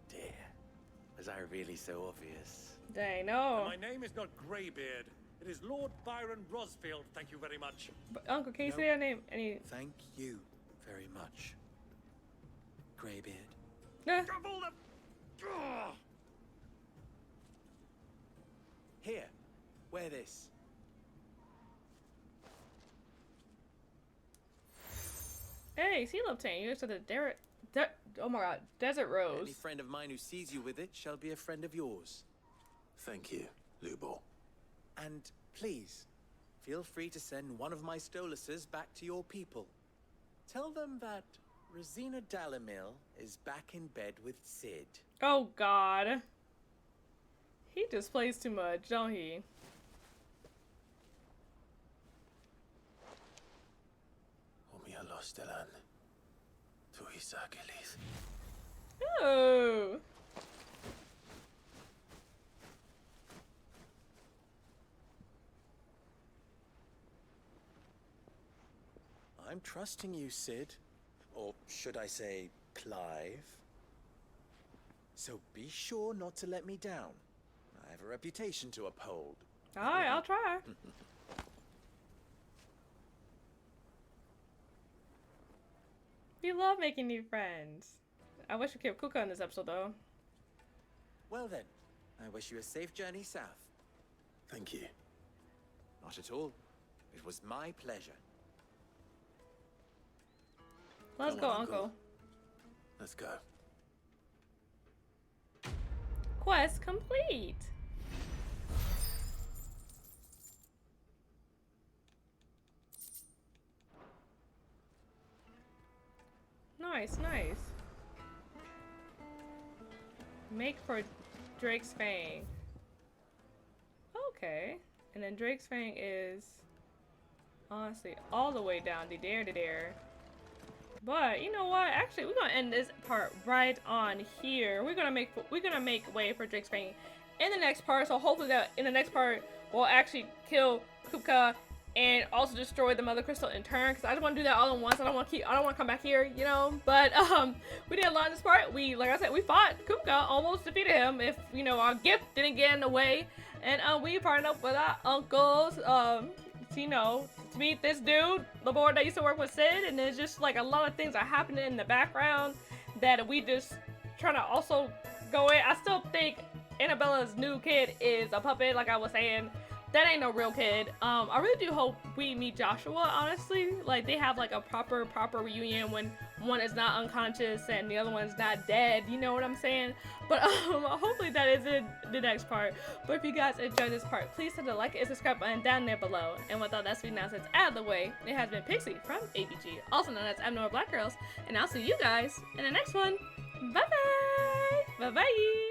[SPEAKER 5] dear. Was I really so obvious?
[SPEAKER 1] Dang, no.
[SPEAKER 9] My name is not Greybeard. It is Lord Byron Rosfield, thank you very much.
[SPEAKER 1] But Uncle, can you say that name?
[SPEAKER 5] Thank you very much, Greybeard.
[SPEAKER 9] Double the...
[SPEAKER 5] Here, wear this.
[SPEAKER 1] Hey, Sea Lobtain, you to the oh my god, Desert Rose.
[SPEAKER 5] Any friend of mine who sees you with it shall be a friend of yours.
[SPEAKER 2] Thank you, Lubor.
[SPEAKER 5] And please, feel free to send one of my Stoluses back to your people. Tell them that Rosina Dalamil is back in bed with Sid.
[SPEAKER 1] Oh god. He just plays too much, don't he?
[SPEAKER 2] Stelan. To his Achilles.
[SPEAKER 1] Oh.
[SPEAKER 5] I'm trusting you, Sid. Or should I say, Clive. So be sure not to let me down. I have a reputation to uphold.
[SPEAKER 1] Alright, I'll try. We love making new friends. I wish we kept KUPKA in this episode, though.
[SPEAKER 5] Well then, I wish you a safe journey south.
[SPEAKER 2] Thank you.
[SPEAKER 5] Not at all. It was my pleasure.
[SPEAKER 1] Let's go, Uncle.
[SPEAKER 2] Let's go.
[SPEAKER 1] Quest complete. nice, nice. Make for Drake's Fang. Okay. And then Drake's Fang is honestly all the way down to there. But you know what? Actually, we're gonna end this part right on here. We're gonna make way for Drake's Fang in the next part. So hopefully that in the next part we'll actually kill KUPKA and also destroy the Mother Crystal in turn. Because I just want to do that all at once. I don't want to come back here, you know. But we did a lot in this part. Like I said, we fought KUPKA, almost defeated him. If you know our gift didn't get in the way, and we partnered up with our uncles. You know, to meet this dude, the boy that used to work with Sid, and there's just like a lot of things are happening in the background that we just trying to also go in. I still think Annabella's new kid is a puppet, like I was saying. That ain't no real kid. I really do hope we meet Joshua, honestly. Like, they have like a proper reunion when one is not unconscious and the other one's not dead, you know what I'm saying? But hopefully that is in the next part. But if you guys enjoyed this part, please hit the like and subscribe button down there below. And with all that sweet nonsense out of the way, it has been Pixie from ABG, also known as Abnormal Black Girls, and I'll see you guys in the next one. Bye bye! Bye bye!